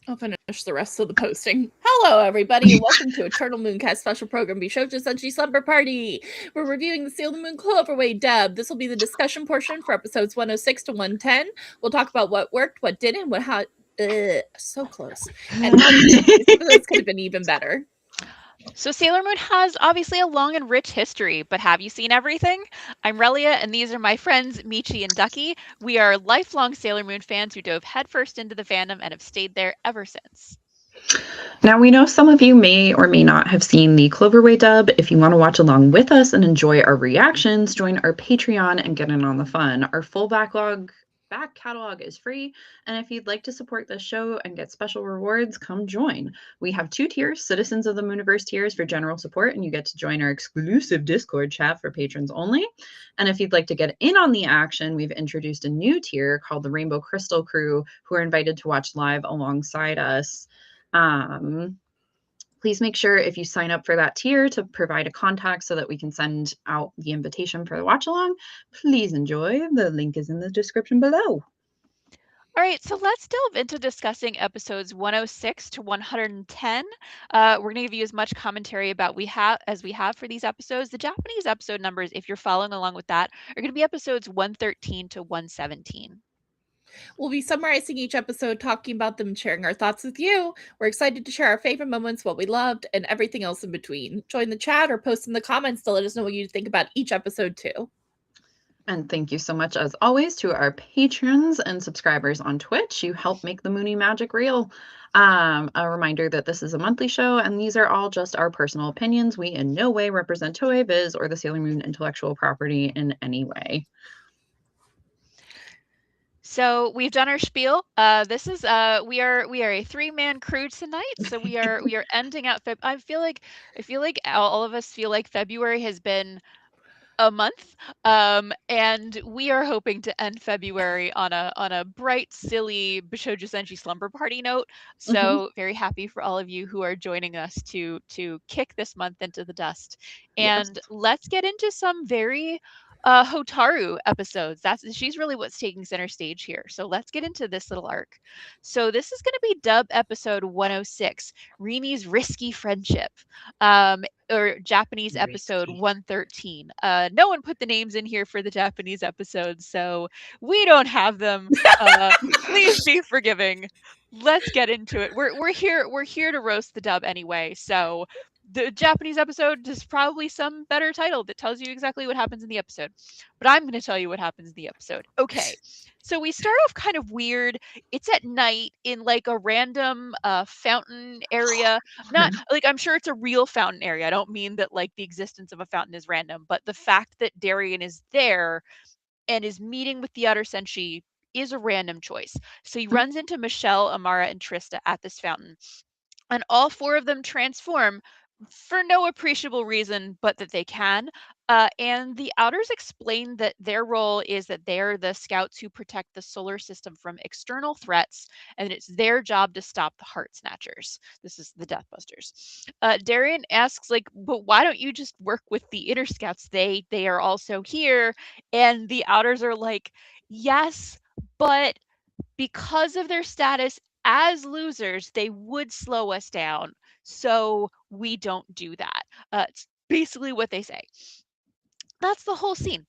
I'll finish the rest of the posting. Hello, everybody, and welcome to Eternal Mooncast special program, Bishoujo Senshi Slumber Party. We're reviewing the Sailor Moon Cloverway dub. This will be the discussion portion for episodes 106 to 110. We'll talk about what worked, what didn't, so close, and how these episodes could have been even better. So Sailor Moon has obviously a long and rich history, but have you seen everything? I'm Relia, and these are my friends Michi and Ducky. We are lifelong Sailor Moon fans who dove headfirst into the fandom and have stayed there ever since. Now, we know some of you may or may not have seen the Cloverway dub. If you want to watch along with us and enjoy our reactions, join our Patreon and get in on the fun. Our full back catalog is free, and if you'd like to support this show and get special rewards, come join. We have 2 tiers, Citizens of the Mooniverse tiers for general support, and you get to join our exclusive Discord chat for patrons only. And if you'd like to get in on the action, we've introduced a new tier called the Rainbow Crystal Crew, who are invited to watch live alongside us. Please make sure if you sign up for that tier to provide a contact so that we can send out the invitation for the watch along. Please enjoy. The link is in the description below. All right, so let's delve into discussing episodes 106 to 110. We're going to give you as much commentary about as we have for these episodes. The Japanese episode numbers, if you're following along with that, are going to be episodes 113 to 117. We'll be summarizing each episode, talking about them, sharing our thoughts with you. We're excited to share our favorite moments, what we loved, and everything else in between. Join the chat or post in the comments to let us know what you think about each episode too. And thank you so much, as always, to our patrons and subscribers on Twitch. You help make the Moony magic real. A reminder that this is a monthly show, and these are all just our personal opinions. We in no way represent Toei Viz or the Sailor Moon intellectual property in any way. So we've done our spiel. This is we are a 3-man crew tonight. So we are ending out. I feel like all of us feel like February has been a month, and we are hoping to end February on a bright, silly Bishoujo Senshi Slumber Party note. So very happy for all of you who are joining us to kick this month into the dust. And let's get into some very Hotaru episodes. She's really what's taking center stage here. So let's get into this little arc. So this is going to be dub episode 106, Rini's Risky Friendship. Or Japanese episode 113. No one put the names in here for the Japanese episodes, so we don't have them. Please be forgiving. Let's get into it. We're here to roast the dub anyway, so the Japanese episode is probably some better title that tells you exactly what happens in the episode. But I'm going to tell you what happens in the episode. Okay. So we start off kind of weird. It's at night in like a random fountain area. Not like, I'm sure it's a real fountain area. I don't mean that like the existence of a fountain is random, but the fact that Darien is there and is meeting with the other Senshi is a random choice. So he runs into Michelle, Amara, and Trista at this fountain. And all 4 of them transform for no appreciable reason, but that they can. And the Outers explain that their role is that they're the scouts who protect the solar system from external threats, and it's their job to stop the Heart Snatchers. This is the Deathbusters. Darien asks, like, but why don't you just work with the Inner Scouts? They are also here. And the Outers are like, yes, but because of their status as losers, they would slow us down. So we don't do that. It's basically what they say. That's the whole scene.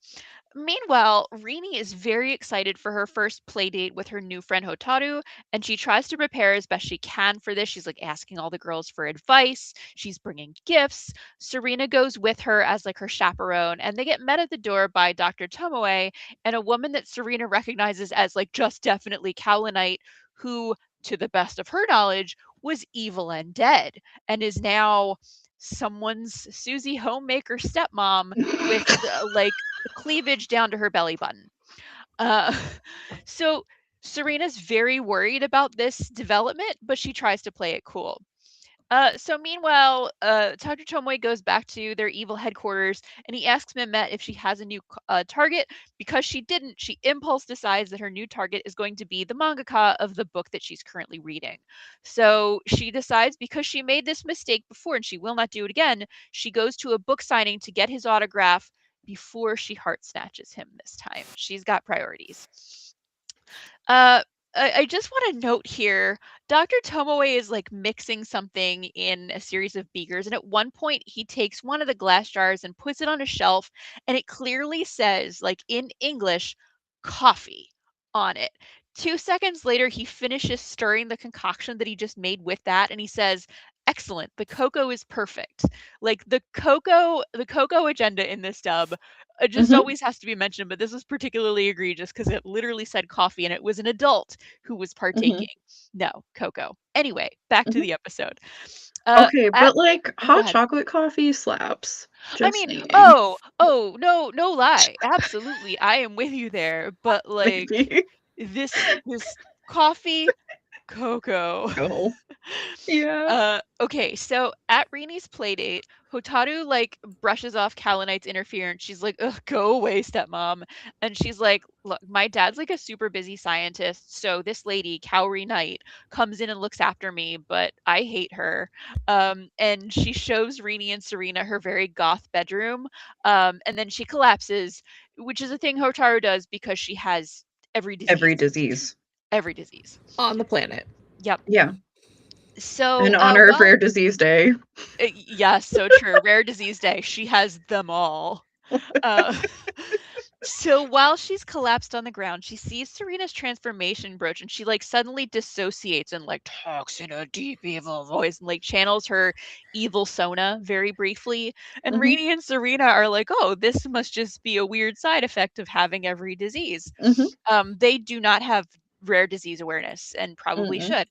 Meanwhile, Rini is very excited for her first play date with her new friend Hotaru, and she tries to prepare as best she can for this. She's like asking all the girls for advice. She's bringing gifts. Serena goes with her as like her chaperone, and they get met at the door by Dr. Tomoe and a woman that Serena recognizes as like just definitely Cowlinite, who, to the best of her knowledge, was evil and dead, and is now someone's Susie homemaker stepmom with like cleavage down to her belly button. So Serena's very worried about this development, but she tries to play it cool. So meanwhile, Dr. Tomoe goes back to their evil headquarters, and he asks Mehmet if she has a new target. Because she didn't, she impulse decides that her new target is going to be the mangaka of the book that she's currently reading. So she decides, because she made this mistake before and she will not do it again, she goes to a book signing to get his autograph before she heart snatches him this time. She's got priorities. I just want to note here, Dr. Tomoe is like mixing something in a series of beakers, and at one point he takes one of the glass jars and puts it on a shelf, and it clearly says, like in English, coffee on it. 2 seconds later, he finishes stirring the concoction that he just made with that, and he says, "Excellent, the cocoa is perfect." Like the cocoa agenda in this dub it just Mhm. always has to be mentioned, but this is particularly egregious because it literally said coffee and it was an adult who was partaking. No, cocoa. Anyway, back to Mhm. the episode. Okay, At but like oh, go hot ahead. chocolate coffee slaps. I Just mean, saying. oh, no lie. Absolutely, I am with you there. But like Maybe. this coffee, cocoa. Go. Yeah. Okay, so at Rini's playdate, Hotaru like brushes off Kalinite's interference. She's like, "Ugh, go away, stepmom." And she's like, "Look, my dad's like a super busy scientist, so this lady, Kaori Knight, comes in and looks after me, but I hate her." And she shows Rini and Serena her very goth bedroom, and then she collapses, which is a thing Hotaru does because she has every Every disease. disease. Every disease. On the planet. Yep. Yeah. So, In honor of while Rare Disease Day. yes, so true. Rare Disease Day. She has them all. Uh, so while she's collapsed on the ground, she sees Serena's transformation brooch and she like suddenly dissociates and like talks in a deep evil voice and like channels her evil Sona very briefly. And Mhm. Rini and Serena are like, "Oh, this must just be a weird side effect of having every disease." Mhm. They do not have rare disease awareness and probably Mm-mm. should.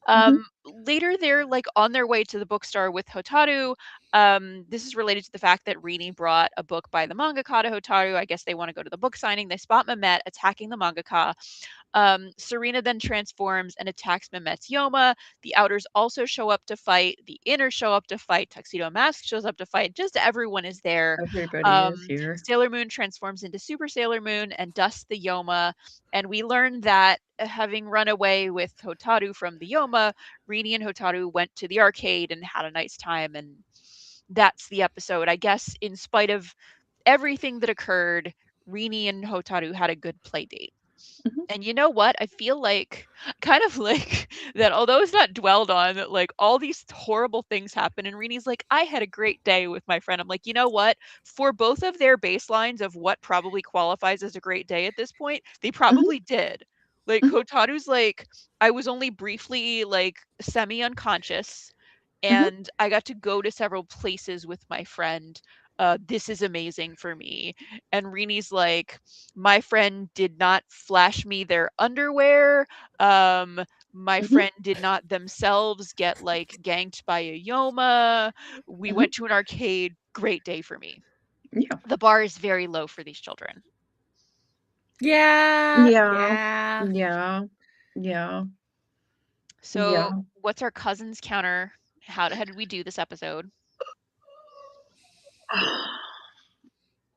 Mhm. Later, they're like on their way to the bookstore with Hotaru. This is related to the fact that Rini brought a book by the mangaka to Hotaru. I guess they want to go to the book signing. They spot Mehmet attacking the mangaka. Serena then transforms and attacks Mehmet's Yoma. The outers also show up to fight. The inners show up to fight. Tuxedo Mask shows up to fight. Just everyone is there. Everybody is here. Sailor Moon transforms into Super Sailor Moon and dusts the Yoma. And we learn that having run away with Hotaru from the Yoma, Rini and Hotaru went to the arcade and had a nice time. And that's the episode. I guess in spite of everything that occurred, Rini and Hotaru had a good play date. Mhm. And you know what? I feel like kind of like that although it's not dwelled on, that like all these horrible things happen and Rini's like, "I had a great day with my friend." I'm like, "You know what? For both of their baselines of what probably qualifies as a great day at this point, they Mhm. probably did." Like Mhm. Hotaru's like, "I was only briefly like semi-unconscious Mhm. and I got to go to several places with my friend. This is amazing for me." And Rini's like, "My friend did not flash me their underwear. Um, my Mhm. friend did not themselves get like ganked by a Yoma. We Mhm. went to an arcade. Great day for me." Yeah. The bar is very low for these children. Yeah. Yeah. Yeah. Yeah. Yeah. So, Yeah. what's our cousins counter? How did we do this episode?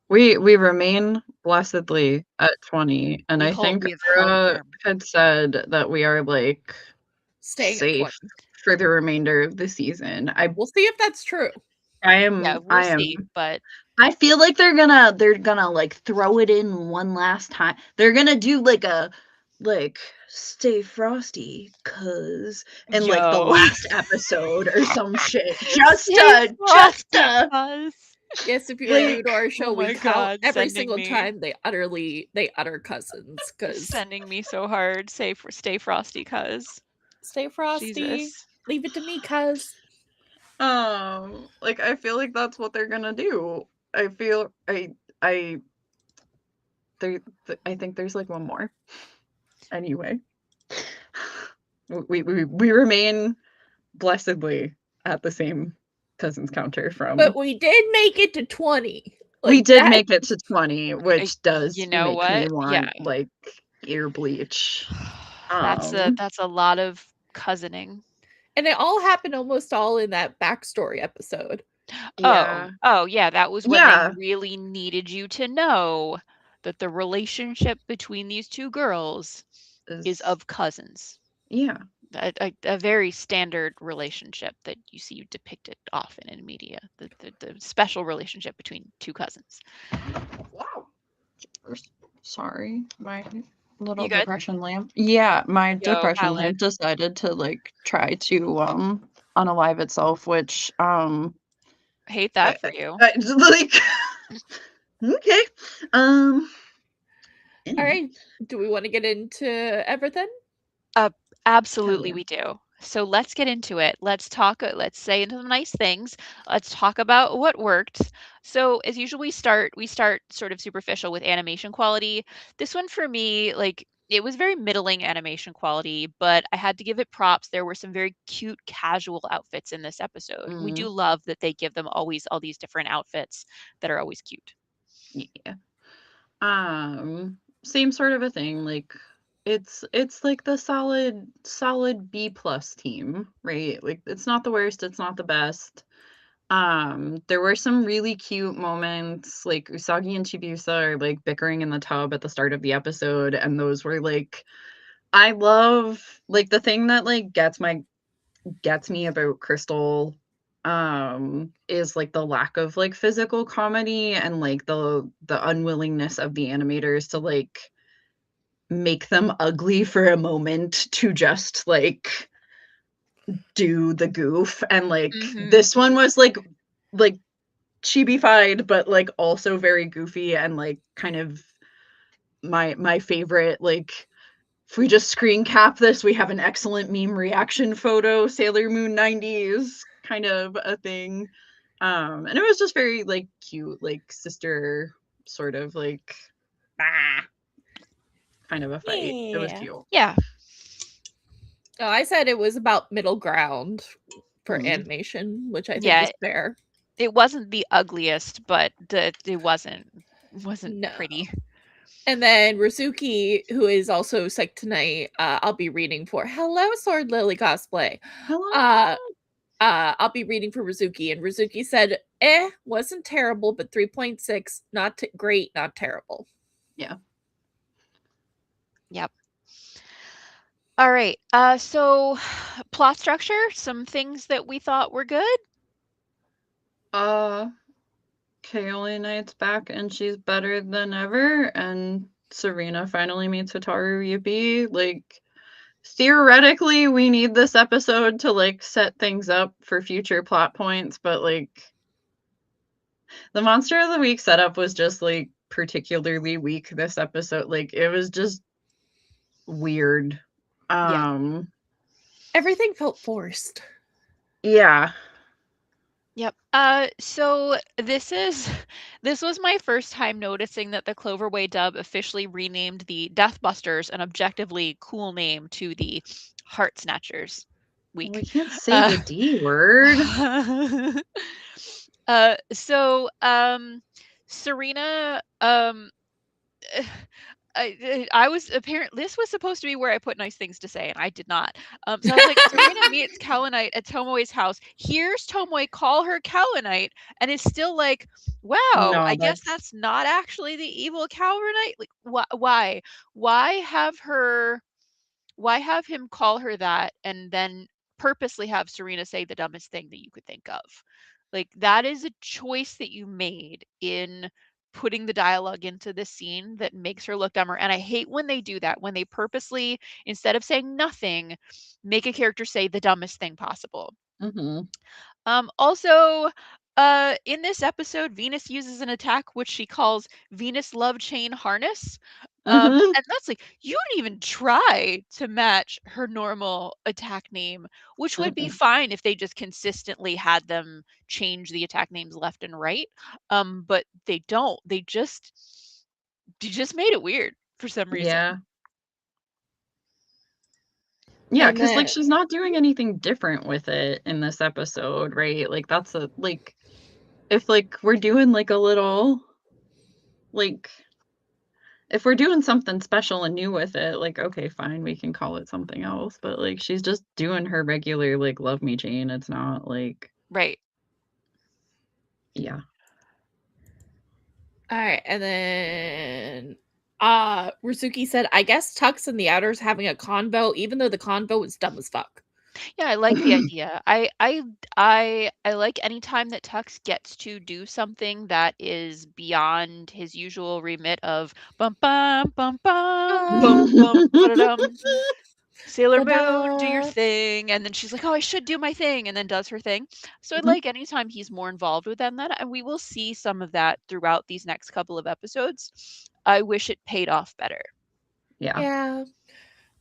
We remain blessedly at 20, and We I hold. think We have held Ara firm. had said that we are like Staying at safe 20. for the remainder of the season. We'll see if that's true. Yeah, we'll I am see. But I feel like they're gonna like throw it in one last time. They're gonna do like stay frosty cuz in like the yo, last episode or some shit. stay Just frosty, cuz. Yes, if you're new like to our show, Oh we my count god, every sending single me, time they utter cousins because sending me so hard. Stay frosty, cuz. stay frosty. Jesus. Leave it to me, cuz. like I feel like that's what they're gonna do. I feel I there I think there's like one more. Anyway, we remain blessedly at the same cousins counter But from. we did make it to 20. We Like did that. make it to 20, which You does know make me what? Yeah. want like ear bleach. That's a lot of cousining. And it all happened almost all in that backstory episode. Yeah. Oh yeah, that was when they Yeah. really needed you to know that the relationship between these two girls is Is of cousins. yeah. A very standard relationship that you see depicted often in media. The special relationship between two cousins. Wow. Sorry. My Little You good? depression lamp. Yeah, my Yo, depression Kylan. lamp decided to like try to unalive itself, which Hate that for you. like okay. All Anyway. right. Do we want to get into everything? Absolutely, yeah. we do. So let's get into it. Let's talk. Let's say into some nice things. Let's talk about what worked. So as usual, we start sort of superficial with animation quality. This one for me, like it was very middling animation quality, but I had to give it props. There were some very cute casual outfits in this episode. We do love that they give them always all these different outfits that are always cute. Yeah. Same sort of a thing. Like it's like the solid B plus team, right? Like it's not the worst, it's not the best. There were some really cute moments, like Usagi and Chibiusa are like bickering in the tub at the start of the episode, and those were like I love like the thing that like gets me about Crystal is like the lack of like physical comedy and like the unwillingness of the animators to like make them ugly for a moment to just like do the goof, and like this one was like chibi-fied but like also very goofy and like kind of my favorite, like if we just screen cap this, we have an excellent meme reaction photo, Sailor Moon 90s kind of a thing. And it was just very like cute, like sister sort of like kind of a fight. It was cute. Yeah. Oh, I said it was about middle ground for Mhm. animation, which I think Yeah. is fair. It wasn't the ugliest, but it wasn't No. pretty. And then Rizuki, who is also sick tonight, I'll be reading for. Hello, Sword Lily cosplay. Hello. I'll be reading for Rizuki, and Rizuki said, wasn't terrible, but 3.6, not great, not terrible. Yeah. Yep. All right. So plot structure, some things that we thought were good. Kaoli Knight's back and she's better than ever, and Serena finally meets Hikaru Yuppie. Like, theoretically, we need this episode to like set things up for future plot points, but like the Monster of the Week setup was just like particularly weak this episode. Like it was just weird. Everything felt forced. Yeah. Yep. So this was my first time noticing that the Cloverway dub officially renamed the Deathbusters an objectively cool name to the Heart Snatchers week. We can't say the D word. So Serena I was apparently this was supposed to be where I put nice things to say, and I did not. So I was like, Serena meets Kalanite at Tomoe's house. Here's Tomoe, call her Kalanite, and it's still like, wow, No, I guess that's not actually the evil Kalanite. Like, why have him call her that, and then purposely have Serena say the dumbest thing that you could think of? Like, that is a choice that you made in putting the dialogue into the scene that makes her look dumber. And I hate when they do that, when they purposely, instead of saying nothing, make a character say the dumbest thing possible. Also, in this episode, Venus uses an attack which she calls Venus Love Chain Harness. And that's like, you don't even try to match her normal attack name, which would be fine if they just consistently had them change the attack names left and right. But they don't. They just made it weird for some reason. Yeah, because like she's not doing anything different with it in this episode, right? Like that's a like if like we're doing like a little like if we're doing something special and new with it, like okay, fine, we can call it something else. But like she's just doing her regular like love me chain. It's not like right. Yeah. All right, and then Rizuki said, I guess Tux and the Outers having a convo, even though the convo was dumb as fuck. Yeah, I like the idea. I like any time that Tux gets to do something that is beyond his usual remit of bum bum bum bum bum bum ba-da-dum. Sailor Moon, do your Ta-da. thing, and then she's like, "Oh, I should do my thing," and then does her thing. So I like anytime he's more involved with them, that, and we will see some of that throughout these next couple of episodes. I wish it paid off better. Yeah. Yeah.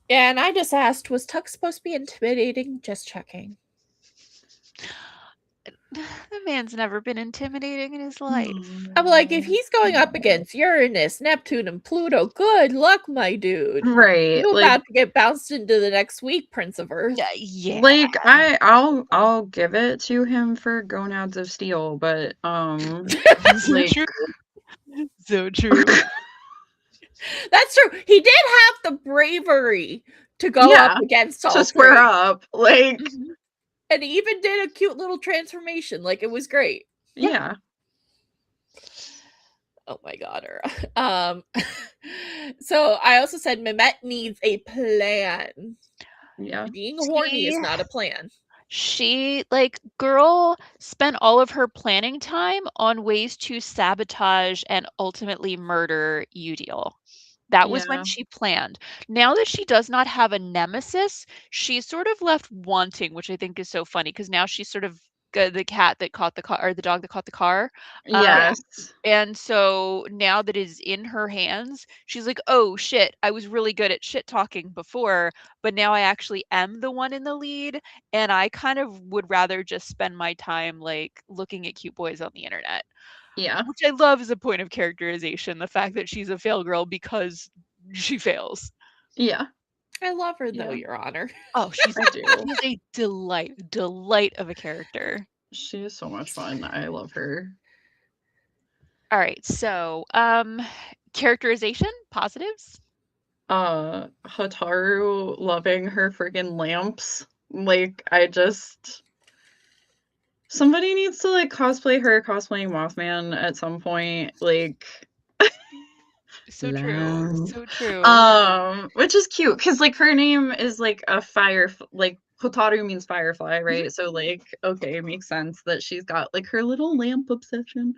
Yeah, and I just asked, was Tuck supposed to be intimidating? Just checking. The man's never been intimidating in his life. I'm like, if he's going up against Uranus, Neptune, and Pluto, good luck, my dude. Right. You're Like, about to get bounced into the next week, Prince of Earth. Yeah. like I'll give it to him for gonads of steel, but So like true. So true. That's true. He did have the bravery to go Yeah, up against all to square three. up. Like Mhm. And he even did a cute little transformation. Like, it was great. yeah. Oh my god. So I also said Mehmet needs a plan. Yeah. Being horny is not a plan. She, like, girl spent all of her planning time on ways to sabotage and ultimately murder Udiel. That was when Yeah. she planned. Now that she does not have a nemesis, she's sort of left wanting, which I think is so funny because now she's sort of the cat that caught the car, or the dog that caught the car. Yes. And so now that it is in her hands, she's like, "Oh shit, I was really good at shit talking before, but now I actually am the one in the lead, and I kind of would rather just spend my time like looking at cute boys on the internet." Yeah. Which I love as a point of characterization, the fact that she's a fail girl because she fails. Yeah. I love her though, Yeah. Your Honor. Oh, she's I do. a delight of a character. She is so much fun. I love her. All right, so characterization, positives. Hotaru loving her freaking lamps. Like, somebody needs to like cosplay her cosplaying Mothman at some point. Like So true. So true. which is cute because like her name is like a like Hotaru means firefly, right? So like, okay, it makes sense that she's got like her little lamp obsession.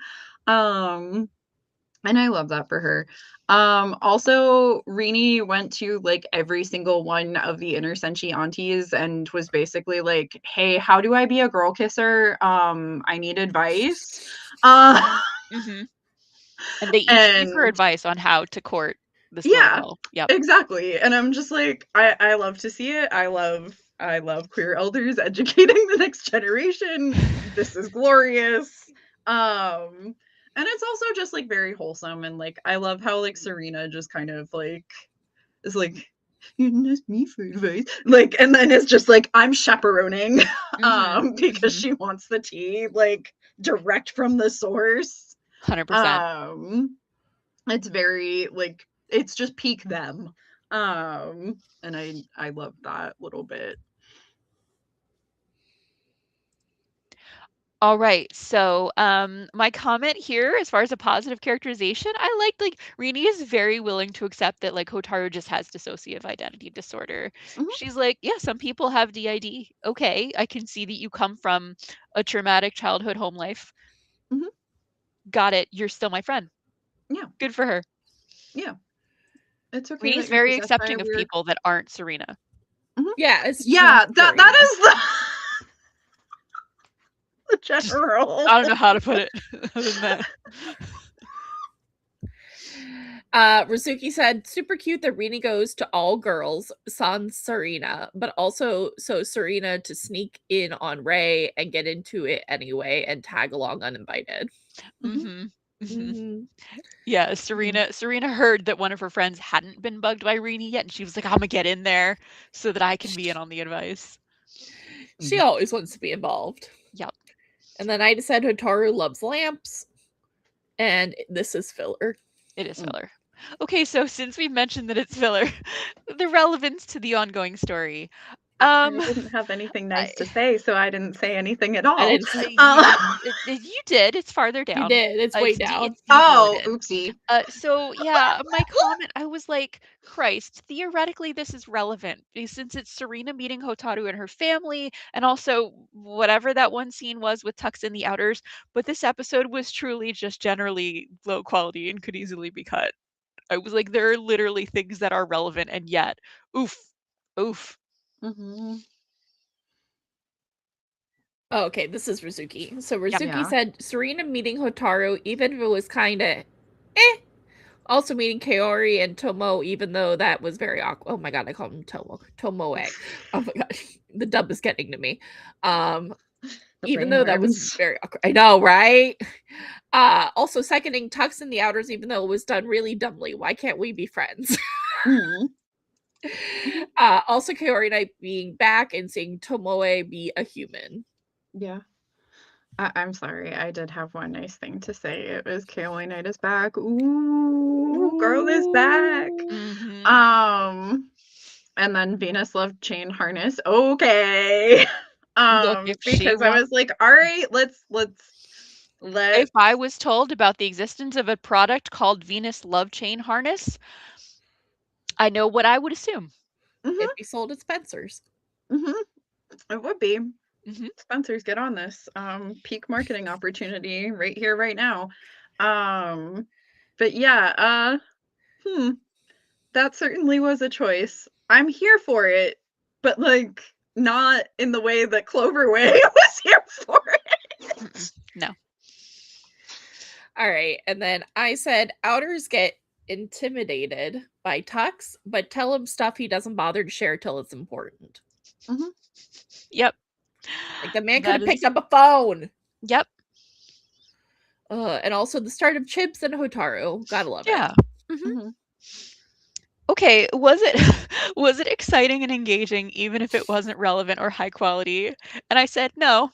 And I love that for her. Also, Rini went to like every single one of the inner Senshi aunties and was basically like, "Hey, how do I be a girl kisser? I need advice." Mhm. And they each gave her And advice on how to court this little yeah, girl. Yep. exactly. And I'm just like, I love to see it. I love queer elders educating the next generation. This is glorious. And it's also just like very wholesome, and like I love how like Serena just kind of like is like, you didn't ask me for advice, like, and then it's just like I'm chaperoning because she wants the tea like direct from the source. 100%. It's very like it's just peak them. And I love that little bit. All right. So, my comment here, as far as a positive characterization, I like Rini is very willing to accept that like Hotaru just has dissociative identity disorder. Mhm. She's like, yeah, some people have DID. Okay, I can see that you come from a traumatic childhood home life. Mhm. Got it. You're still my friend. Yeah. Good for her. Yeah. It's okay that Rini's you're very possessed by a accepting of weird. people that aren't Serena. Mhm. Yeah, it's Yeah, just that Serena. is the general. I don't know how to put it other than that. Rizuki said, super cute that Rini goes to all girls, sans Serena, but also so Serena to sneak in on Ray and get into it anyway and tag along uninvited. Mhm. Mhm. Mhm. Yeah, Serena heard that one of her friends hadn't been bugged by Rini yet, and she was like, "Imma get in there so that I can be in on the advice." She always wants to be involved. Yep. And then I said Hotaru loves lamps, and this is filler. It is filler. Okay, so since we mentioned that it's filler, the relevance to the ongoing story. I didn't have anything nice to say, so I didn't say anything at all. didn't say- You did. It's farther down. You did. It's way down. It's Oh, devoted. oopsie. So yeah, my comment, I was like, Christ, theoretically this is relevant since it's Serena meeting Hotaru and her family, and also whatever that one scene was with Tux in the Outers, but this episode was truly just generally low quality and could easily be cut. I was like, there are literally things that are relevant, and yet, oof. Mm-hmm. Oh, okay, this is Rizuki. So Rizuki Yeah. said Serena meeting Hotaru, even if it was kind of eh. Also meeting Kaori and Tomo, even though that was very awkward. Oh my god, I call him Tomoe. Oh my god, the dub is getting to me. Even though that was very awkward. I know, right? Also seconding Tux in the Outers, even though it was done really dumbly. Why can't we be friends? Mm-hmm. Also Kaori and I being back and seeing Tomoe be a human. Yeah. I'm sorry. I did have one nice thing to say. It was Kaori Knight is back. Ooh, girl is back. Mm-hmm. And then Venus Love Chain Harness. Okay. Look, if she Because I was like, all right, let's if I was told about the existence of a product called Venus Love Chain Harness, I know what I would assume. It'd be sold at Spencer's. It would be. Mhm. Spencer's, get on this. Peak marketing opportunity right here, right now. But yeah, that certainly was a choice. I'm here for it, but like not in the way that Cloverway was here for it. No. All right, and then I said Outers get intimidated by Tux, but tell him stuff he doesn't bother to share till it's important. Mhm. Yep. Like the man could That have picked is- up a phone. Yep. And also the start of Chips and Hotaru. Gotta love Yeah. it. Mhm. Okay, was it exciting and engaging even if it wasn't relevant or high quality? And I said no.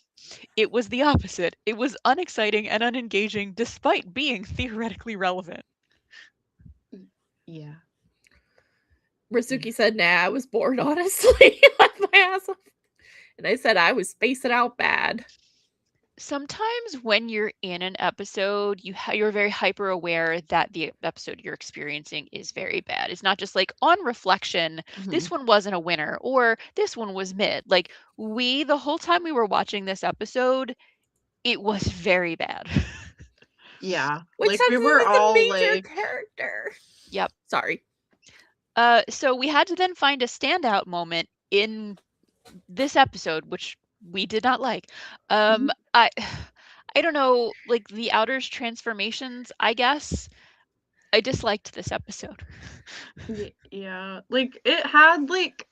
It was the opposite. It was unexciting and unengaging despite being theoretically relevant. Yeah. Rizuki said, nah, I was bored, honestly. Laughed my ass off. And I said I was spacing out bad. Sometimes when you're in an episode, you're very hyper aware that the episode you're experiencing is very bad. It's not just like on reflection, this one wasn't a winner or this one was mid. Like the whole time we were watching this episode, it was very bad. Yeah. Which like says we it were is all a major like character. Yep. Sorry. So we had to then find a standout moment in this episode, which we did not like. I don't know, like the Outers transformations, I guess. I disliked this episode. yeah, like it had like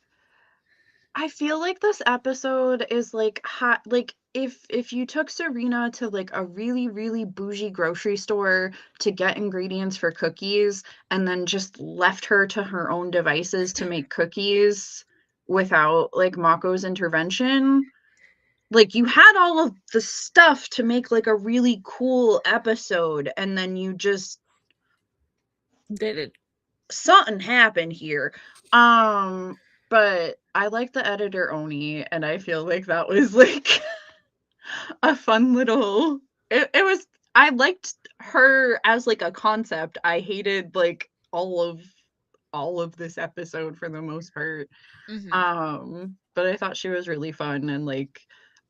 I feel like this episode is like hot like if you took Serena to like a really really bougie grocery store to get ingredients for cookies and then just left her to her own devices to make cookies without like Mako's intervention, like you had all of the stuff to make like a really cool episode and then you just Did it. something happened here. But I like the editor Oni, and I feel like that was like a fun little it was I liked her as like a concept. I hated like all of this episode for the most part. But I thought she was really fun and like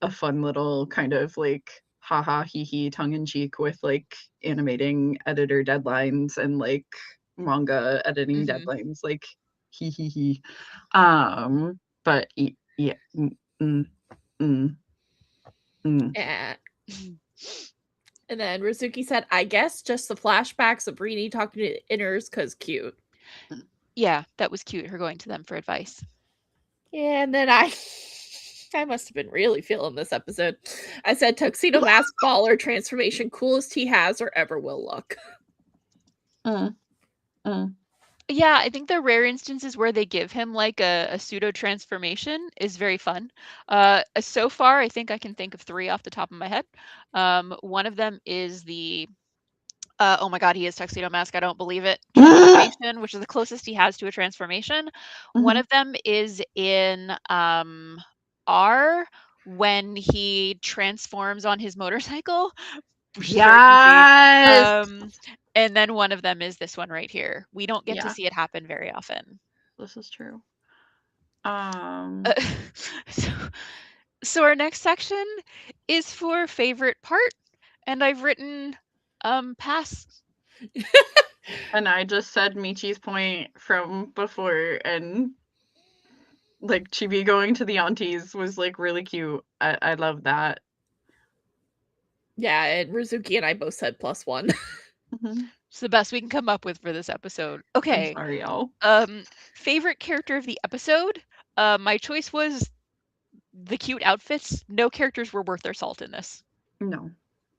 a fun little kind of like haha hee hee tongue in cheek with like animating editor deadlines and like manga editing deadlines, like hee hee hee. But yeah. Yeah. And then Rizuki said, I guess just the flashbacks of Rini talking to inners because cute. Yeah, that was cute, her going to them for advice. Yeah, and then I must have been really feeling this episode. I said tuxedo mask baller transformation, coolest he has or ever will look. Yeah, I think the rare instances where they give him like a pseudo transformation is very fun. So far, I think I can think of 3 off the top of my head. One of them is the Oh my god, he is Tuxedo Mask, I don't believe it. Transformation, which is the closest he has to a transformation. One Mhm. of them is in R, when he transforms on his motorcycle, which is very goofy. Yes. And then one of them is this one right here. We don't get to Yeah. see it happen very often. This is true. So, so our next section is for favorite part, and I've written pass. And I just said Michi's point from before, and like Chibi going to the aunties was like really cute. I love that. Yeah, and Rizuki and I both said +1. Mhm. It's the best we can come up with for this episode. I'm Okay. sorry, y'all. Favorite character of the episode? My choice was the cute outfits. No characters were worth their salt in this. No,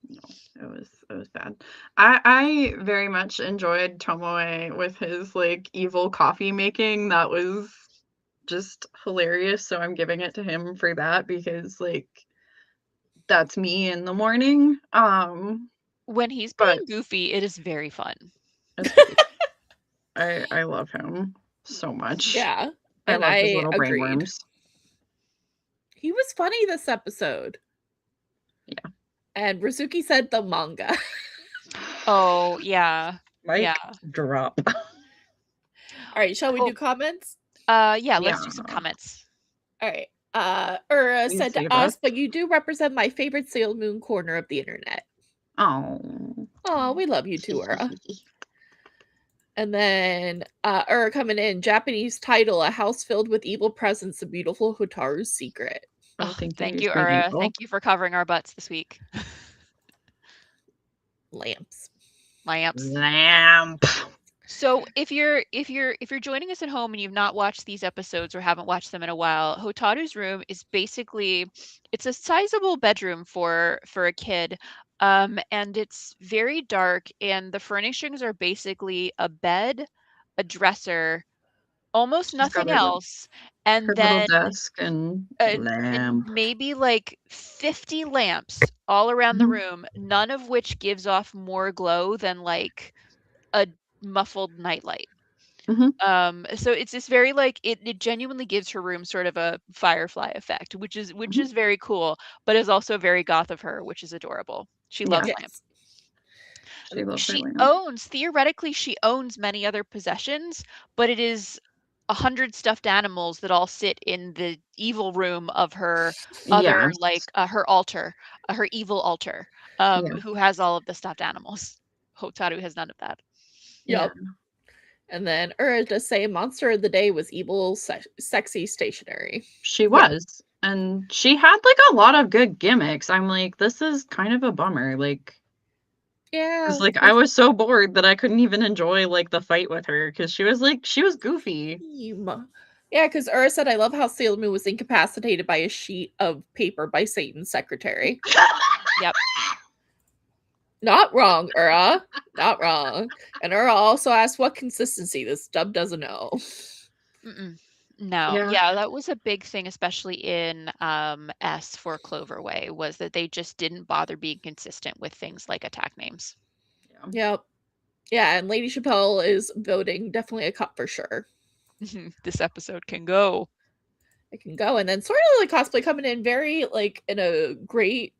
it was bad. I very much enjoyed Tomoe with his like evil coffee making. That was just hilarious. So I'm giving it to him for that because like that's me in the morning. When he's But being goofy, it is very fun. it's great. I love him so much. Yeah, I and love his I little brain agreed. worms. He was funny this episode. Yeah. And Rizuki said the manga. Oh, yeah. Mic Yeah. drop. All right, shall we Oh. do comments? Yeah, let's do some Yeah. comments. All right. Ura Please said to save us, us. but you do represent my favorite Sailor Moon corner of the internet. Oh. Oh, we love you too, Ura. And then Ura coming in, Japanese title, A House Filled with Evil Presence, The Beautiful Hotaru's Secret. Oh, Thank you, sweet Ura. angel. Thank you for covering our butts this week. Lamps. Lamp. So if you're joining us at home and you've not watched these episodes or haven't watched them in a while, Hotaru's room is basically, it's a sizable bedroom for a kid. And it's very dark, and the furnishings are basically a bed, a dresser, almost She's got nothing else, her and little then desk and lamp. maybe like 50 lamps all around the Mhm. room, none of which gives off more glow than like a muffled nightlight. Mhm. So it's this very like it genuinely gives her room sort of a firefly effect, which is Mhm. very cool, but is also very goth of her, which is adorable. She Yeah. loves lamp. Yes. She loves her She lamp. theoretically she owns many other possessions, but it is 100 stuffed animals that all sit in the evil room of her other, Yes. like her altar, her evil altar, Yeah. who has all of the stuffed animals. Hotaru has none of that. Yep. And then Ura just say monster of the day was evil, sexy, stationary. She was. And she had like a lot of good gimmicks. I'm like, this is kind of a bummer. Like, Yeah. 'cause, like, I was so bored that I couldn't even enjoy like the fight with her because she was goofy. Yeah, because Ura said, I love how Sailor Moon was incapacitated by a sheet of paper by Satan's secretary. Yep. Not wrong, Ura. Not wrong. And Ura also asked what consistency. This dub doesn't know. No, Yeah. yeah, that was a big thing, especially in S for Cloverway, was that they just didn't bother being consistent with things like attack names. Yep. Yeah, and Lady Chappelle is voting definitely a cut for sure. This episode can go. It can go. And then sort of like cosplay coming in very like in a great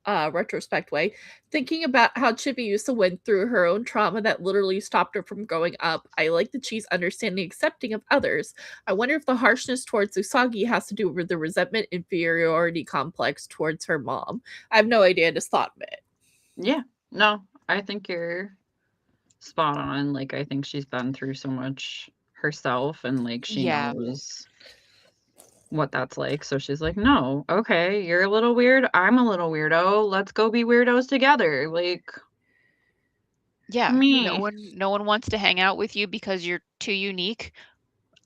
retrospect way, thinking about how Chibi used to win through her own trauma that literally stopped her from growing up. I like that she's understanding, accepting of others. I wonder if the harshness towards Usagi has to do with the resentment, inferiority complex towards her mom. I have no idea. I just thought of it. Yeah. No, I think you're spot on. Like, I think she's been through so much herself, and like she knows what that's like. So she's like, no, okay, you're a little weird. I'm a little weirdo. Let's go be weirdos together. Like, Yeah, me. no one wants to hang out with you because you're too unique.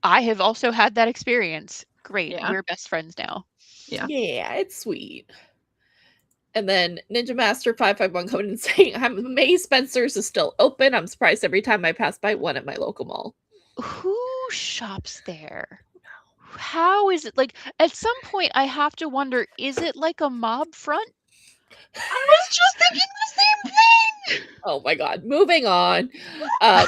I have also had that experience. Great, Yeah. we're best friends now. Yeah. Yeah, it's sweet. And then Ninja Master 551 coming and saying, I'm amazed Spencer's is still open. I'm surprised every time I pass by one at my local mall. Who shops there? How is it like at some point I have to wonder, is it like a mob front? I was just thinking the same thing. Oh my god. Moving on.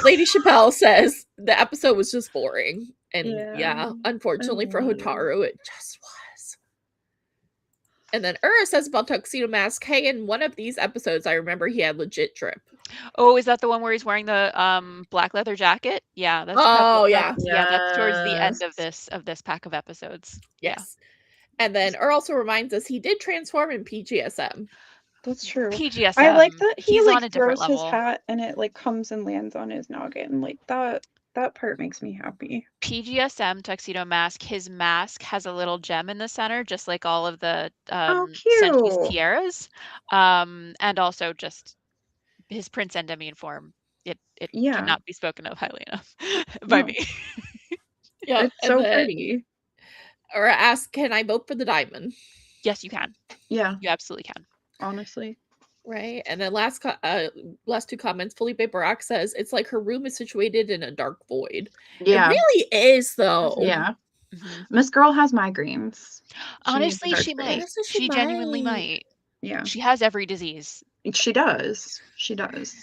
Lady Chappelle says the episode was just boring. And yeah, unfortunately for Hotaru, it just was. And then Ura says about Tuxedo Mask, hey, in one of these episodes, I remember he had legit drip. Oh, is that the one where he's wearing the black leather jacket? Yeah, that's yeah. that's towards the end Yes. of this pack of episodes. Yes. And then Ur also reminds us he did transform in PGSM. That's true. PGSM. I like that he he's like on a different throws his level. hat and it like comes and lands on his noggin. Like that part makes me happy. PGSM Tuxedo Mask, his mask has a little gem in the center, just like all of the cute. Senshi's tiaras. And also just his Prince Endymion form. It Yeah. cannot be spoken of highly enough by me. Yeah. It's so pretty. Ura asks, can I vote for the diamond? Yes, you can. Yeah. You absolutely can. Honestly. Right. And then last two comments, Felipe Barak says it's like her room is situated in a dark void. Yeah. It really is, though. Yeah. Miss Girl has migraines. Honestly, she might. She genuinely might. Yeah. She has every disease. She does. She does.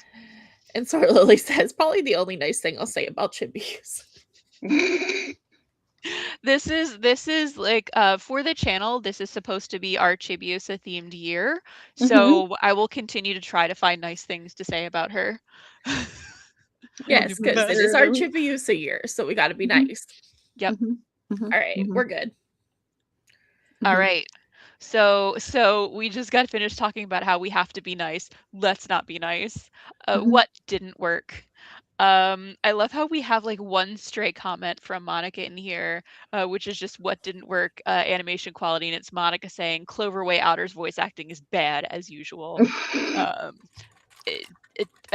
And Sora Lily says, probably the only nice thing I'll say about Chibius. This is like for the channel, this is supposed to be our Chibiusa themed year. So I will continue to try to find nice things to say about her. Yes, because it is our Chibiusa year, so we got to be nice. Yep. All right, we're good. All right. So we just got finished talking about how we have to be nice. Let's not be nice. What didn't work? I love how we have like one stray comment from Monica in here, which is just what didn't work, animation quality, and it's Monica saying Cloverway Outer's voice acting is bad as usual. I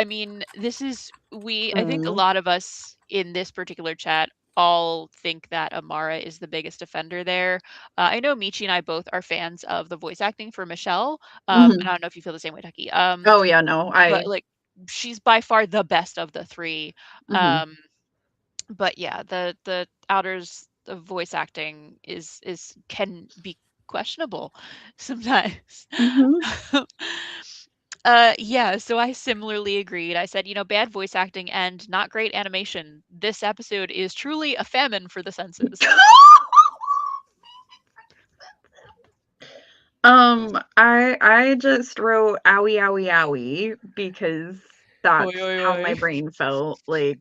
mean, this is I think a lot of us in this particular chat all think that Amara is the biggest offender there. I know Michi and I both are fans of the voice acting for Michelle. And I don't know if you feel the same way, Tucky. Oh yeah, no, but like she's by far the best of the three. But yeah, the Outer's voice acting can be questionable sometimes. Yeah, so I similarly agreed. I said, bad voice acting and not great animation. This episode is truly a famine for the senses. I just wrote owie owie owie because that's how my brain felt. Like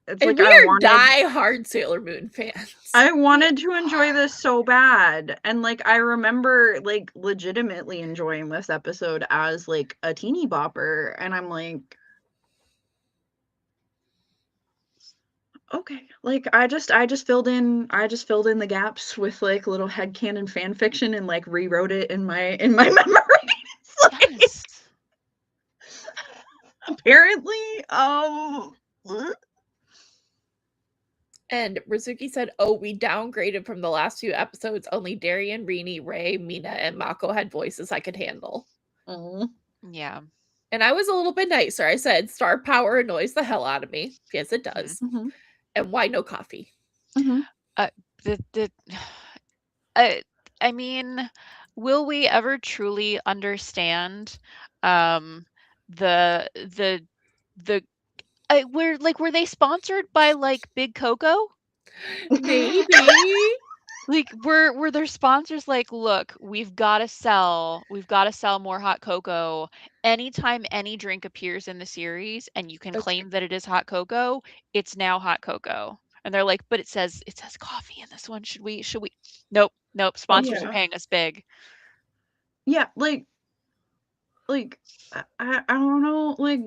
it's and like we are die-hard Sailor Moon fans. I wanted to enjoy this so bad. And like I remember like legitimately enjoying this episode as like a teeny bopper. And I'm like, okay, like I just filled in the gaps with like little headcanon fan fiction and like rewrote it in my memory. Like, apparently, And Rizuki said, oh, we downgraded from the last few episodes. Only Darien, Rini, Ray, Mina, and Mako had voices I could handle. Yeah. And I was a little bit nicer. I said, star power annoys the hell out of me. Yes, it does. And why no coffee? I mean, will we ever truly understand were they sponsored by like Big Cocoa? Maybe. Like were their sponsors like, look, we've got to sell more hot cocoa. Anytime any drink appears in the series and you can claim that it is hot cocoa, it's now hot cocoa. And they're like, but it says coffee in this one. Should we? Nope. Sponsors are paying us big. Yeah, like I don't know, like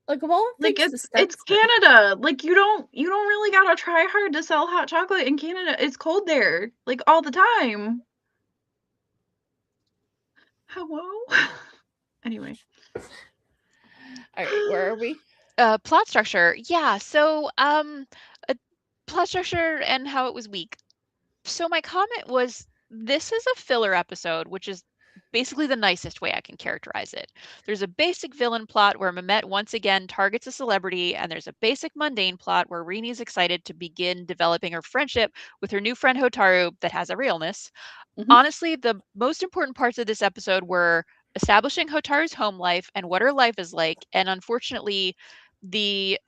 of all like it's Canada. Like you don't really gotta try hard to sell hot chocolate in Canada. It's cold there, like all the time. Hello. Anyway. All right, where are we? Plot structure. Yeah. So plot structure and how it was weak. So my comment was, this is a filler episode, which is basically the nicest way I can characterize it. There's a basic villain plot where Mehmet once again targets a celebrity, and there's a basic mundane plot where Rini is excited to begin developing her friendship with her new friend Hotaru that has a realness. honestly, the most important parts of this episode were establishing Hotaru's home life and what her life is like, and unfortunately, the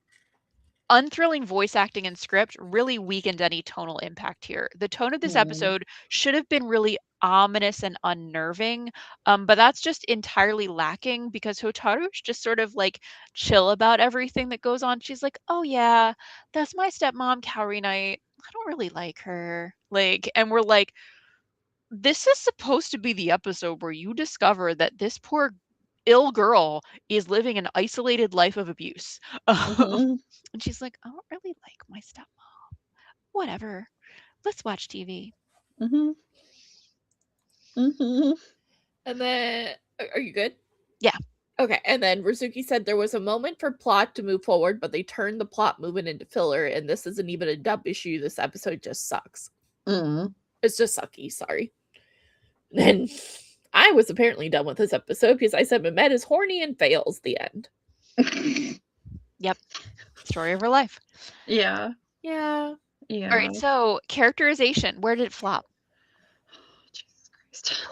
unthrilling voice acting and script really weakened any tonal impact here. The tone of this episode should have been really ominous and unnerving, but that's just entirely lacking because Hotaru's just sort of like chill about everything that goes on. She's like, "Oh yeah, that's my stepmom, Kaori Knight. I don't really like her." Like, and we're like, this is supposed to be the episode where you discover that this poor ill girl is living an isolated life of abuse. And she's like, I don't really like my stepmom. Whatever. Let's watch TV. And then, are you good? Yeah. Okay, and then Rizuki said there was a moment for plot to move forward, but they turned the plot movement into filler, and this isn't even a dub issue. This episode just sucks. It's just sucky, sorry. And I was apparently done with this episode because I said Mehmet is horny and fails the end. Yep. Story of her life. Yeah. Yeah. Yeah. All right, so characterization. Where did it flop? Jesus Christ.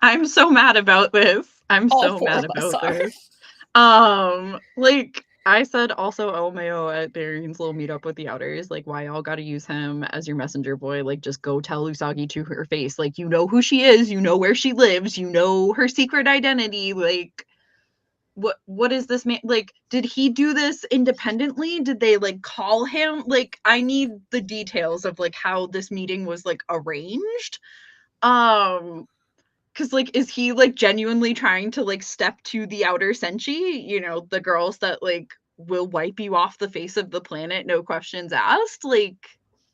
I'm so mad about this. I'm All so four mad of us about are. this. Like I said also LMAO at Darian's little meetup with the Outers, like why y'all gotta use him as your messenger boy? Like just go tell Usagi to her face. Like you know who she is, you know where she lives, you know her secret identity. Like what is this man, like did he do this independently? Did they like call him? Like I need the details of like how this meeting was like arranged. Because like is he like genuinely trying to like step to the outer Senshi, you know, the girls that like will wipe you off the face of the planet, no questions asked? Like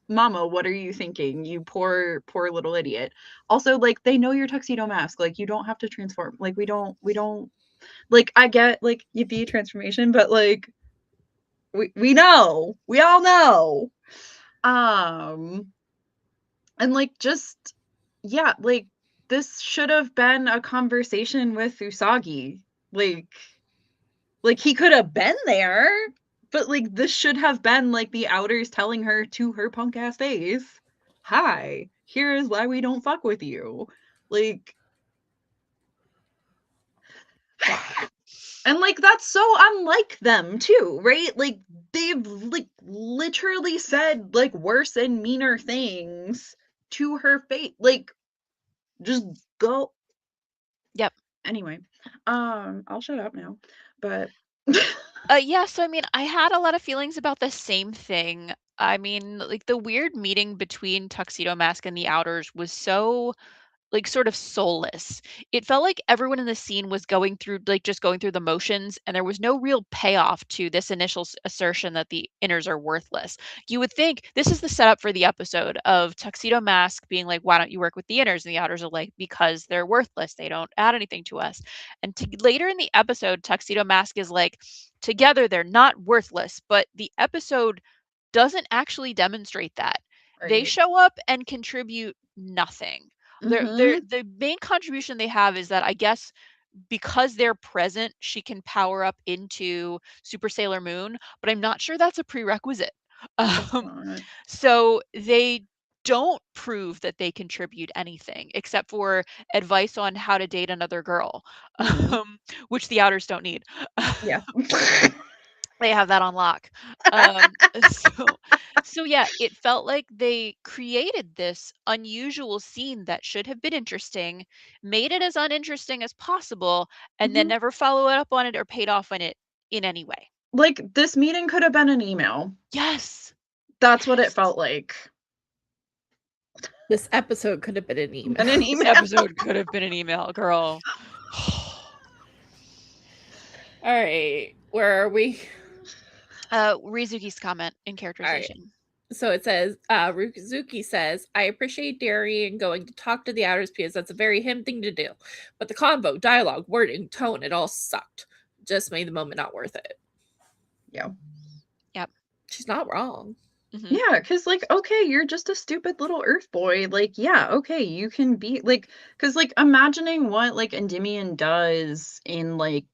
mama, what are you thinking, you poor little idiot? Also, like they know your tuxedo mask, like you don't have to transform. Like we don't like, I get like you be transformation, but like we know, we all know. And like just yeah, like this should have been a conversation with Usagi. Like he could have been there, but like this should have been like the Outers telling her to her punk ass face, hi, here is why we don't fuck with you. Like and like that's so unlike them too, right? Like they've like literally said like worse and meaner things to her face. Like just go. Yep. Anyway, I'll shut up now. But Yeah, so I mean, I had a lot of feelings about the same thing. I mean, like the weird meeting between Tuxedo Mask and the Outers was so like sort of soulless. It felt like everyone in the scene was going through like just going through the motions and there was no real payoff to this initial assertion that the inners are worthless. You would think this is the setup for the episode of Tuxedo Mask being like, why don't you work with the inners? And the outers are like, because they're worthless. They don't add anything to us. And later in the episode, Tuxedo Mask is like, together they're not worthless, but the episode doesn't actually demonstrate that. They show up and contribute nothing. The main contribution they have is that I guess because they're present, she can power up into Super Sailor Moon, but I'm not sure that's a prerequisite. So they don't prove that they contribute anything except for advice on how to date another girl, which the outers don't need. Yeah. They have that on lock. So, so yeah, it felt like they created this unusual scene that should have been interesting, made it as uninteresting as possible, and then never follow up on it or paid off on it in any way. Like this meeting could have been an email. Yes. That's what it felt like. This episode could have been an email. And an email. This episode could have been an email, girl. All right, where are we? Rizuki's comment in characterization. So it says, Rizuki says, I appreciate Darian going to talk to the Outers because that's a very him thing to do. But the convo, dialogue, wording, tone, it all sucked. Just made the moment not worth it. Yeah. Yep. She's not wrong. Yeah, because like, okay, you're just a stupid little Earth boy. Like, yeah, okay, you can be like, because like imagining what like Endymion does in like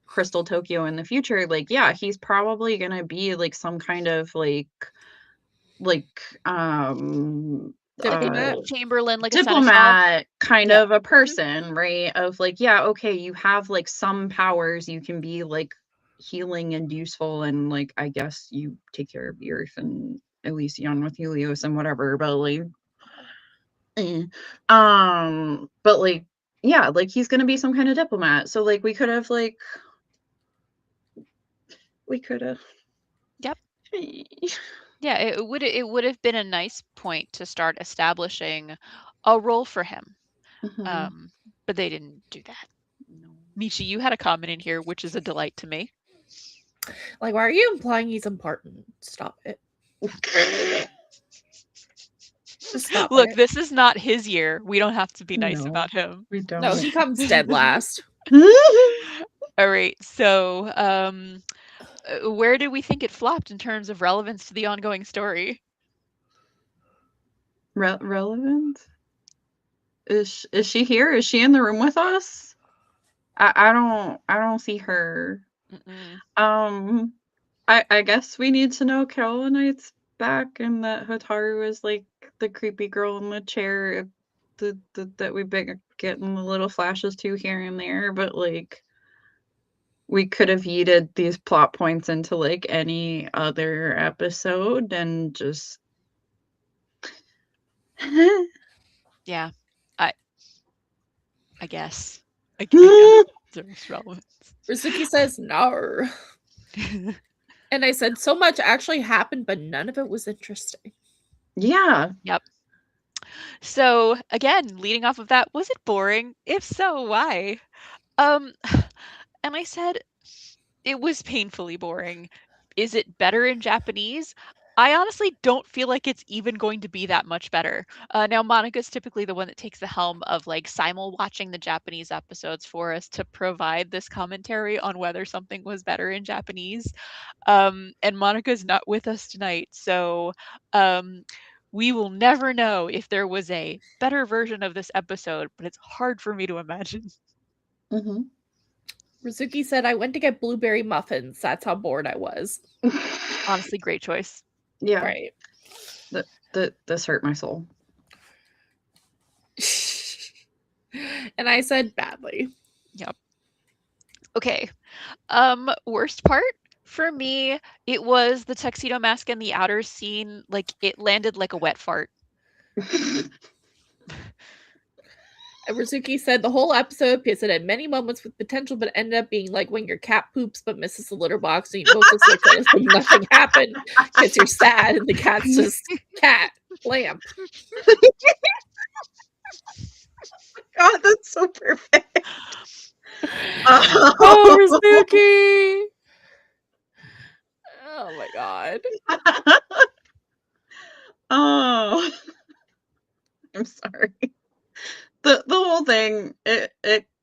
Crystal Tokyo in the future, like, yeah, he's probably gonna be like some kind of like Diplomat? Chamberlain, like a seneschal. diplomat kind Yeah. of a person, right? Of like, yeah, okay, you have like some powers, you can be like healing and useful, and like I guess you take care of the earth and Elysion with Helios and whatever, but like but like yeah, like he's gonna be some kind of diplomat. So like we could have Yep. Yeah, it would have been a nice point to start establishing a role for him. Mhm. But they didn't do that. No. Michi, you had a comment in here, which is a delight to me. Like, why are you implying he's important? Stop it. Just stop Look, it. this is not his year. We don't have to be nice No, about him. we don't. No, he comes dead last. All right, so where do we think it flopped in terms of relevance to the ongoing story? Relevant? Is she here? Is she in the room with us? I don't see her. Mm-mm. I guess we need to know Carolynite's back and that Hotaru is like the creepy girl in the chair that we've been getting the little flashes to here and there, but like we could have yeeted these plot points into like any other episode and just Yeah, I guess. I guess there's relevance. Rizuki says no. And I said, so much actually happened, but none of it was interesting. Yeah. Yep. So again, leading off of that, was it boring? If so, why? And I said it was painfully boring. Is it better in Japanese? I honestly don't feel like it's even going to be that much better. Now, Monica's typically the one that takes the helm of like simul watching the Japanese episodes for us to provide this commentary on whether something was better in Japanese. And Monica's not with us tonight, so we will never know if there was a better version of this episode, but it's hard for me to imagine. Mm-hmm. Rizuki said, I went to get blueberry muffins. That's how bored I was. Honestly, great choice. Yeah. Right. This hurt my soul. And I said badly. Yep. Okay. Worst part for me, it was the tuxedo mask and the outer scene. Like it landed like a wet fart. And Rizuki said the whole episode pissed at many moments with potential, but ended up being like when your cat poops but misses the litter box, and you both just look at it as if nothing happened because you're sad, and the cat's just cat lamp. God, that's so perfect. Oh, Rizuki! Oh my god. Oh, I'm sorry. The whole thing,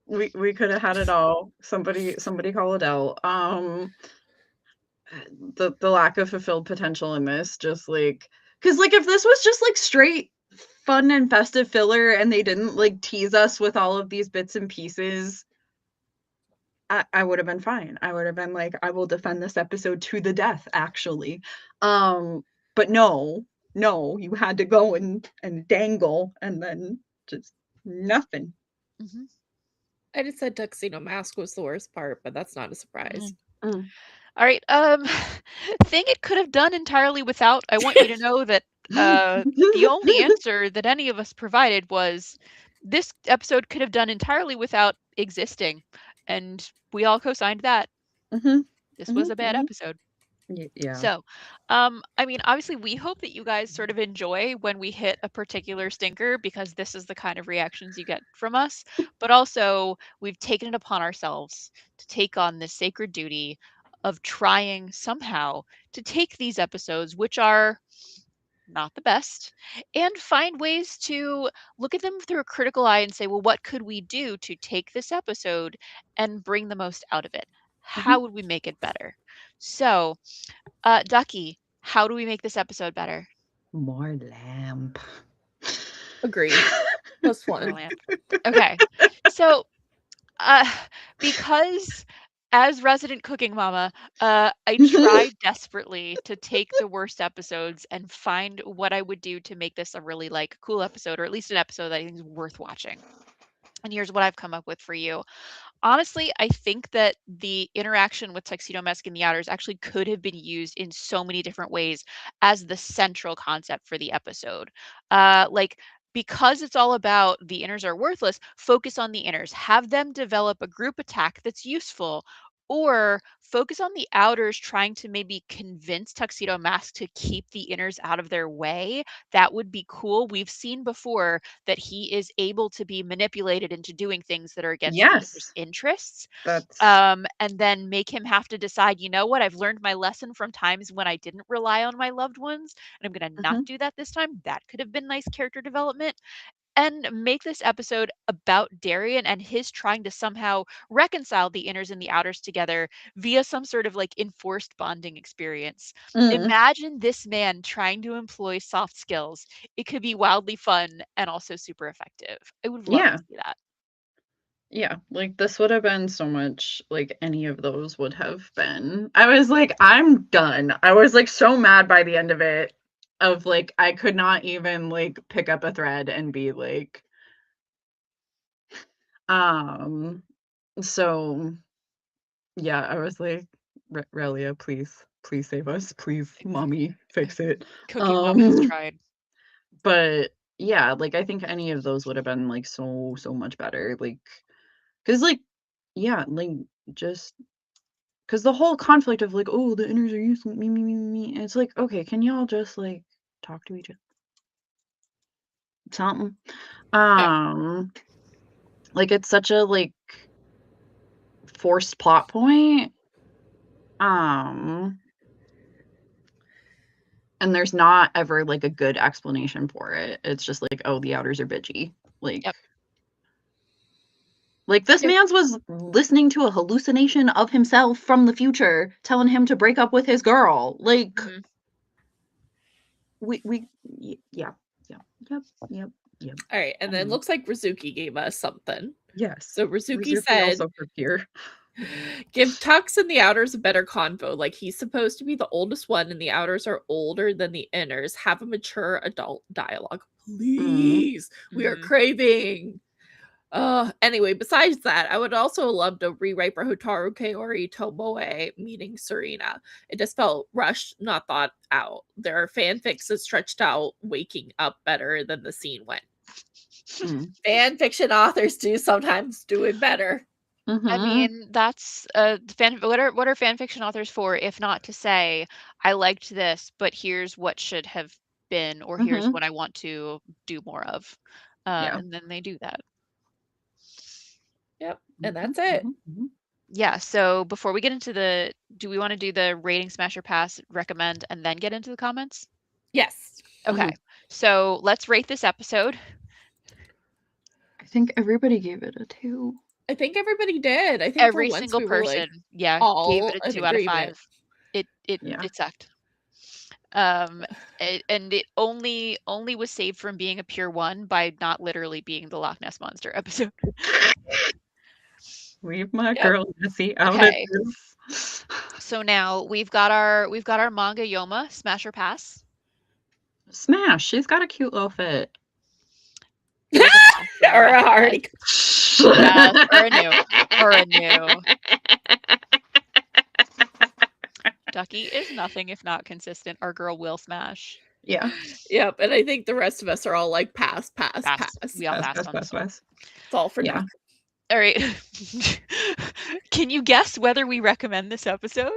we could have had it all. Somebody call Adele. The lack of fulfilled potential in this, just like, because like if this was just like straight fun and festive filler, and they didn't like tease us with all of these bits and pieces, I would have been fine. I would have been like, I will defend this episode to the death, actually. But no, you had to go and dangle, and then just nothing. Mm-hmm. I just said tuxedo mask was the worst part, but that's not a surprise. Mm-hmm. All right. Thing it could have done entirely without. I want you to know that the only answer that any of us provided was this episode could have done entirely without existing, and we all co-signed that. Mm-hmm. This was a bad episode. Yeah. So, I mean, obviously, we hope that you guys sort of enjoy when we hit a particular stinker, because this is the kind of reactions you get from us. But also, we've taken it upon ourselves to take on this sacred duty of trying somehow to take these episodes, which are not the best, and find ways to look at them through a critical eye and say, well, what could we do to take this episode and bring the most out of it? How would we make it better? So, Ducky, how do we make this episode better? More lamp. Agreed. +1. More lamp. Okay. So, because as resident cooking mama, I tried desperately to take the worst episodes and find what I would do to make this a really like cool episode, or at least an episode that I think is worth watching. And here's what I've come up with for you. Honestly, I think that the interaction with Tuxedo Mask and the Outers actually could have been used in so many different ways as the central concept for the episode. Like, because it's all about the inners are worthless, focus on the inners. Have them develop a group attack that's useful, or focus on the outers trying to maybe convince Tuxedo Mask to keep the inners out of their way. That would be cool. We've seen before that he is able to be manipulated into doing things that are against the inners' Yes. interests. That's And then make him have to decide, you know what, I've learned my lesson from times when I didn't rely on my loved ones, and I'm going to not Mhm. do that this time. That could have been nice character development. And make this episode about Darian and his trying to somehow reconcile the inners and the outers together via some sort of like enforced bonding experience. Mm. Imagine this man trying to employ soft skills. It could be wildly fun and also super effective. I would love Yeah. to see that. Yeah, like this would have been so much like any of those would have been. I was like, I'm done. I was like so mad by the end of it of like I could not even like pick up a thread and be like so yeah, I was like Relia, please save us. Please, mommy, fix it. Cooking Mama has tried. But yeah, like I think any of those would have been like so much better. Like cuz like yeah, like just because the whole conflict of like, oh, the inners are useless, me. It's like, okay, can y'all just like talk to each other? Something. Like it's such a like forced plot point. And there's not ever like a good explanation for it. It's just like, oh, the outers are bitchy. Like, Yep. like this man's was listening to a hallucination of himself from the future, telling him to break up with his girl. Like, Mhm. yep. All right, and then looks like Rizuki gave us something. Yes. So Rizuki said, also for here. give Tux and the outers a better convo. Like he's supposed to be the oldest one, and the outers are older than the inners. Have a mature adult dialogue, please. We are craving. Anyway, besides that, I would also love to rewrite for Hotaru Kaori Tomoe meeting Serena. It just felt rushed, not thought out. There are fanfics that stretched out waking up better than the scene went. Fan fiction authors do sometimes do it better. I mean, that's what are fan fiction authors for if not to say, I liked this, but here's what should have been, or here's what I want to do more of. And then they do that. Yep. And that's it. Yeah. So before we get into do we want to do the rating smasher pass, recommend, and then get into the comments? Yes. Okay. So let's rate this episode. I think everybody gave it a 2. I think everybody did. I think every single person, gave it a 2 out of 5. It sucked. And it only was saved from being a pure 1 by not literally being the Loch Ness Monster episode. Leave my girl Nessie out of this. So now we've got our manga Yoma Smasher Pass. Smash. She's got a cute little fit. Or a heart. Yes, or a new. Ducky is nothing if not consistent. Our girl will smash. Yeah. Yep. And I think the rest of us are all like pass. We all passed on this one. It's all for Duck. All right. Can you guess whether we recommend this episode?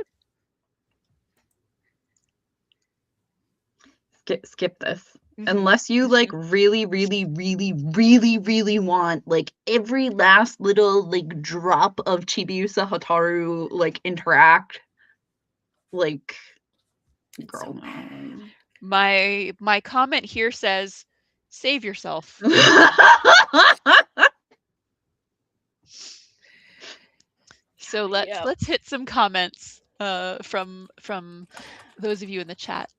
Skip this. Unless you like really want like every last little like drop of Chibiusa Hotaru like interact, like girl, no. My comment here says save yourself. So let's hit some comments from those of you in the chat.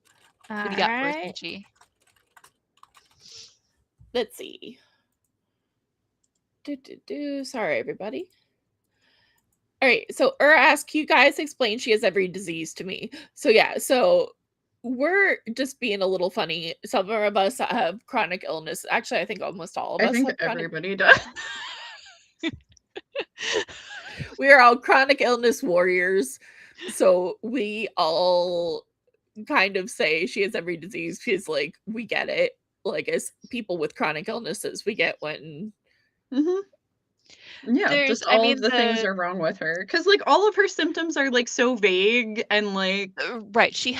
What do you got for us, Michi? Let's see. Sorry, everybody. All right, so asks, you guys explain she has every disease to me. So yeah, so we're just being a little funny. Some of us have chronic illness. Actually, I think almost all of I us think have chronic. everybody does. We are all chronic illness warriors. So we all kind of say she has every disease because, like, we get it. Like, as people with chronic illnesses, we get when. Mm-hmm. Yeah, just all of the things are wrong with her. Because, like, all of her symptoms are, like, so vague and, like... Right. She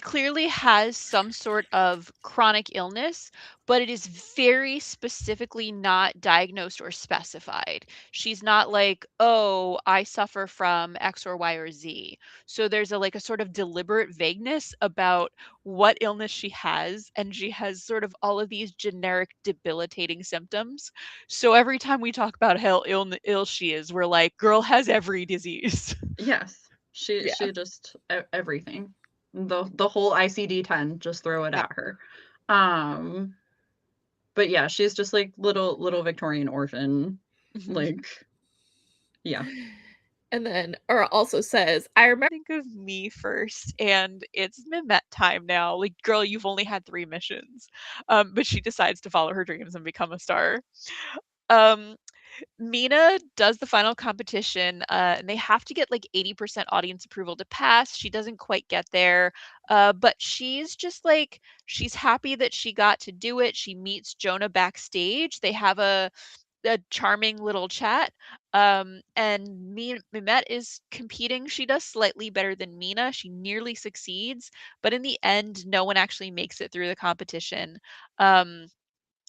clearly has some sort of chronic illness, but it is very specifically not diagnosed or specified. She's not like, oh, I suffer from X or Y or Z. So there's a sort of deliberate vagueness about what illness she has, and she has sort of all of these generic debilitating symptoms. So every time we talk about how ill she is, we're like, girl has every disease. Yes. She just everything. The whole ICD-10, just throw it Yep. at her. But yeah, she's just like little Victorian orphan. Like, yeah. And then also says, I remember. Think of me first, and it's Mehmet time now. Like, girl, you've only had 3 missions. But she decides to follow her dreams and become a star. Mina does the final competition, and they have to get like 80% audience approval to pass. She doesn't quite get there, but she's just like, she's happy that she got to do it. She meets Jonah backstage. They have a charming little chat. And Mehmet is competing. She does slightly better than Mina. She nearly succeeds, but in the end, no one actually makes it through the competition.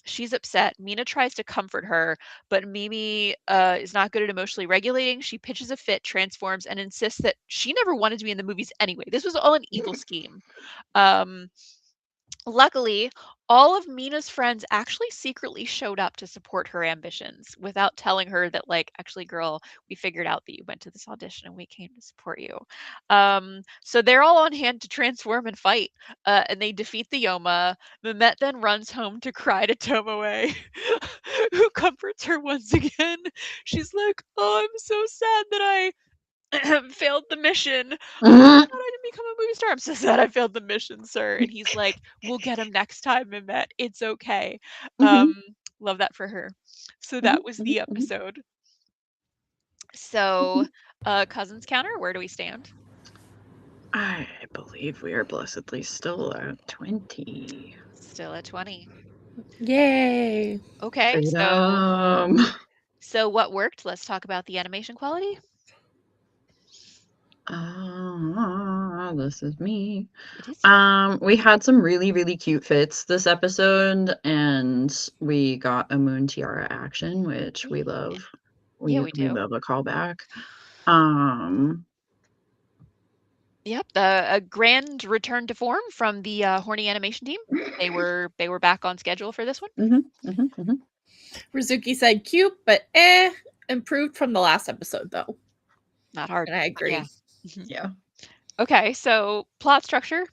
She's upset. Mina tries to comfort her, but Mimi is not good at emotionally regulating. She pitches a fit, transforms, and insists that she never wanted to be in the movies anyway. This was all an evil scheme. Luckily, all of Mina's friends actually secretly showed up to support her ambitions without telling her that, like, actually, girl, we figured out that you went to this audition and we came to support you. So they're all on hand to transform and fight, and they defeat the Yoma. Mehmet then runs home to cry to Tomoe, who comforts her once again. She's like, oh, I'm so sad that I failed the mission. I thought I didn't become a movie star. I'm so sad I failed the mission, sir. And he's like, we'll get him next time, Mehmet. It's okay. Love that for her. So that was the episode. So, Cousins counter, where do we stand? I believe we are blessedly still at 20. Still at 20. Yay. Okay, Freedom. so what worked? Let's talk about the animation quality. This is me. It is you. We had some really cute fits this episode, and we got a Moon Tiara action, which we love. Yeah, we do. We love a callback. Yep, a grand return to form from the horny animation team. They were back on schedule for this one. Rizuki said cute, but improved from the last episode though. Not hard. And I agree. Yeah. Okay, so plot structure.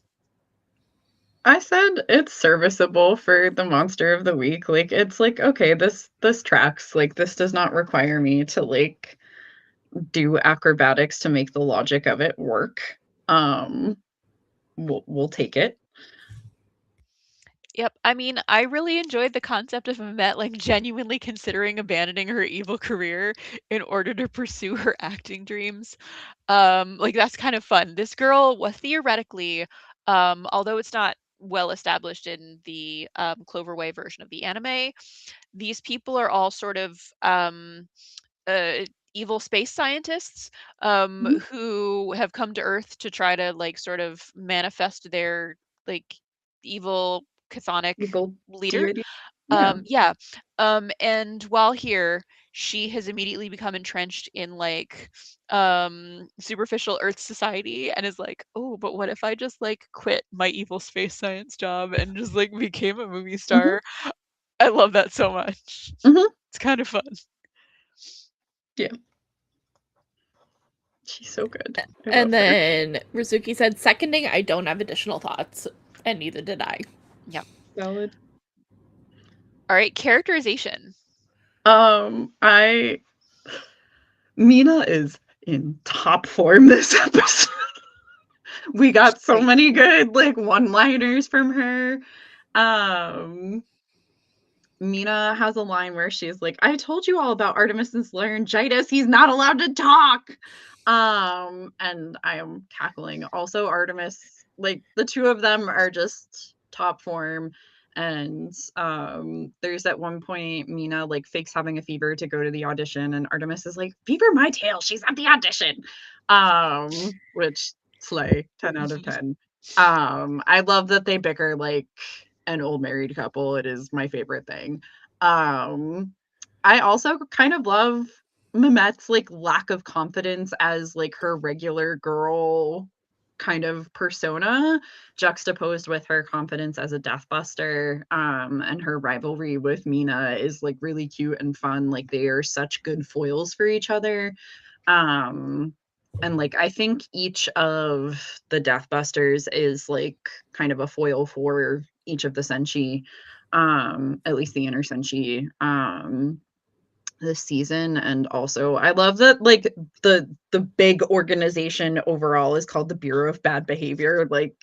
I said it's serviceable for the monster of the week. Like, it's like, okay, this tracks. Like, this does not require me to like do acrobatics to make the logic of it work. We'll take it. Yep. I mean, I really enjoyed the concept of Mehmet like genuinely considering abandoning her evil career in order to pursue her acting dreams. Like, that's kind of fun. This girl was theoretically, although it's not well established in the Cloverway version of the anime, these people are all sort of evil space scientists who have come to Earth to try to like sort of manifest their like evil chthonic leader. Deity. And while here, she has immediately become entrenched in like superficial Earth society and is like, oh, but what if I just like quit my evil space science job and just like became a movie star? I love that so much. It's kind of fun. Yeah. She's so good. And then Rizuki said, seconding, I don't have additional thoughts. And neither did I. Yep. Valid. All right, characterization. Mina is in top form this episode. We got so many good like one-liners from her. Mina has a line where she's like, I told you all about Artemis's laryngitis. He's not allowed to talk. And I am cackling. Also, Artemis, like the two of them are just top form. And there's at one point Mina like fakes having a fever to go to the audition, and Artemis is like, fever my tail, she's at the audition. Which slay, 10 out of 10. I love that they bicker like an old married couple. It is my favorite thing. I also kind of love Mehmet's like lack of confidence as like her regular girl kind of persona, juxtaposed with her confidence as a deathbuster. And her rivalry with Mina is like really cute and fun. Like they are such good foils for each other. And like I think each of the deathbusters is like kind of a foil for each of the Senshi, at least the inner Senshi, this season. And also I love that like the big organization overall is called the Bureau of Bad Behavior. Like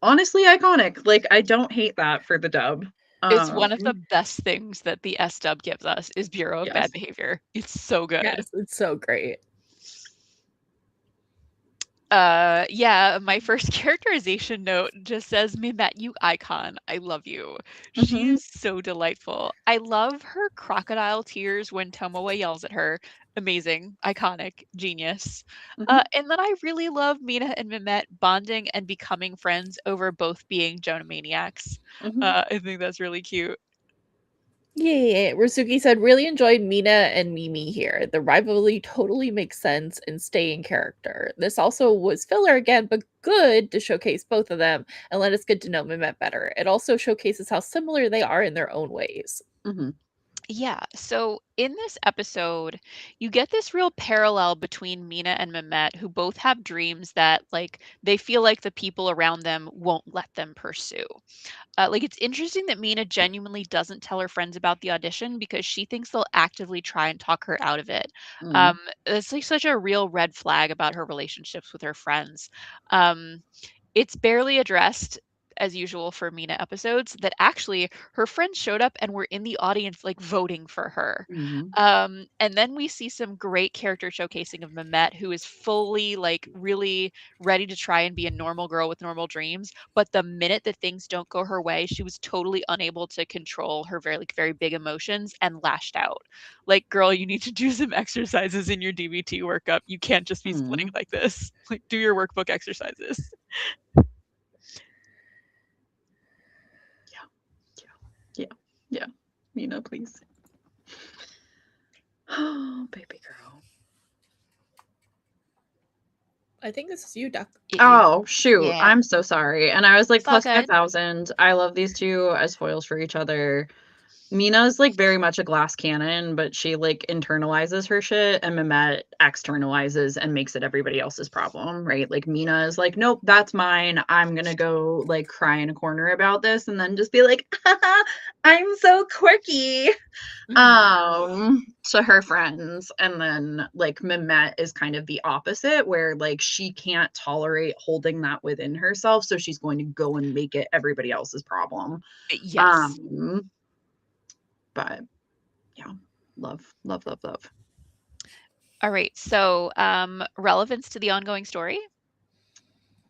honestly iconic. Like I don't hate that for the dub. It's one of the best things that the S dub gives us is Bureau of Yes. Bad Behavior. It's so good. Yes, it's so great. Yeah, my first characterization note just says, Mehmet, you icon. I love you. She is so delightful. I love her crocodile tears when Tomoe yells at her. Amazing, iconic, genius. And then I really love Mina and Mehmet bonding and becoming friends over both being Jonah maniacs. I think that's really cute. Yeah, Rasuki said, really enjoyed Mina and Mimi here. The rivalry totally makes sense and stay in character. This also was filler again, but good to showcase both of them and let us get to know Mehmet better. It also showcases how similar they are in their own ways. Yeah, so in this episode, you get this real parallel between Mina and Mehmet, who both have dreams that, like, they feel like the people around them won't let them pursue. Like, it's interesting that Mina genuinely doesn't tell her friends about the audition because she thinks they'll actively try and talk her out of it. It's like such a real red flag about her relationships with her friends. It's barely addressed as usual for Mina episodes that actually her friends showed up and were in the audience like voting for her. And then we see some great character showcasing of Mehmet, who is fully like really ready to try and be a normal girl with normal dreams. But the minute that things don't go her way, she was totally unable to control her very big emotions and lashed out. Like, girl, you need to do some exercises in your DBT workup. You can't just be splitting like this. Like, do your workbook exercises. Yeah. Mina, please. Oh, baby girl. I think this is you, Duck. Oh, shoot. Yeah. I'm so sorry. And I was like, It's all plus good. 5,000. I love these two as foils for each other. Mina's like very much a glass cannon, but she like internalizes her shit, and Mehmet externalizes and makes it everybody else's problem, right? Like Mina is like, nope, that's mine. I'm gonna go like cry in a corner about this and then just be like, I'm so quirky. To her friends. And then like Mehmet is kind of the opposite, where like she can't tolerate holding that within herself, so she's going to go and make it everybody else's problem. Yes. But yeah, love. All right. So, relevance to the ongoing story.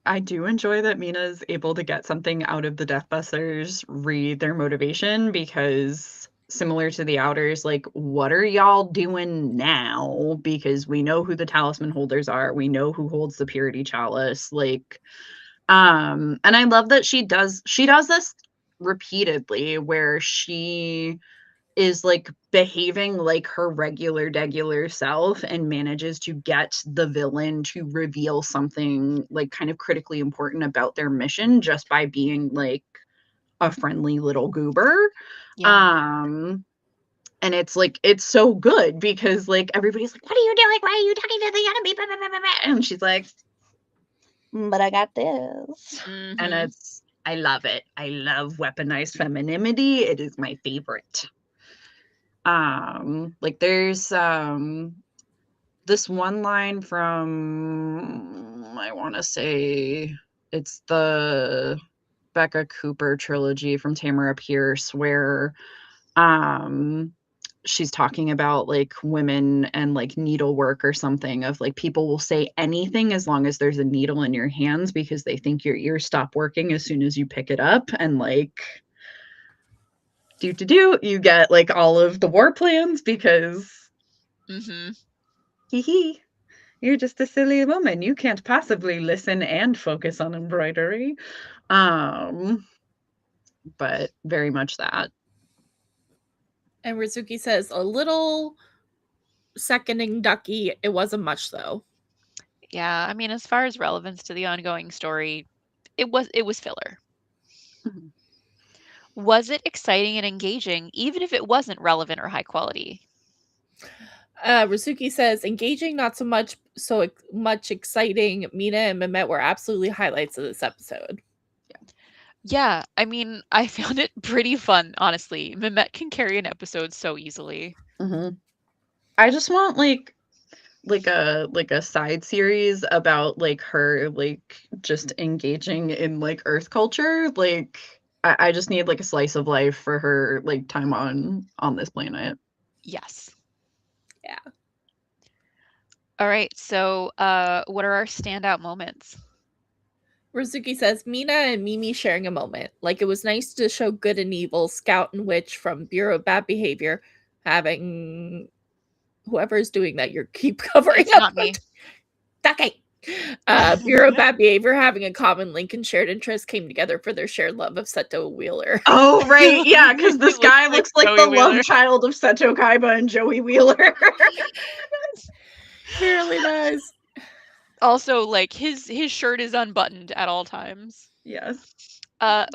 I do enjoy that Mina's able to get something out of the Deathbusters, read their motivation, because similar to the Outers, like, what are y'all doing now? Because we know who the talisman holders are. We know who holds the purity chalice. Like, and I love that she does this repeatedly, where she is like behaving like her regular self and manages to get the villain to reveal something like kind of critically important about their mission just by being like a friendly little goober. And it's like, it's so good because like everybody's like, what are you doing? Why are you talking to the enemy? Blah, blah, blah, blah. And she's like, but I got this. And I love it. I love weaponized femininity. It is my favorite. Like there's this one line from, I want to say it's the Becca Cooper trilogy from Tamara Pierce, where she's talking about like women and like needlework or something, of like people will say anything as long as there's a needle in your hands because they think your ears stop working as soon as you pick it up, and like you get like all of the war plans because hee hee, you're just a silly woman, you can't possibly listen and focus on embroidery. But very much that. And Rizuki says, a little seconding Ducky. It wasn't much, though. Yeah, I mean, as far as relevance to the ongoing story, it was filler. Mhm. Was it exciting and engaging, even if it wasn't relevant or high quality? Rizuki says, engaging, not so much exciting. Mina and Mehmet were absolutely highlights of this episode. Yeah, I mean, I found it pretty fun, honestly. Mehmet can carry an episode so easily. Mm-hmm. I just want like a side series about like her like just engaging in like Earth culture. Like I just need like a slice of life for her like time on this planet. Yes. Yeah. All right, so what are our standout moments? Rizuki says, Mina and Mimi sharing a moment. Like, it was nice to show good and evil, Scout and Witch from Bureau of Bad Behavior having whoever is doing that, you keep covering It's up. not me. Okay. Bureau of Bad Behavior having a common link and shared interest came together for their shared love of Seto Wheeler. Oh right, yeah, because this guy looks like Joey the Wheeler. love child of Seto Kaiba and Joey Wheeler. He really does. Also, like his shirt is unbuttoned at all times. Yes.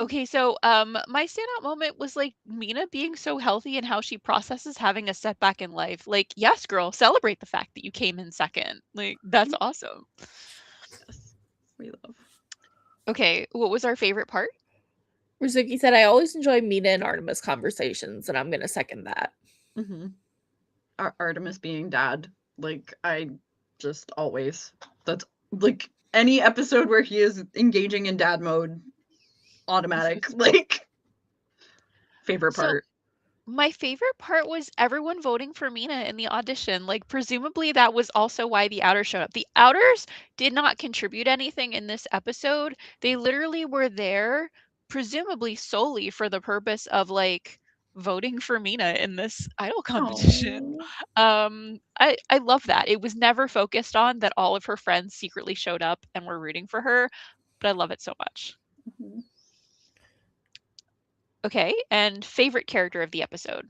Okay, so my standout moment was like Mina being so healthy and how she processes having a setback in life. Like, yes, girl, celebrate the fact that you came in second. Like, that's awesome. Yes. We love. Okay, what was our favorite part? Rizuki said, I always enjoy Mina and Artemis conversations, and I'm going to second that. Mm-hmm. Artemis being dad. Like, I just always. That's like any episode where he is engaging in dad mode, automatic. Like, favorite part. My favorite part was everyone voting for Mina in the audition. Like, presumably that was also why the Outers showed up. The Outers did not contribute anything in this episode. They literally were there, presumably solely for the purpose of like voting for Mina in this idol competition. I love that. It was never focused on that all of her friends secretly showed up and were rooting for her, but I love it so much. Mm-hmm. Okay, and favorite character of the episode?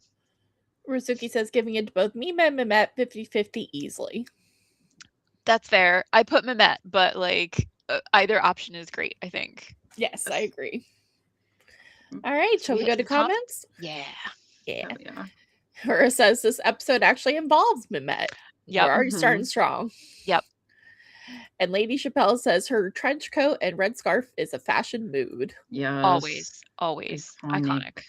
Rizuki says, giving it to both Mima and Mehmet 50-50 easily. That's fair. I put Mehmet, but like either option is great, I think. Yes, I agree. All right, shall we go to comments? Yeah. Oh, yeah. Hura says this episode actually involves Mehmet. Yep. We're already starting strong. Yep. And Lady Chappelle says her trench coat and red scarf is a fashion mood. Yes. Always. Iconic.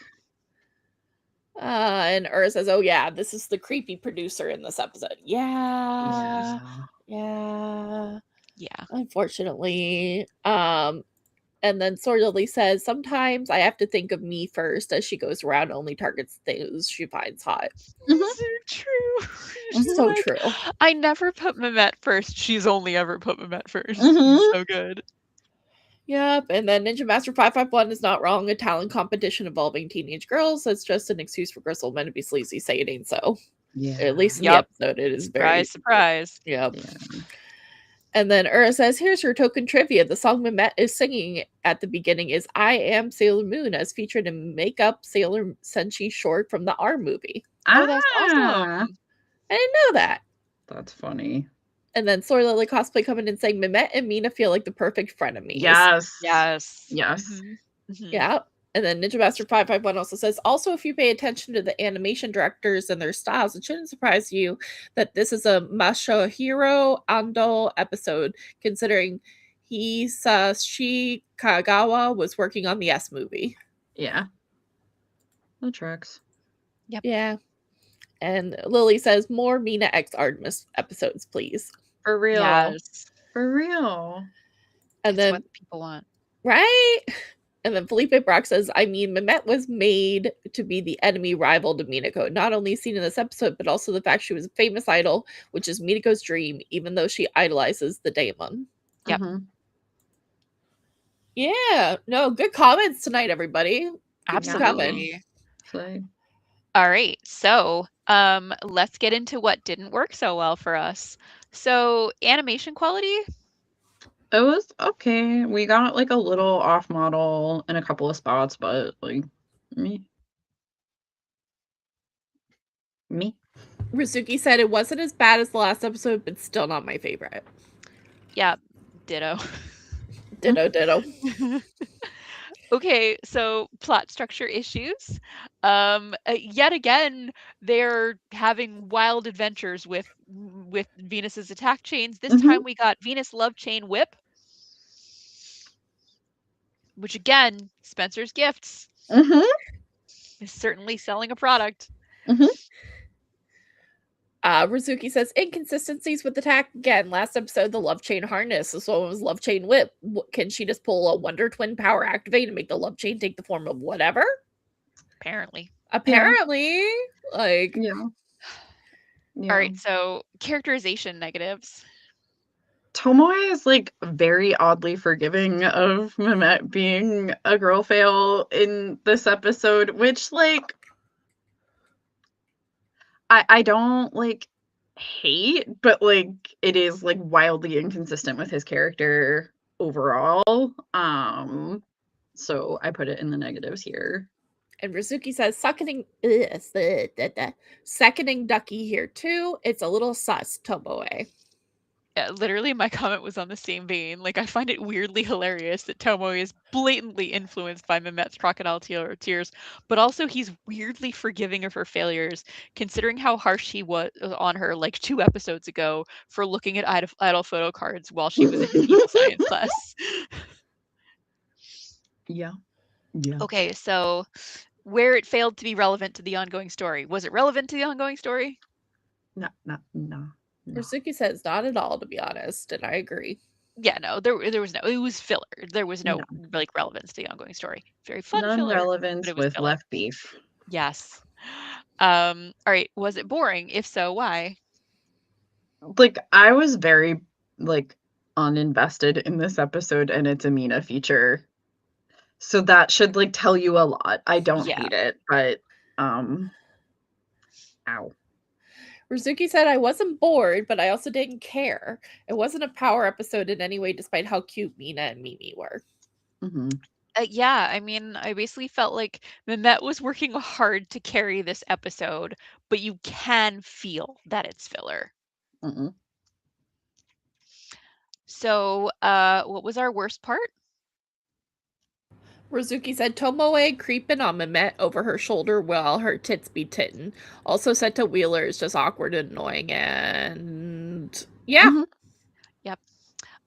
And Ura says, oh yeah, this is the creepy producer in this episode. Yeah. Unfortunately. And then Sorlily says, sometimes I have to think of me first as she goes around, only targets those she finds hot. Mm-hmm. So true. So like, true. I never put Mehmet first. She's only ever put Mehmet first. Mm-hmm. So good. Yep. And then Ninja Master 551 is not wrong. A talent competition involving teenage girls. It's just an excuse for Gristle men to be sleazy. Say it ain't so. Yeah. At least in the episode, it is very surprise. Yep. Yeah. And then Ura says, here's your token trivia. The song Mehmet is singing at the beginning is I Am Sailor Moon, as featured in Makeup Sailor Senshi short from the R movie. Oh, that's awesome. I didn't know that. That's funny. And then Soy Lily cosplay coming in saying Mehmet and Mina feel like the perfect frenemies. Yes. Mm-hmm. Yeah. And then Ninja Master 551 also says, also, if you pay attention to the animation directors and their styles, it shouldn't surprise you that this is a Masahiro Ando episode, considering Hisashi Kagawa was working on the S movie. Yeah. The tracks. Yep. Yeah. And Lily says, more Mina X Artemis episodes, please. For real. Yes. For real. And It's then, what the people want. right? And then Felipe Brock says, I mean, Mehmet was made to be the enemy rival to Minako, not only seen in this episode, but also the fact she was a famous idol, which is Minako's dream, even though she idolizes the daemon. Yep. Mm-hmm. Yeah, no, good comments tonight, everybody. Absolutely. So, All right, so let's get into what didn't work so well for us. So animation quality, it was okay. We got like a little off model in a couple of spots, but like me. Rizuki said it wasn't as bad as the last episode, but still not my favorite. yeah, ditto. Ditto. Okay, so plot structure issues. Yet again, they're having wild adventures with Venus's attack chains. This time we got Venus Love Chain Whip, which again, Spencer's Gifts is certainly selling a product. Rizuki says inconsistencies with attack again. Last episode, the love chain harness. This one was love chain whip. Can she just pull a Wonder Twin power activate and make the love chain take the form of whatever? Apparently. Like yeah. All right, so characterization negatives. Tomoe is like very oddly forgiving of Mehmet being a girl fail in this episode, which like I don't like hate, but like it is like wildly inconsistent with his character overall. So I put it in the negatives here. And Rizuki says seconding Ducky here too. It's a little sus, Tomoe. Yeah, literally my comment was on the same vein. Like I find it weirdly hilarious that Tomoe is blatantly influenced by Mehmet's crocodile tears, but also he's weirdly forgiving of her failures, considering how harsh he was on her like 2 episodes ago for looking at idol photo cards while she was in his evil science class. Yeah. Okay, so where it failed to be relevant to the ongoing story. Was it relevant to the ongoing story? No. Rizuki says not at all, to be honest, and I agree. Yeah, no, there was no. It was filler. There was no like relevance to the ongoing story. Very fun filler. Non-relevance But it was with filler. left beef. Yes. All right. Was it boring? If so, why? Like I was very like uninvested in this episode, and it's a Mina feature. So that should like tell you a lot. I don't hate it, but ow. Rizuki said I wasn't bored, but I also didn't care. It wasn't a power episode in any way, despite how cute Mina and Mimi were. Yeah, I mean, I basically felt like Mehmet was working hard to carry this episode, but you can feel that it's filler. So, what was our worst part? Rizuki said Tomoe creeping on Mehmet over her shoulder while her tits be tittin'. Also said to Wheeler is just awkward and annoying, and yeah. Yep.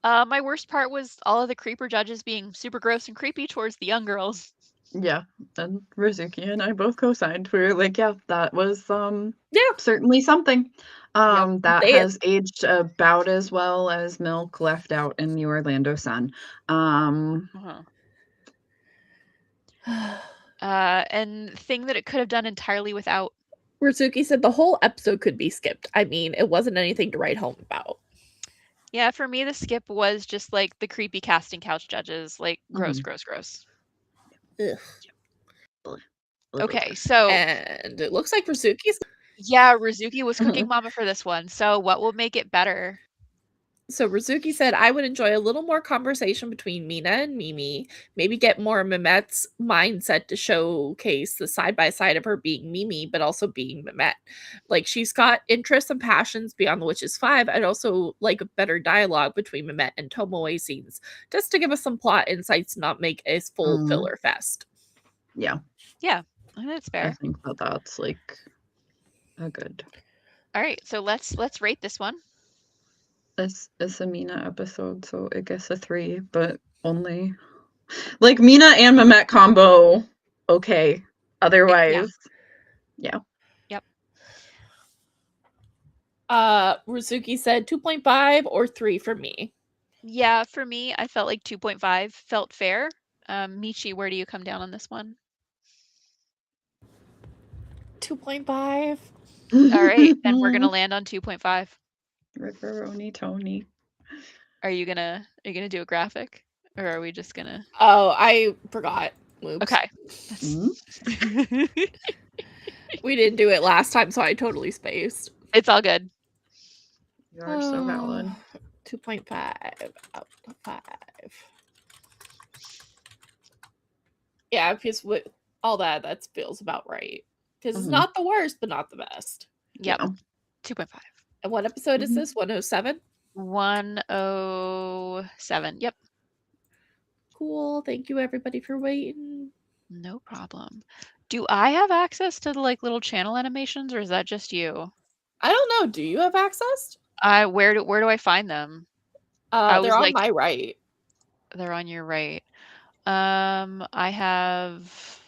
My worst part was all of the creeper judges being super gross and creepy towards the young girls. Yeah, and Rizuki and I both co-signed. We were like, yeah, that was certainly something. That has aged about as well as milk left out in the Orlando sun. And thing that it could have done entirely without. Rizuki said the whole episode could be skipped. I mean, it wasn't anything to write home about. Yeah, for me, the skip was just like the creepy casting couch judges. Like, gross. Ugh. Okay, so. And it looks like Rizuki's. Yeah, Rizuki was cooking mama for this one. So what will make it better? So Rizuki said, I would enjoy a little more conversation between Mina and Mimi. Maybe get more of Mehmet's mindset to showcase the side-by-side of her being Mimi, but also being Mehmet. Like, she's got interests and passions beyond the Witches 5. I'd also like a better dialogue between Mehmet and Tomoe scenes, just to give us some plot insights, not make a full filler fest. Yeah. Yeah, that's fair. I think that's like a good. All right, so let's rate this one. It's a Mina episode, so it gets a 3, but only like Mina and Mehmet combo. Okay, otherwise, yeah. Yep. Rizuki said 2.5 or 3 for me. Yeah, for me, I felt like 2.5 felt fair. Michi, where do you come down on this one? 2.5. All right, then we're gonna land on 2.5. Ripperoni Tony. Are you gonna do a graphic, or are we just gonna? Oh, I forgot. Oops. Okay. We didn't do it last time, so I totally spaced. It's all good. You are so valid. 2.5 out of 5. Yeah, because with all that feels about right. Because it's not the worst, but not the best. Yep. Yeah. 2.5. And what episode is this? 107? 107. Yep. Cool. Thank you, everybody, for waiting. No problem. Do I have access to the like little channel animations, or is that just you? I don't know. Do you have access? Where do I find them? They're on my right. They're on your right. I have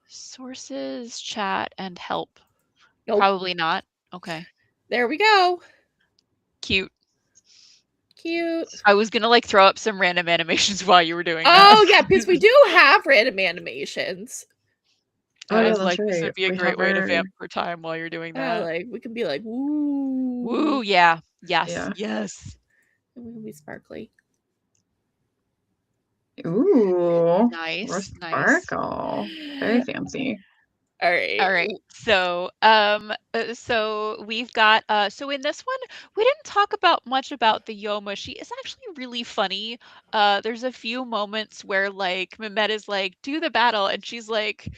sources, chat, and help. Nope. Probably not. Okay. There we go. Cute. Cute. I was gonna like throw up some random animations while you were doing that. Oh yeah, because we do have random animations. Oh, I yeah, was that's like, this right. would be a We great have way to our- vamp for time while you're doing Yeah, that. like we can be like, woo. Woo, yeah. Yes. Yeah. Yes. And we can be sparkly. Ooh. Nice. Sparkle. Very fancy. All right. All right. So, so we've got so in this one, we didn't talk about much about the Yoma. She is actually really funny. There's a few moments where like Mehmet is like, do the battle, and she's like,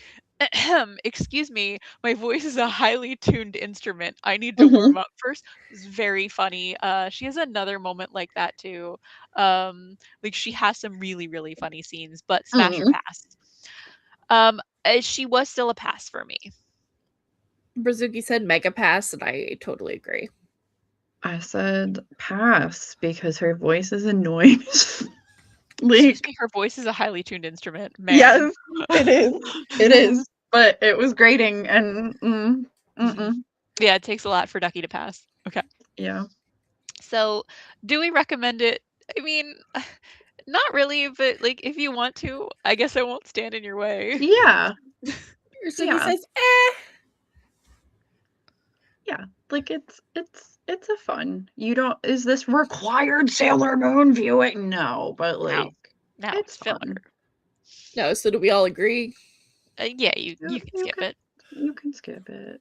excuse me, my voice is a highly tuned instrument. I need to warm up first. It's very funny. She has another moment like that too. Like she has some really, really funny scenes, but smash or pass. She was still a pass for me. Brazuki said mega pass, and I totally agree. I said pass because her voice is annoying. Excuse me, her voice is a highly tuned instrument, man. Yes, it is. It is. But it was grating and Yeah, it takes a lot for Ducky to pass. Okay. Yeah. So, do we recommend it? I mean, not really, but like if you want to, I guess I won't stand in your way. Yeah. Brazuki says, eh. Yeah, like it's a fun. You don't is this required Sailor Moon viewing? No, but like No, it's filler. fun. No, so do we all agree? Yeah, you can skip it. You can skip it.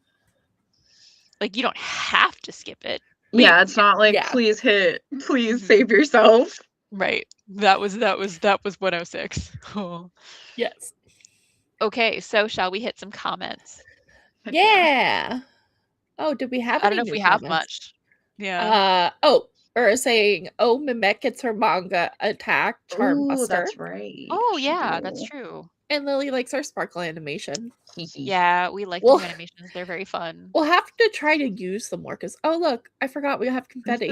Like you don't have to skip it. Yeah, it's not like please save yourself. Right. That was 106. Oh. Yes. Okay, so shall we hit some comments? Yeah. Oh, did we have I don't any know if new we have comments? much. Yeah. Or saying, oh, Mehmet gets her manga attack, Charmbuster. That's right. Oh, yeah, that's true. And Lily likes our sparkle animation. Yeah, we like the animations. They're very fun. We'll have to try to use them more because, oh, look, I forgot we have confetti.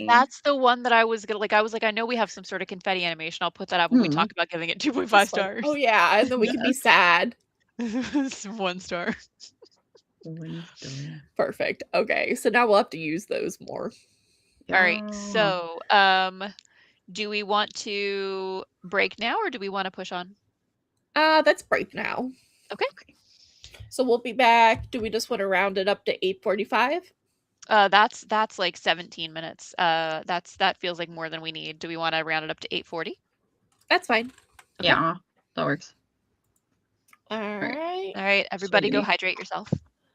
That's the one that I was gonna like. I was like, I know we have some sort of confetti animation. I'll put that up when we talk about giving it 2.5 stars. Oh, yeah. And then we can be sad. 1 star. 1 star. Perfect. Okay. So now we'll have to use those more. All right. So, do we want to break now or do we want to push on? Let's break now. Okay. So we'll be back. Do we just want to round it up to 8:45? That's like 17 minutes. That feels like more than we need. Do we want to round it up to 8:40? That's fine. Okay. Yeah, that works. All right. All right, everybody go hydrate yourself.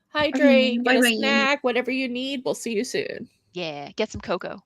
Hydrate, get a snack, whatever you need. We'll see you soon. Yeah, get some cocoa.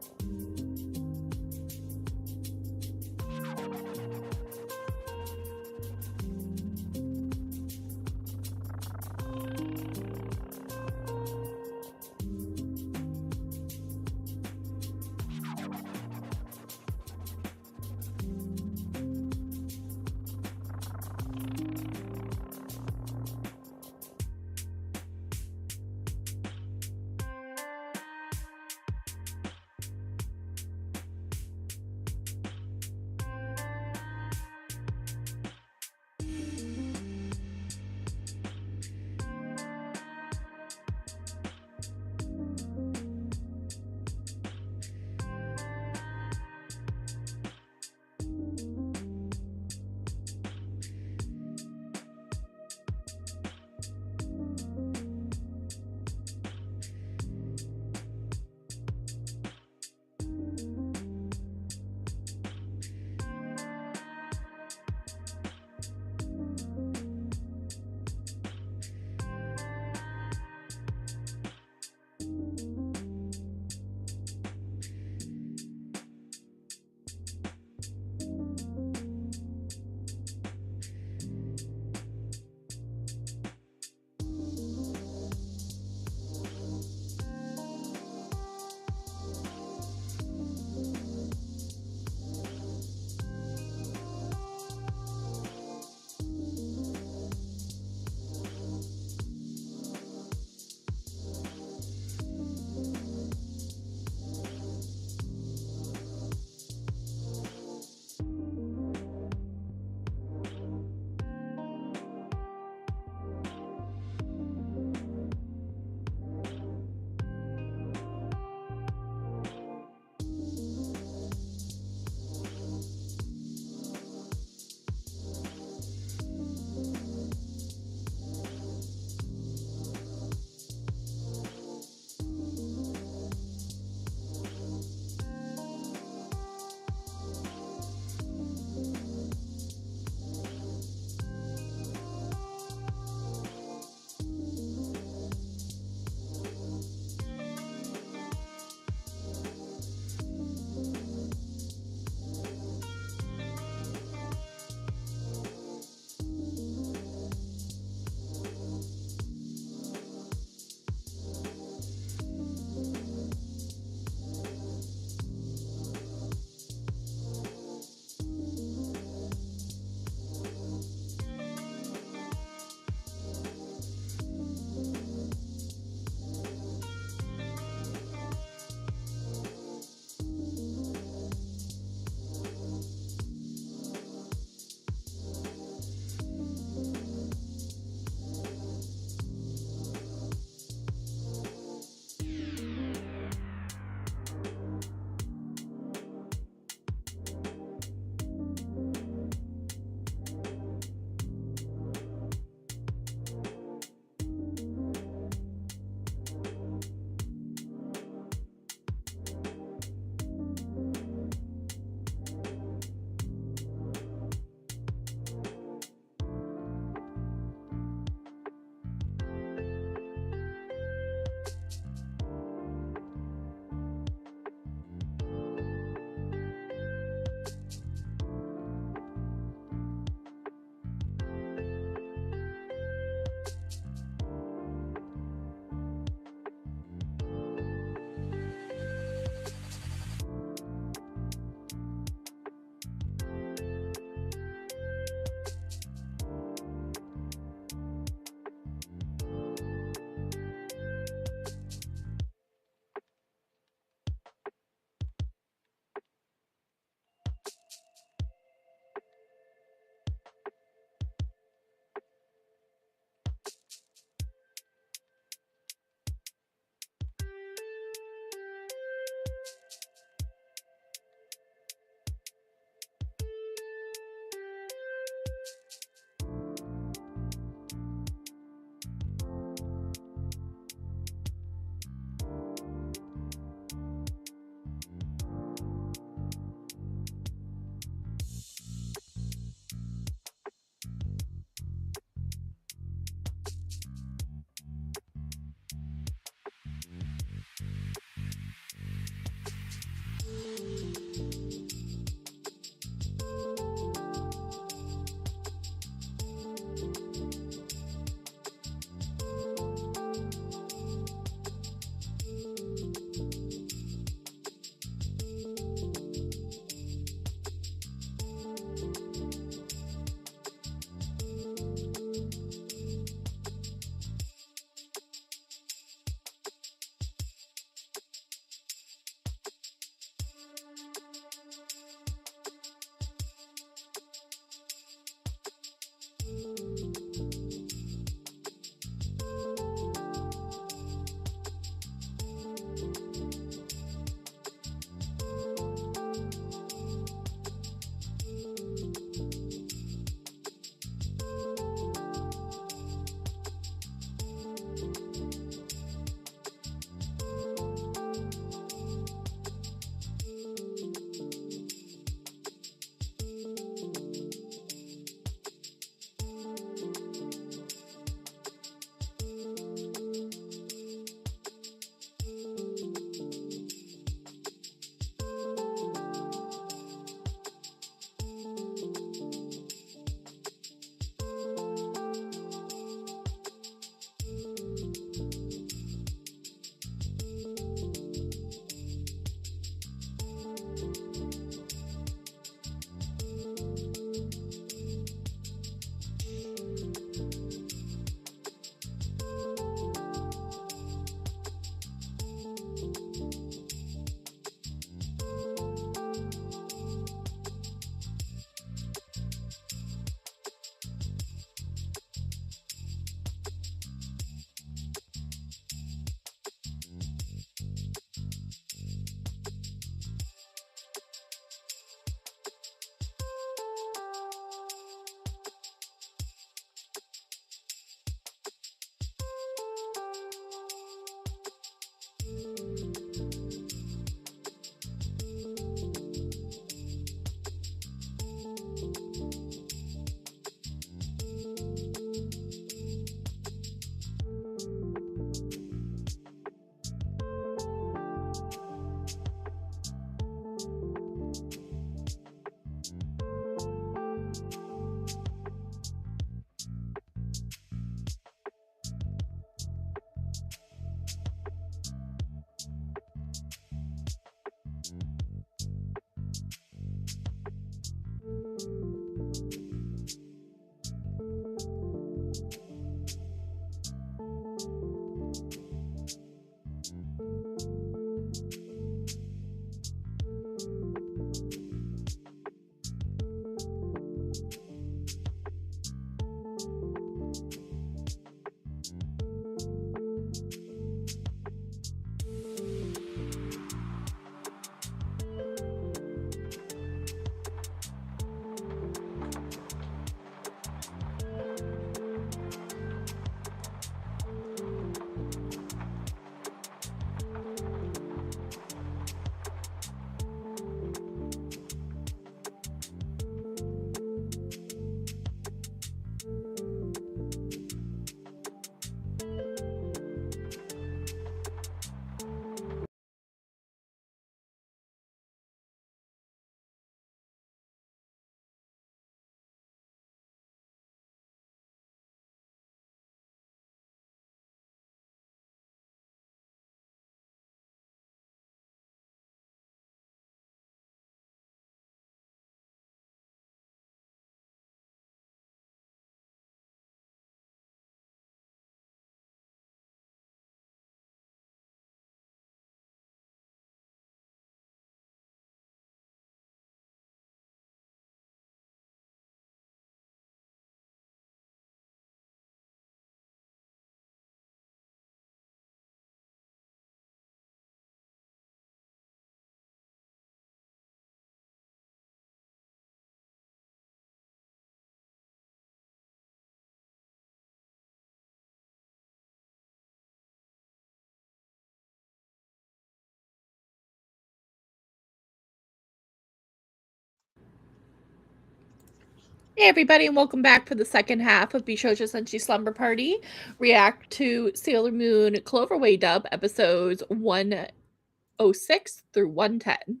Hey everybody, and welcome back for the second half of Bishoujo Senshi Slumber Party. React to Sailor Moon Cloverway dub episodes 106 through 110.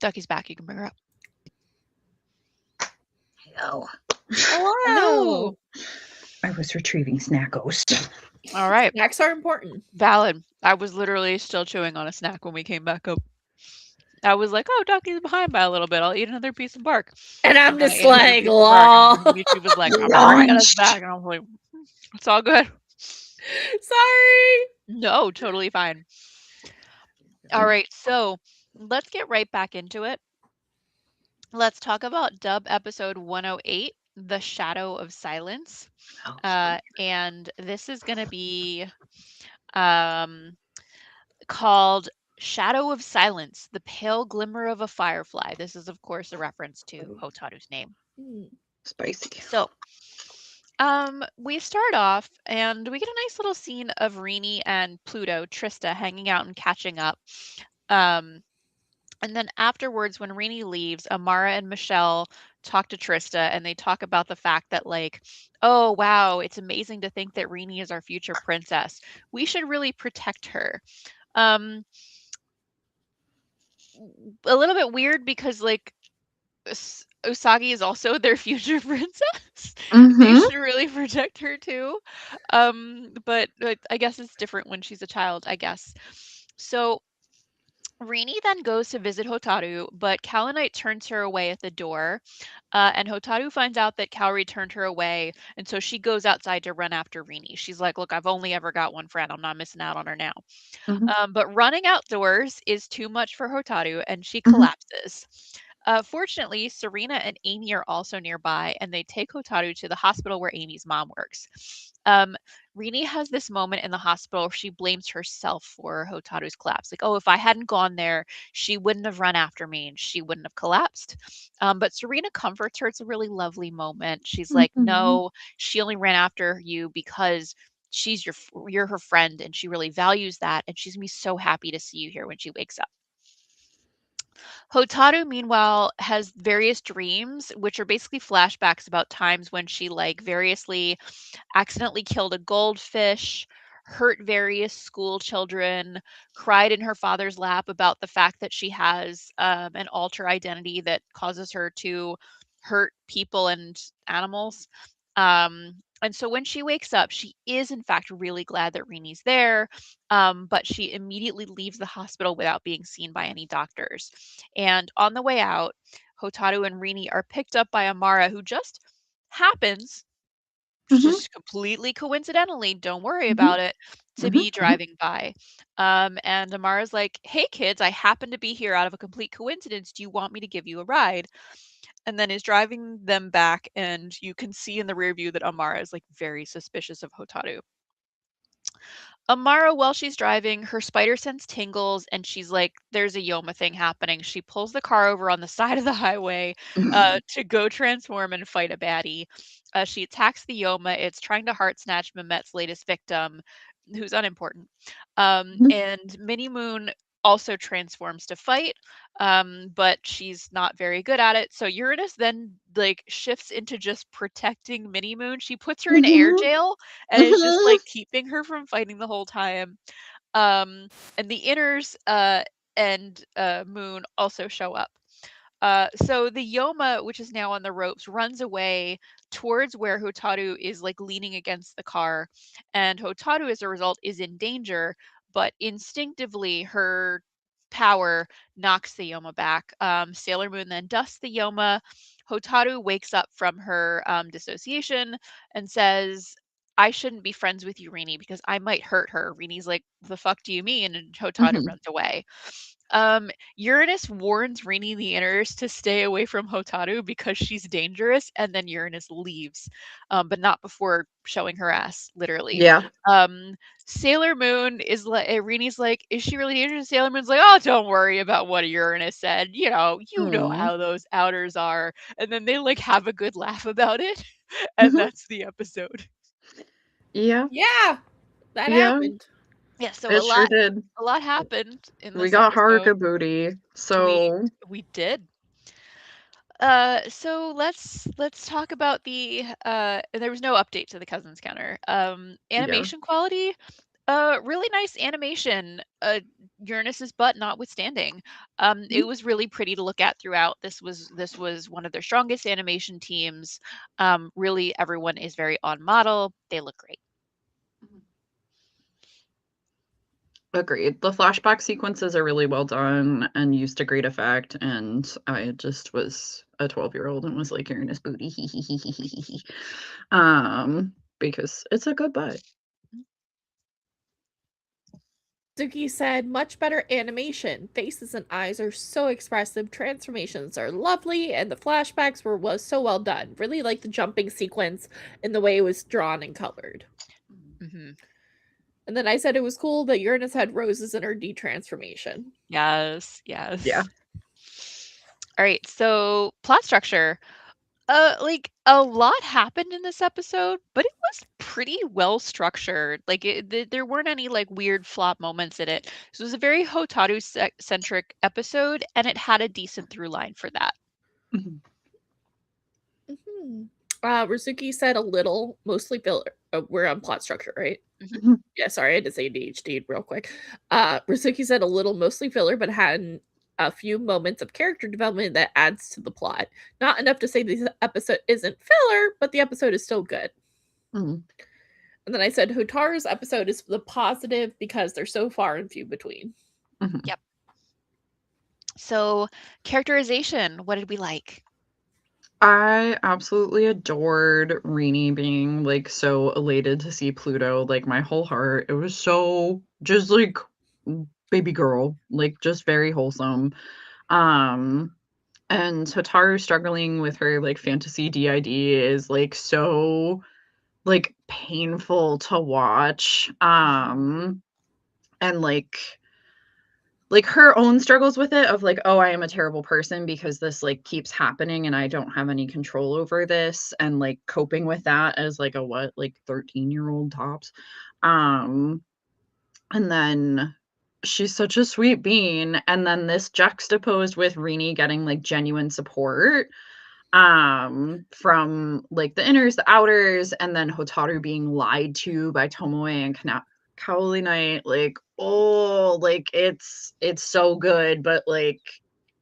Ducky's back. You can bring her up. Hello. Hello. I was retrieving Snackos. All right. Snacks are important. Valid. I was literally still chewing on a snack when we came back up. I was like, oh, Ducky's behind by a little bit. I'll eat another piece of bark. And I'm then I just ate another like, piece of bark, lol. and she was like, I'm already at us back. And I was like, it's all good. Sorry. No, totally fine. All right, so let's get right back into it. Let's talk about dub episode 108, The Shadow of Silence. And this is going to be called Shadow of Silence, the pale glimmer of a firefly. This is, of course, a reference to Hotaru's name. Spicy. So, we start off and we get a nice little scene of Rini and Pluto, Trista, hanging out and catching up. And then afterwards, when Rini leaves, Amara and Michelle talk to Trista and they talk about the fact that, like, oh, wow, it's amazing to think that Rini is our future princess. We should really protect her. A little bit weird because, like, Usagi is also their future princess. They should really protect her too. But I guess it's different when she's a child, I guess. So Rini then goes to visit Hotaru, but Kalinite turns her away at the door. And Hotaru finds out that Kaori turned her away, and so she goes outside to run after Rini. She's like, look, I've only ever got one friend. I'm not missing out on her now. But running outdoors is too much for Hotaru, and she collapses. Fortunately, Serena and Amy are also nearby, and they take Hotaru to the hospital where Amy's mom works. Rini has this moment in the hospital where she blames herself for Hotaru's collapse. Like, oh, if I hadn't gone there, she wouldn't have run after me and she wouldn't have collapsed. But Serena comforts her. It's a really lovely moment. She's like, no, she only ran after you because you're her friend and she really values that. And she's gonna be so happy to see you here when she wakes up. Hotaru, meanwhile, has various dreams, which are basically flashbacks about times when she, like, variously accidentally killed a goldfish, hurt various school children, cried in her father's lap about the fact that she has an alter identity that causes her to hurt people and animals. And so when she wakes up, she is in fact really glad that Rini's there, but she immediately leaves the hospital without being seen by any doctors. And on the way out, Hotaru and Rini are picked up by Amara, who just happens, just completely coincidentally, don't worry about it, to be driving by. And Amara's like, hey kids, I happen to be here out of a complete coincidence. Do you want me to give you a ride? And then is driving them back, and you can see in the rear view that Amara is, like, very suspicious of Hotaru. Amara, while she's driving, her spider sense tingles, and she's like, there's a Yoma thing happening. She pulls the car over on the side of the highway to go transform and fight a baddie. She attacks the Yoma. It's trying to heart snatch Mamet's latest victim, who's unimportant. And Mini Moon also transforms to fight, but she's not very good at it. So Uranus then, like, shifts into just protecting Mini Moon. She puts her in air jail and is just, like, keeping her from fighting the whole time. And the Inners and Moon also show up. So the Yoma, which is now on the ropes, runs away towards where Hotaru is, like, leaning against the car, and Hotaru, as a result, is in danger, but instinctively her power knocks the Yoma back. Sailor Moon then dusts the Yoma. Hotaru wakes up from her dissociation and says, I shouldn't be friends with you, Rini, because I might hurt her. Rini's like, the fuck do you mean? And Hotaru runs away. Uranus warns Rini the Inners to stay away from Hotaru because she's dangerous, and then Uranus leaves, but not before showing her ass, literally. Yeah. Sailor Moon is like, Rini's like, is she really dangerous? Sailor Moon's like, oh, don't worry about what Uranus said. You know how those outers are. And then they, like, have a good laugh about it, and that's the episode. Yeah. Yeah, that Yeah. happened. Yeah, so It sure did. a lot happened in this We got episode. Haruka booty. So We did. So let's talk about the there was no update to the Cousins counter. Animation quality, really nice animation. Uranus's butt notwithstanding. It was really pretty to look at throughout. This was one of their strongest animation teams. Really everyone is very on model. They look great. Agreed. The flashback sequences are really well done and used to great effect, and I just was a 12-year-old and was like, Uranus booty, hee hee hee hee hee hee hee. Because it's a good butt. Suki said, much better animation. Faces and eyes are so expressive. Transformations are lovely, and the flashbacks was so well done. Really like the jumping sequence and the way it was drawn and colored. Mm-hmm. And then I said it was cool that Uranus had roses in her detransformation. Yes. Yeah. All right, so plot structure. Like a lot happened in this episode, but it was pretty well structured. Like there weren't any like weird flop moments in it. So it was a very Hotaru centric episode, and it had a decent through line for that. Rizuki said a little, mostly filler. We're on plot structure, right? Yeah, sorry, I had to say ADHD real quick. Rizuki said a little, mostly filler, but had a few moments of character development that adds to the plot. Not enough to say this episode isn't filler, but the episode is still good. And then I said Hotaru's episode is the positive because they're so far and few between. Yep. So characterization, what did we like? I absolutely adored Rini being like so elated to see Pluto. Like my whole heart. It was so just like baby girl, like just very wholesome. And Hotaru struggling with her like fantasy DID is like so like painful to watch. And like her own struggles with it of like, oh, I am a terrible person because this like keeps happening and I don't have any control over this, and like coping with that as like a what, like 13-year-old tops. And then she's such a sweet bean, and then this juxtaposed with Rini getting like genuine support from like the inners, the outers, and then Hotaru being lied to by Tomoe and Kaoli Knight, like, oh, like it's so good, but like,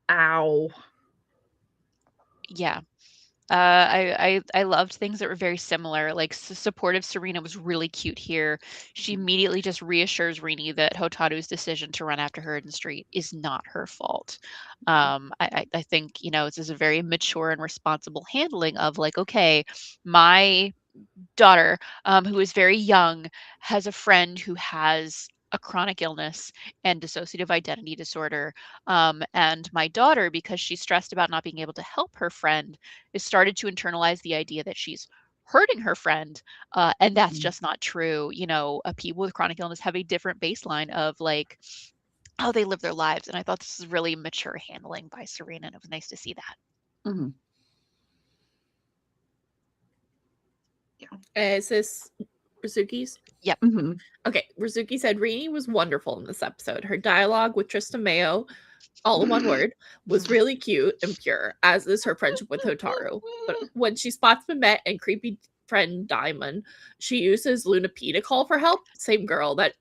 ow. Yeah. I loved things that were very similar. Like supportive Serena was really cute here. She immediately just reassures Rini that Hotaru's decision to run after her in the street is not her fault. I think, you know, this is a very mature and responsible handling of like, okay, my daughter, who is very young, has a friend who has a chronic illness and dissociative identity disorder. And my daughter, because she's stressed about not being able to help her friend, has started to internalize the idea that she's hurting her friend. And that's just not true. You know, people with chronic illness have a different baseline of like how they live their lives. And I thought this is really mature handling by Serena, and it was nice to see that. Is this Rizuki's? Yep. Okay, Rizuki said Rini was wonderful in this episode. Her dialogue with Tristan Mayo, all in one word, was really cute and pure, as is her friendship with Hotaru. But when she spots Mehmet and creepy friend Diamond, she uses Luna P to call for help. Same girl that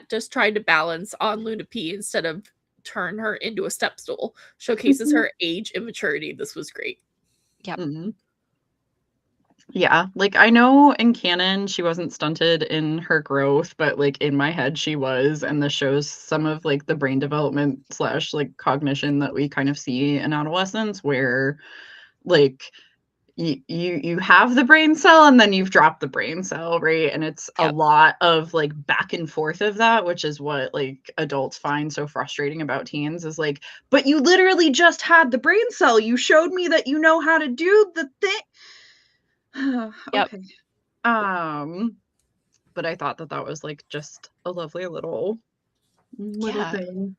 just tried to balance on Luna P instead of turn her into a step stool. Showcases her age and maturity. This was great. Yep. Yeah, like I know in canon she wasn't stunted in her growth, but like in my head she was, and this shows some of like the brain development / like cognition that we kind of see in adolescence, where like you have the brain cell and then you've dropped the brain cell, right? And it's a lot of like back and forth of that, which is what like adults find so frustrating about teens, is like, but you literally just had the brain cell, you showed me that you know how to do the thing. Okay. But I thought that was like just a lovely little thing.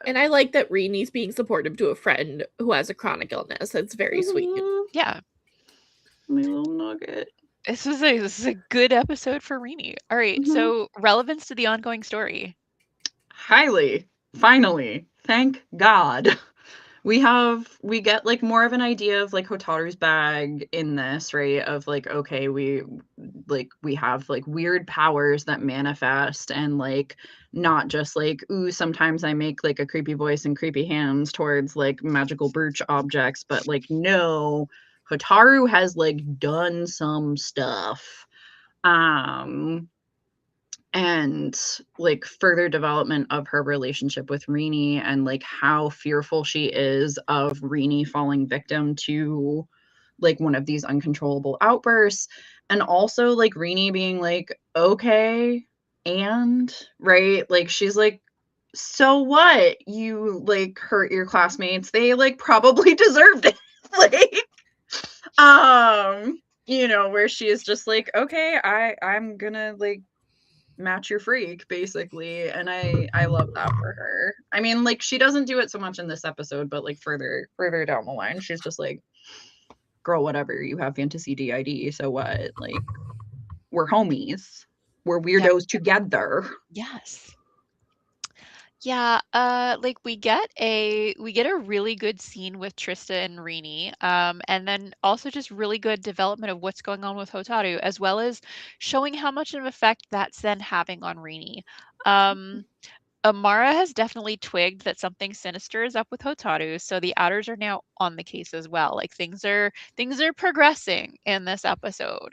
And I like that Rini's being supportive to a friend who has a chronic illness. It's very sweet. Yeah. My little nugget. This is a good episode for Rini. All right, so relevance to the ongoing story. Highly. Finally. Thank God. we get like more of an idea of like Hotaru's bag in this, right? Of like, okay, we have like weird powers that manifest, and like not just like, ooh, sometimes I make like a creepy voice and creepy hands towards like magical brooch objects, but like no, Hotaru has like done some stuff. And like further development of her relationship with Rini, and like how fearful she is of Rini falling victim to like one of these uncontrollable outbursts, and also like Rini being like, okay, and right, like she's like, so what, you like hurt your classmates, they like probably deserved it. Like where she is just like, okay, I'm gonna like match your freak, basically. And I love that for her. I mean, like she doesn't do it so much in this episode, but like further down the line, she's just like, girl, whatever, you have fantasy DID, so what? Like, we're homies, we're weirdos together. Yes. Yeah, like we get a really good scene with Trista and Rini, and then also just really good development of what's going on with Hotaru, as well as showing how much of an effect that's then having on Rini. Amara has definitely twigged that something sinister is up with Hotaru, so the Outers are now on the case as well. Like things are progressing in this episode.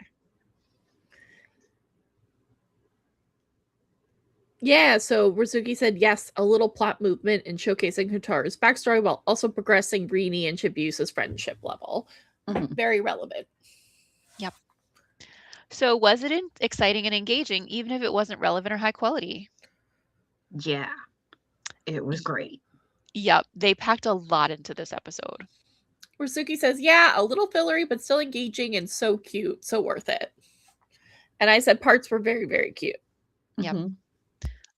Yeah, so Rizuki said yes, a little plot movement in showcasing Hotaru's backstory while also progressing Rini and Chibiusa's friendship level. Very relevant. Yep. So was it exciting and engaging, even if it wasn't relevant or high quality? Yeah, it was great. Yep, they packed a lot into this episode. Rizuki says, yeah, a little fillery, but still engaging and so cute, so worth it. And I said parts were very, very cute. Yep.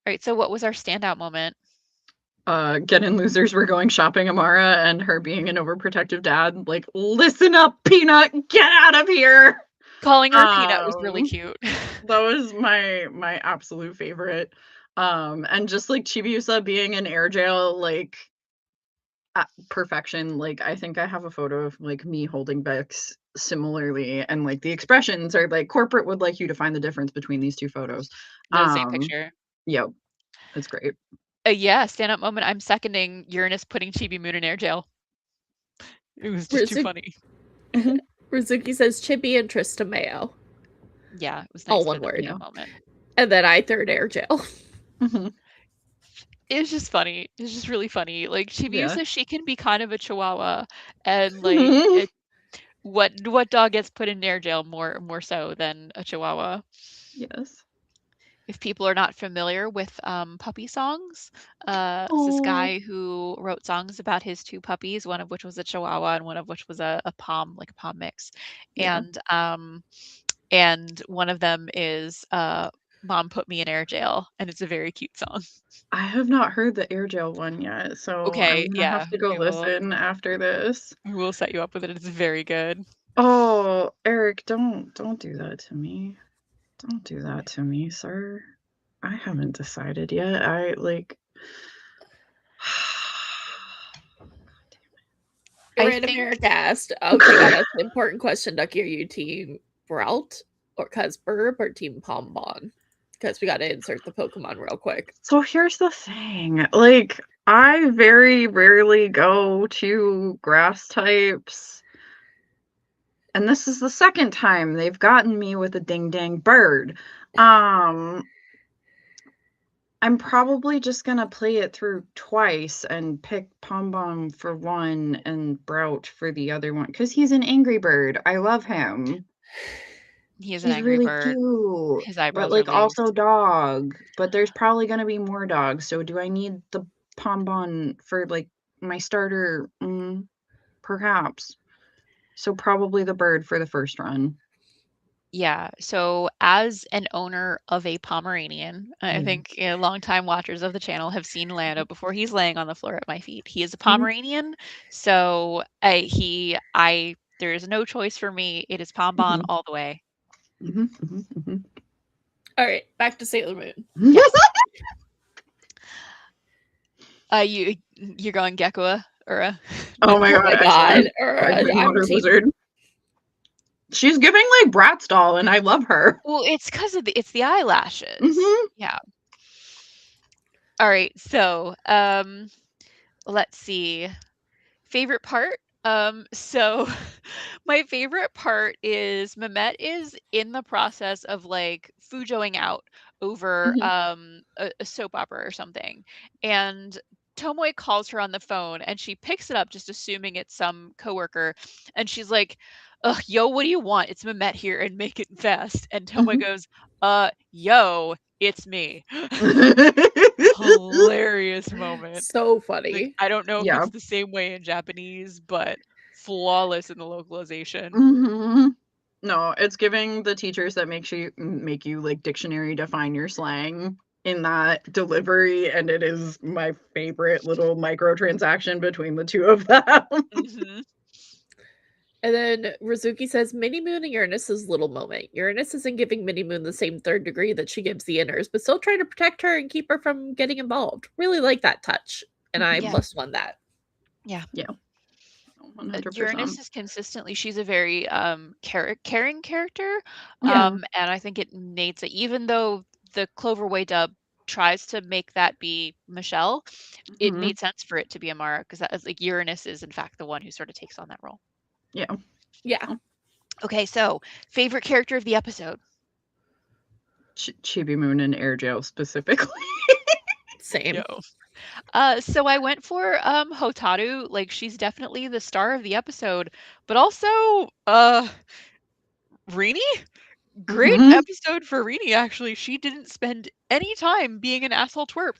All right, so what was our standout moment? Getting losers were going shopping, Amara, and her being an overprotective dad. Like, listen up, Peanut, get out of here. Calling her Peanut was really cute. That was my absolute favorite. And just like Chibiusa being in air jail, like perfection. Like, I think I have a photo of like me holding Bex similarly, and like the expressions are like, corporate would like you to find the difference between these two photos. The same picture. Yep, it's great. Yeah, stand-up moment. I'm seconding Uranus putting Chibi Moon in air jail. It was just too funny. Rizuki says Chibi and Trista Mayo. Yeah, it was nice. All one word. Moment. And then I third air jail. It was just funny. It's just really funny. Like Chibiusa, she can be kind of a chihuahua, and like what dog gets put in air jail more so than a chihuahua? Yes. If people are not familiar with puppy songs, it's this guy who wrote songs about his two puppies, one of which was a chihuahua and one of which was a pom, like a pom mix. Yeah. And one of them is Mom Put Me in Air Jail, and it's a very cute song. I have not heard the air jail one yet, so okay, I'm gonna have to go listen after this. We'll set you up with it. It's very good. Oh, Eric, don't do that to me. Don't do that to me, sir. I haven't decided yet. I like. Random Miracast. Okay, that's an important question, Ducky. Are you team Brault or Cusburb or team Pombon? Because we got to insert the Pokemon real quick. So here's the thing. Like, I very rarely go to grass types. And this is the second time they've gotten me with a ding-dang bird. I'm probably just gonna play it through twice and pick Pombon for one and Brault for the other one, because he's an angry bird. I love him. He's an angry really bird. Cute. His eyebrows but like are also dog. But there's probably gonna be more dogs. So do I need the Pombon for like my starter? Perhaps. So probably the bird for the first run. Yeah. So as an owner of a Pomeranian, I think longtime watchers of the channel have seen Lando before he's laying on the floor at my feet. He is a Pomeranian. So there is no choice for me. It is Pombon all the way. All right, back to Sailor Moon. Yes. You're going Gekkoa Ura. Oh my Oh god! my Excellent. god. Green I'm Water team. Wizard. She's giving like Bratz doll, and I love her. Well, it's because of it's the eyelashes. Mhm. Yeah. All right. So, let's see. Favorite part? So my favorite part is Mehmet is in the process of like fujoing out over a soap opera or something. And Tomoe calls her on the phone and she picks it up just assuming it's some coworker and she's like, "Ugh, yo, what do you want? It's Mehmet here and make it fast." And Tomoe goes, yo, it's me." Hilarious moment. So Like, funny. I don't know if Yeah. it's the same way in Japanese, but flawless in the localization. Mhm. No, it's giving the teachers that make you like dictionary define your slang in that delivery, and it is my favorite little microtransaction between the two of them. Mhm. And then Rizuki says Mini Moon and Uranus's little moment. Uranus isn't giving Mini Moon the same third degree that she gives the inners, but still trying to protect her and keep her from getting involved. Really like that touch. And I Yeah. +1 that. Yeah. 100%. Uranus is consistently, she's a very caring character. Yeah. And I think it nates it, even though the Cloverway dub tries to make that be Michelle, it Mhm. made sense for it to be Amara because that is like Uranus is in fact the one who sort of takes on that role. Yeah. Yeah. Okay, so favorite character of the episode. Chibi Moon and Air Jail specifically. Same. Yo. So I went for Hotaru. Like she's definitely the star of the episode, but also Rini. Great Mhm. episode for Rini. Actually, she didn't spend any time being an asshole twerp.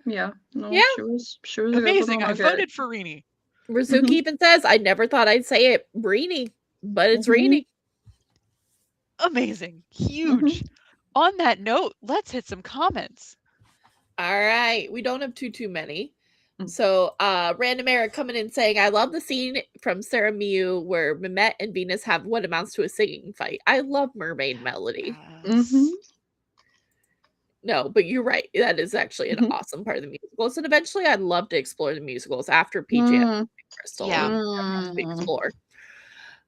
Yeah. No, Yeah. she was a good Amazing. little I nugget. voted for Rini. Rizuki even says, I never thought I'd say it, Rini, but it's Rini. Amazing. Huge. On that note, let's hit some comments. All right. We don't have too many. Mm. So Random Eric coming in saying, I love the scene from Sarah Miu where Mehmet and Venus have what amounts to a singing fight. I love Mermaid Melody. Mhm. No, but you're right. That is actually an awesome part of the musicals. And eventually I'd love to explore the musicals after PGM and Crystal. Yeah. And to explore.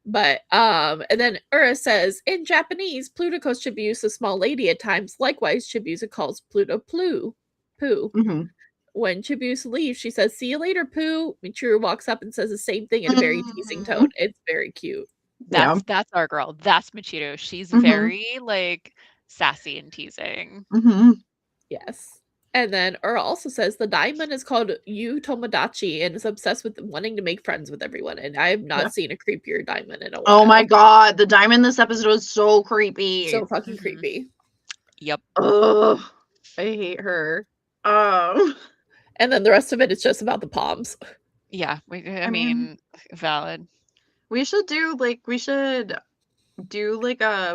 But and then Ura says in Japanese, Pluto Chibiusa a small lady at times. Likewise, Chibiusa calls Pluto Poo. Mhm. When Chibiusa leaves, she says, "See you later, Pooh." Michiru walks up and says the same thing in a very teasing tone. It's very cute. That's our girl. That's Michiru. She's Mhm. very like sassy and teasing. Yes. And then Ura also says the diamond is called Yu Tomodachi and is obsessed with wanting to make friends with everyone. And I have not seen a creepier diamond in a while. Oh my god, the diamond in this episode was so creepy. So fucking creepy. Yep. Ugh, I hate her. And then the rest of it is just about the palms. Yeah, I mean, valid. We should do a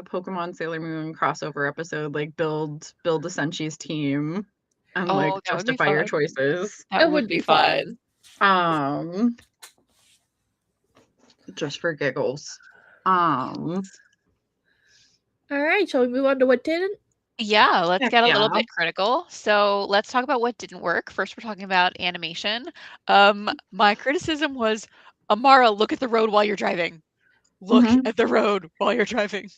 Pokemon Sailor Moon crossover episode, like build the Senshi's team and Oh, like that would be justify your fun. choices. That would be fun. Just for giggles. All right, shall we move on to what didn't? Yeah, let's Heck get a little yeah. bit critical. So let's talk about what didn't work. First, we're talking about animation. My criticism was, Amara, look at the road while you're driving. Look at the road while you're driving.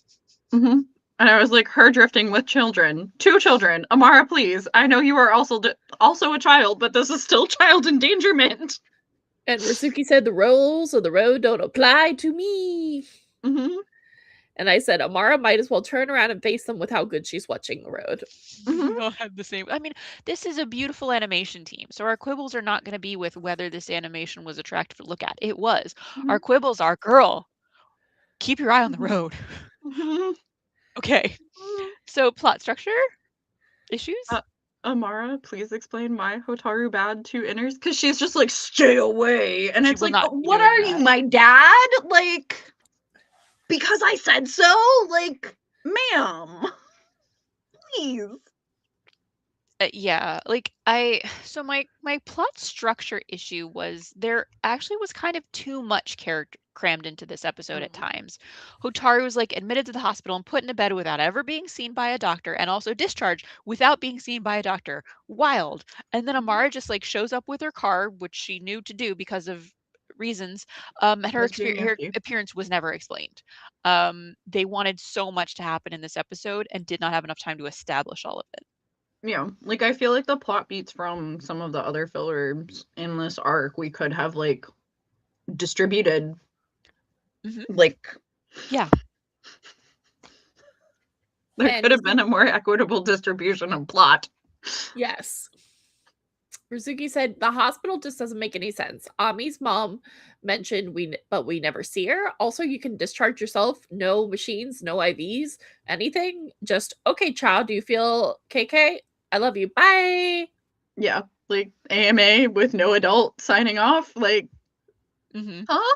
And I was like, her drifting with children. 2 children. Amara, please. I know you are also a child, but this is still child endangerment. And Rizuki said the rules of the road don't apply to me. And I said, Amara might as well turn around and face them with how good she's watching the road. We all had the same. I mean, this is a beautiful animation team. So our quibbles are not going to be with whether this animation was attractive to look at. It was. Our quibbles are, girl, keep your eye on the road. Okay. So plot structure issues? Amara, please explain why Hotaru bad to inners. Because she's just like, stay away. And it's like, what are you, my dad? Like, because I said so? Like, ma'am. Please. Yeah, like so my plot structure issue was there actually was kind of too much character crammed into this episode at times. Hotaru was like admitted to the hospital and put in a bed without ever being seen by a doctor, and also discharged without being seen by a doctor. Wild. And then Amara just like shows up with her car, which she knew to do because of reasons, and her Was being her empty. appearance was never explained. They wanted so much to happen in this episode and did not have enough time to establish all of it. Yeah, like I feel like the plot beats from some of the other fillers in this arc we could have like distributed. Like, Yeah. there And could have been a more equitable distribution of plot. Yes. Rizuki said the hospital just doesn't make any sense. Ami's mom mentioned but we never see her. Also, you can discharge yourself. No machines, no IVs, anything. Just okay, child. Do you feel KK? I love you. Bye. Yeah, like AMA with no adult signing off. Like, huh?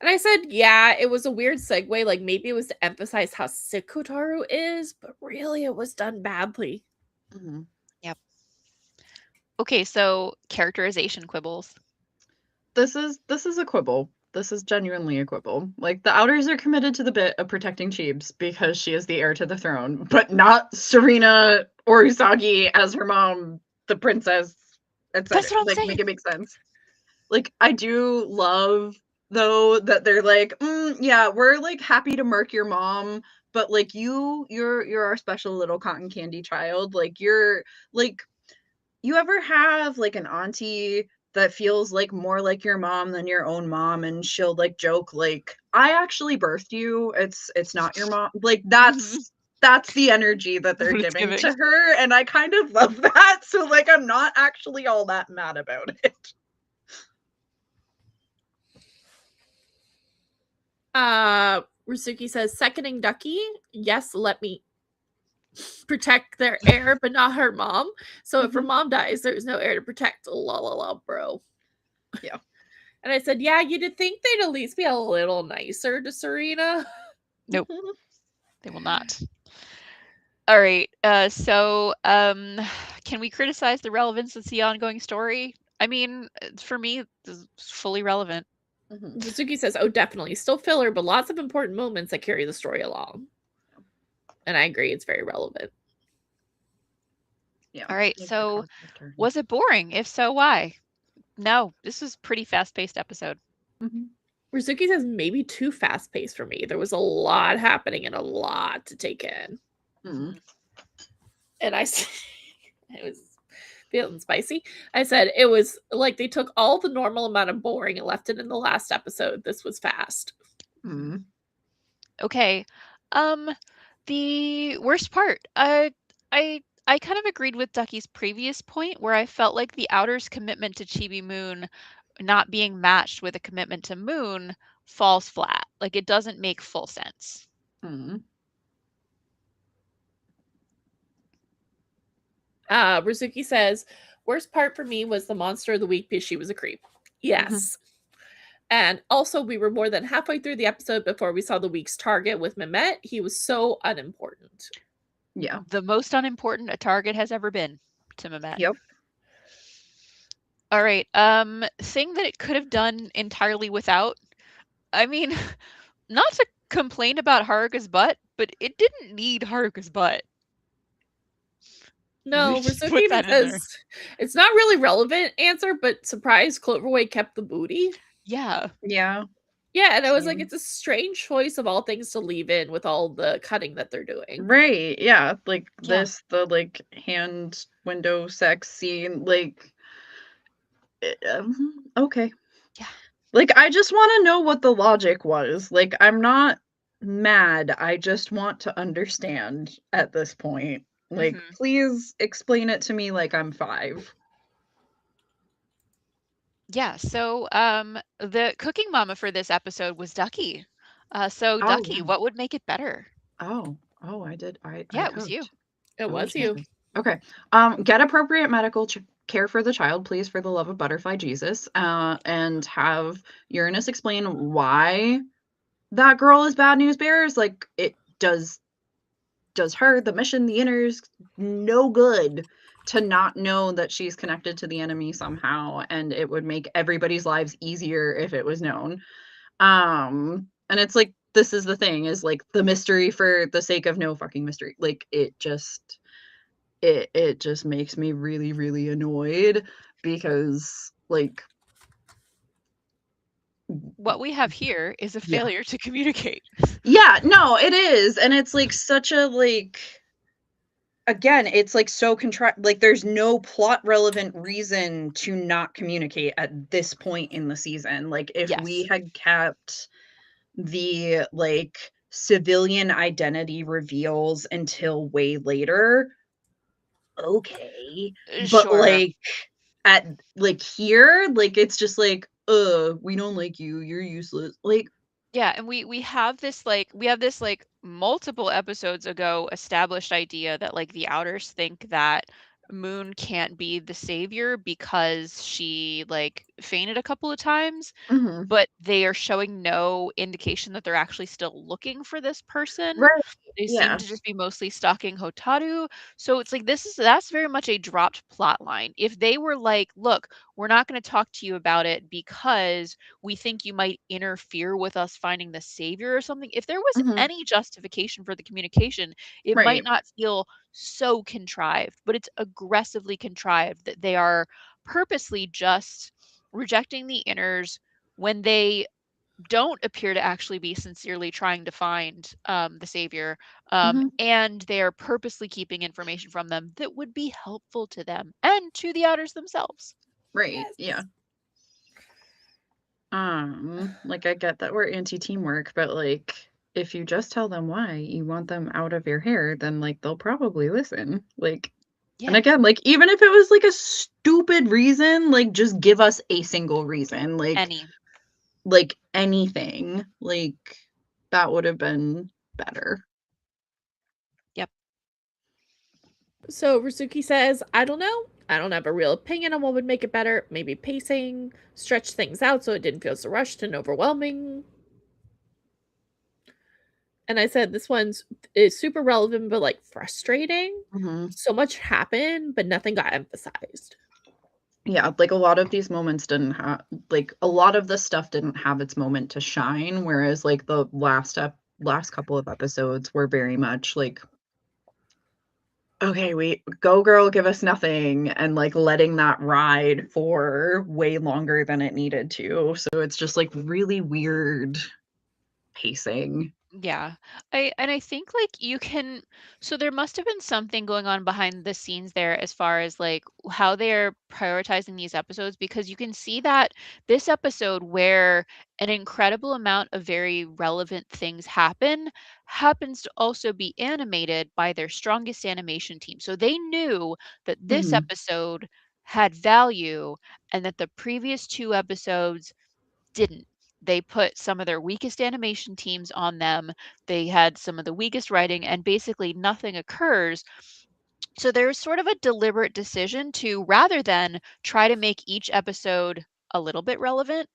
And I said, yeah, it was a weird segue. Like maybe it was to emphasize how sick Hotaru is, but really it was done badly. Yep. Okay, so characterization quibbles. This is a quibble. This is genuinely a quibble. Like, the Outers are committed to the bit of protecting Chibs because she is the heir to the throne, but not Serena or Usagi as her mom, the princess, etc. That's what I'm like, saying. Make it make sense. Like, I do love, though, that they're like, yeah, we're like happy to murk your mom, but like you're our special little cotton candy child. Like, you're like, you ever have like an auntie that feels like more like your mom than your own mom, and she'll like joke like, I actually birthed you, it's not your mom. Like, that's the energy that they're giving to her, and I kind of love that. So like, I'm not actually all that mad about it. Risuki says, seconding Ducky. Yes, let me protect their heir, but not her mom. So if her mom dies, there's no heir to protect. La la la, bro. Yeah. And I said, yeah, you'd think they'd at least be a little nicer to Serena. Nope. They will not. All right. So can we criticize the relevance of the ongoing story? I mean, for me, it's fully relevant. Suzuki says, oh, definitely. Still filler, but lots of important moments that carry the story along. And I agree, it's very relevant. Yeah. All right. So was it boring? If so, why? No, this was a pretty fast-paced episode. Rizuki says maybe too fast-paced for me. There was a lot happening and a lot to take in. And I said, it was feeling spicy. I said it was like they took all the normal amount of boring and left it in the last episode. This was fast. Okay. The worst part. I kind of agreed with Ducky's previous point where I felt like the Outer's commitment to Chibi Moon not being matched with a commitment to Moon falls flat. Like, it doesn't make full sense. Rizuki says, worst part for me was the monster of the week because she was a creep. Yes. And also, we were more than halfway through the episode before we saw the week's target with Mehmet. He was so unimportant. Yeah. The most unimportant a target has ever been to Mehmet. Yep. All right. Thing that it could have done entirely without. I mean, not to complain about Haruka's butt, but it didn't need Haruka's butt. No, Rizuki even says it's not really relevant answer, but surprise, Cloverway kept the booty. Yeah. Yeah. Yeah, and I was like, it's a strange choice of all things to leave in with all the cutting that they're doing. Right, yeah. Like, this, the, like, hand window sex scene, like, okay. Yeah. Like, I just want to know what the logic was. Like, I'm not mad. I just want to understand at this point. Like, please explain it to me like I'm 5. Yeah, so the cooking mama for this episode was Ducky. So Ducky, what would make it better? I did. Yeah, it was you. It was you. Okay. Get appropriate medical care for the child, please, for the love of butterfly Jesus. And have Uranus explain why that girl is bad news bears. Like, it does does her, the mission, the inners, no good to not know that she's connected to the enemy somehow, and it would make everybody's lives easier if it was known. And it's like, this is the thing, is like the mystery for the sake of no fucking mystery. Like, it just makes me really, really annoyed, because like What we have here is a failure to communicate. Yeah, no, it is. And it's like such a like, again, it's like so like there's no plot relevant reason to not communicate at this point in the season. Like, if we had kept the like civilian identity reveals until way later, okay. But Sure. like at like here, like it's just like, we don't like you, you're useless. Like, Yeah, and we have this like multiple episodes ago established idea that like the Outers think that Moon can't be the savior because she like fainted a couple of times, mhm. but they are showing no indication that they're actually still looking for this person. Right. They seem Yeah. to just be mostly stalking Hotaru. So it's like that's very much a dropped plot line. If they were like, look, we're not going to talk to you about it because we think you might interfere with us finding the savior or something. If there was Mhm. any justification for the communication, it might Right. not feel so contrived, but it's aggressively contrived that they are purposely just rejecting the inners when they don't appear to actually be sincerely trying to find the savior, Mhm. and they are purposely keeping information from them that would be helpful to them and to the Outers themselves. Right. Yeah. Like, I get that we're anti-teamwork, but like, if you just tell them why you want them out of your hair, then like they'll probably listen. Like, and Yeah. again, like, even if it was like a stupid reason, like just give us a single reason. Like anything. Like, that would have been better. Yep. So Rizuki says, I don't know. I don't have a real opinion on what would make it better. Maybe pacing, stretch things out so it didn't feel so rushed and overwhelming. And I said this is super relevant, but like frustrating. Mhm. So much happened, but nothing got emphasized. Yeah, like a lot of these moments didn't have, like a lot of the stuff didn't have its moment to shine, whereas like the last couple of episodes were very much like, okay, we go girl, give us nothing, and like letting that ride for way longer than it needed to. So it's just like really weird pacing. Yeah. I think like you can so there must have been something going on behind the scenes there as far as like how they're prioritizing these episodes, because you can see that this episode where an incredible amount of very relevant things happens to also be animated by their strongest animation team. So they knew that this Mhm. episode had value and that the previous two episodes didn't. They put some of their weakest animation teams on them. They had some of the weakest writing, and basically nothing occurs. So there's sort of a deliberate decision to, rather than try to make each episode a little bit relevant,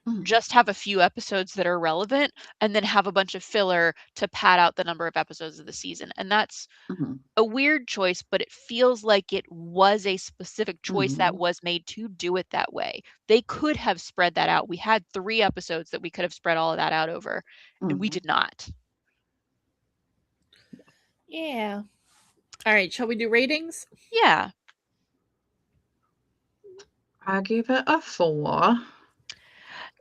Mhm. just have a few episodes that are relevant and then have a bunch of filler to pad out the number of episodes of the season. And that's Mhm. a weird choice, but it feels like it was a specific choice that Mhm. was made to do it that way. They could have spread that out. We had 3 episodes that we could have spread all of that out over, and we Mhm. did not. Yeah. All right, shall we do ratings? Yeah. I gave it a 4.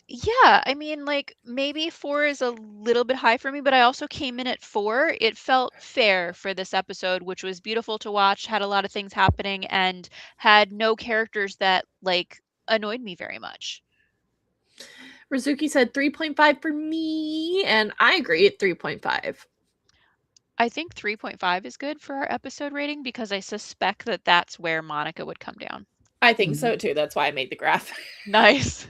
Yeah, I mean, like, maybe 4 is a little bit high for me, but I also came in at 4. It felt fair for this episode, which was beautiful to watch, had a lot of things happening, and had no characters that, like, annoyed me very much. Rizuki said 3.5 for me, and I agree at 3.5. I think 3.5 is good for our episode rating because I suspect that that's where Monica would come down. I think so too. That's why I made the graph. Nice.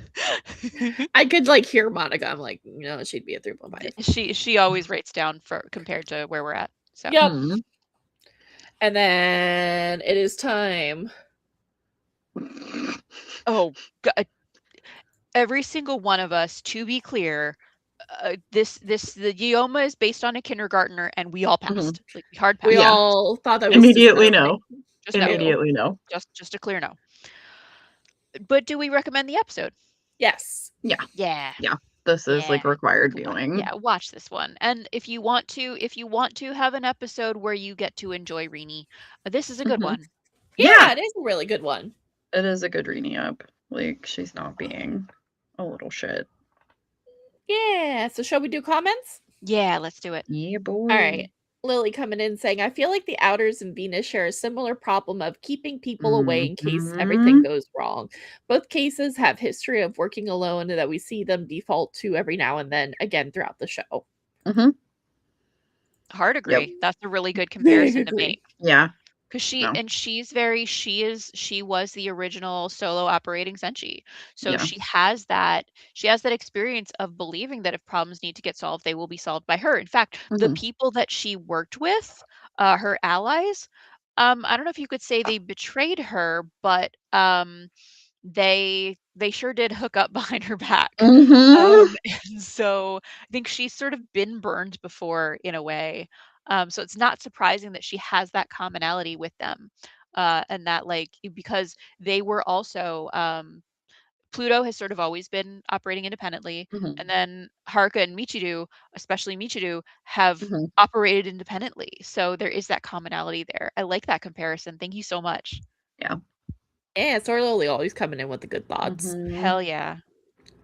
I could like hear Monica. I'm like, she'd be at 3.5. She always rates down for compared to where we're at. So Yep. Mhm. And then it is time. oh God. Every single one of us, to be clear, the Yoma is based on a kindergartner, and we all passed. Like, we hard passed. We Yeah. all thought that was Immediately disgusting. no. Just no. Immediately no. Just a clear no. But do we recommend the episode? Yes. Yeah. Yeah. Yeah. This is like Yeah. required viewing. Yeah, watch this one. And if you want to have an episode where you get to enjoy Rini, this is a good Mhm. one. Yeah, it is a really good one. It is a good Rini up. Like, she's not being a little shit. Yeah. So shall we do comments? Yeah, let's do it. Yeah, boy. All right. Lily coming in saying, I feel like the Outers and Venus share a similar problem of keeping people away in case everything goes wrong. Both cases have history of working alone that we see them default to every now and then, again, throughout the show. Mm-hmm. Hard agree. Yep. That's a really good comparison to make. Yeah. Because No. she was the original solo operating Senshi. So Yeah. she has that experience of believing that if problems need to get solved, they will be solved by her. In fact, the Mhm. people that she worked with, her allies, I don't know if you could say they betrayed her, but they sure did hook up behind her back. Mhm. And so I think she's sort of been burned before in a way. So it's not surprising that she has that commonality with them. And that, like, because they were also Pluto has sort of always been operating independently, Mhm. and then Haruka and Michiru, especially Michiru, have Mhm. operated independently. So there is that commonality there. I like that comparison. Thank you so much. Yeah. Yeah, so Lily always coming in with the good thoughts. Mhm. Hell yeah.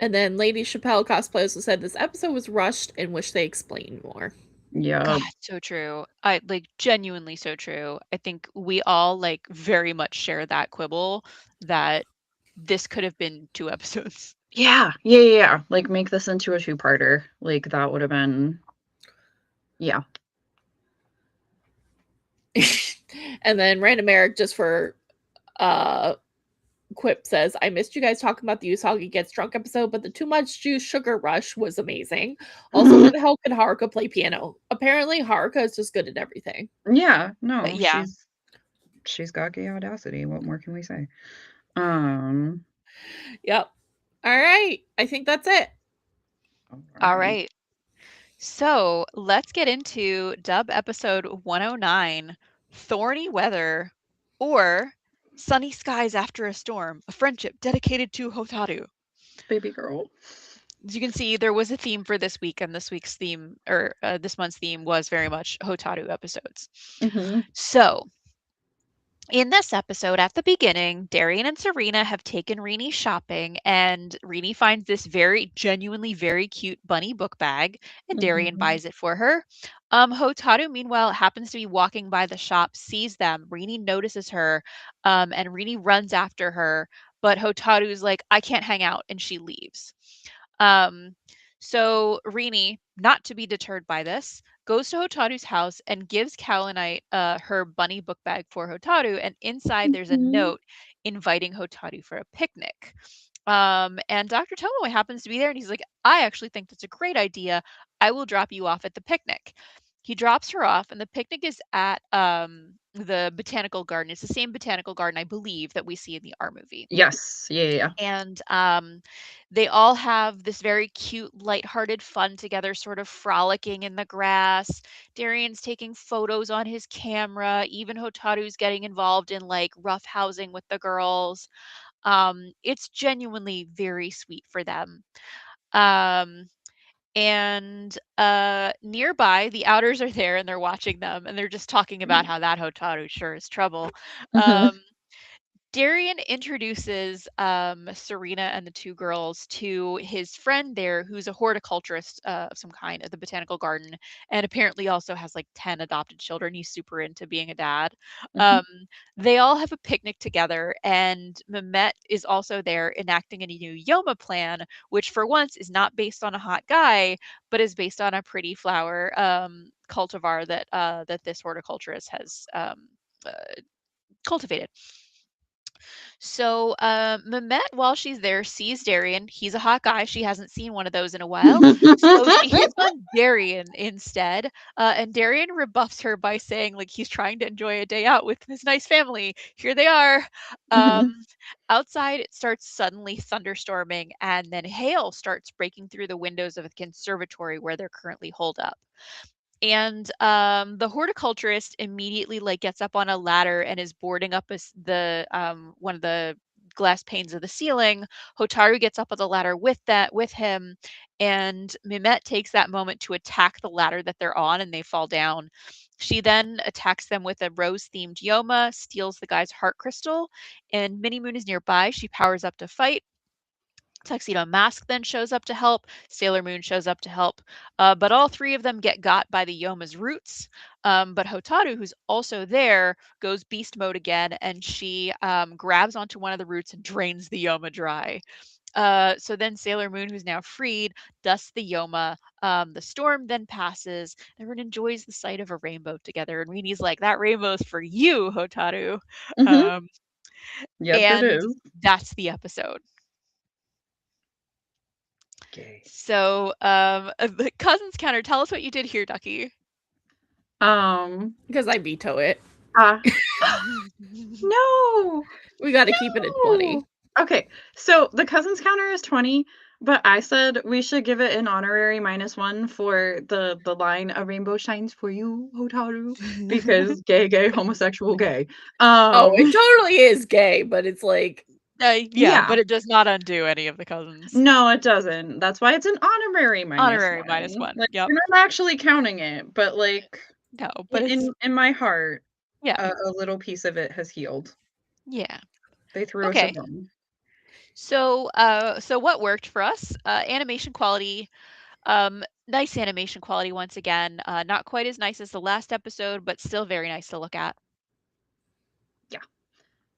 And then Lady Chappelle cosplay also said this episode was rushed and wish they explained more. Yeah. God, so true. I like genuinely so true. I think we all like very much share that quibble that this could have been 2 episodes. Yeah. Yeah. Like, make this into a 2-parter. Like, that would have been. Yeah. And then Random Eric, just for quip, says, I missed you guys talking about the Usagi Gets Drunk episode, but the Too Much Juice Sugar Rush was amazing. Also, where the hell could Haruka play piano? Apparently, Haruka is just good at everything. Yeah. No. Yeah. She's got gay audacity. What more can we say? Yep. All right. I think that's it. All right. So let's get into dub episode 109, Thorny Weather, or Sunny Skies After a Storm, a friendship dedicated to Hotaru. Baby girl. As you can see, there was a theme for this week, and this week's theme, or this month's theme, was very much Hotaru episodes. Mhm. So, in this episode, at the beginning, Darian and Serena have taken Rini shopping, and Rini finds this genuinely very cute bunny book bag, and Darian Mhm. buys it for her. Hotaru, meanwhile, happens to be walking by the shop, sees them. Rini notices her, and Rini runs after her, but Hotaru's like, I can't hang out, and she leaves. So Rini, not to be deterred by this, goes to Hotaru's house and gives Kaolinite her bunny book bag for Hotaru, and inside there's a Mhm. note inviting Hotaru for a picnic. And Dr. Tomoe happens to be there, and he's like, I actually think that's a great idea. I will drop you off at the picnic. He drops her off, and the picnic is at the botanical garden. It's the same botanical garden, I believe, that we see in the R movie. Yes. Yeah. And they all have this very cute, lighthearted fun together, sort of frolicking in the grass. Darian's taking photos on his camera. Even Hotaru's getting involved in like rough housing with the girls. It's genuinely very sweet for them. And nearby, the Outers are there and they're watching them, and they're just talking about how that Hotaru sure is trouble. Mhm. Darian introduces Serena and the 2 girls to his friend there, who's a horticulturist of some kind at the botanical garden, and apparently also has like 10 adopted children. He's super into being a dad. Mhm. They all have a picnic together, and Mehmet is also there enacting a new Yoma plan, which for once is not based on a hot guy, but is based on a pretty flower cultivar that this horticulturist has uh, cultivated. So Mehmet, while she's there, sees Darian. He's a hot guy. She hasn't seen one of those in a while. So she hits on Darian instead. And Darian rebuffs her by saying, like, he's trying to enjoy a day out with his nice family. Here they are. Outside, it starts suddenly thunderstorming, and then hail starts breaking through the windows of the conservatory where they're currently holed up. And the horticulturist immediately like gets up on a ladder and is boarding up the one of the glass panes of the ceiling. Hotaru gets up on the ladder with him, and Mimette takes that moment to attack the ladder that they're on, and they fall down. She then attacks them with a rose-themed Yoma, steals the guy's heart crystal, and Minnie Moon is nearby. She powers up to fight. Tuxedo Mask then shows up to help. Sailor Moon shows up to help. But all three of them get got by the Yoma's roots. But Hotaru, who's also there, goes beast mode again, and she grabs onto one of the roots and drains the Yoma dry. So then Sailor Moon, who's now freed, dusts the Yoma. The storm then passes. Everyone enjoys the sight of a rainbow together. And Rini's like, that rainbow's for you, Hotaru. Yes, it And is. that's the episode. Okay. So, the cousins counter. Tell us what you did here, Ducky. Because I veto it. No. We got to keep it at 20. Okay, so the cousins counter is 20, but I said we should give it an honorary -1 for the line "A rainbow shines for you, Hotaru," because gay, homosexual, gay. Oh, it totally is gay, but it's like Yeah, but it does not undo any of the cousins. No, it doesn't. That's why it's an honorary -1. Honorary -1. Like, Yep. you're not actually counting it, but like No, but in my heart, yeah, a little piece of it has healed. yeah. They threw us Okay. a bone. So, so what worked for us? Animation quality. Nice animation quality once again. Not quite as nice as the last episode, but still very nice to look at. Yeah.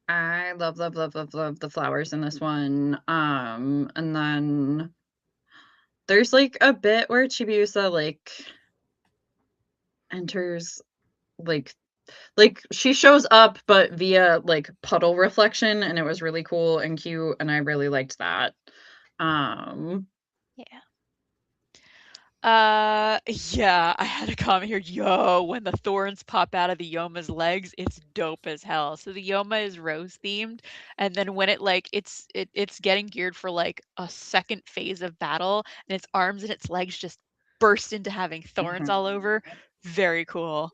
I love the flowers in this one. And then there's like a bit where Chibiusa like enters like she shows up but via like puddle reflection, and it was really cool and cute, and I really liked that. Yeah. Yeah, I had a comment here. Yo, when the thorns pop out of the Yoma's legs, it's dope as hell. So the Yoma is rose themed, and then when it like it's getting geared for like a second phase of battle, and its arms and its legs just burst into having thorns all over. Very cool.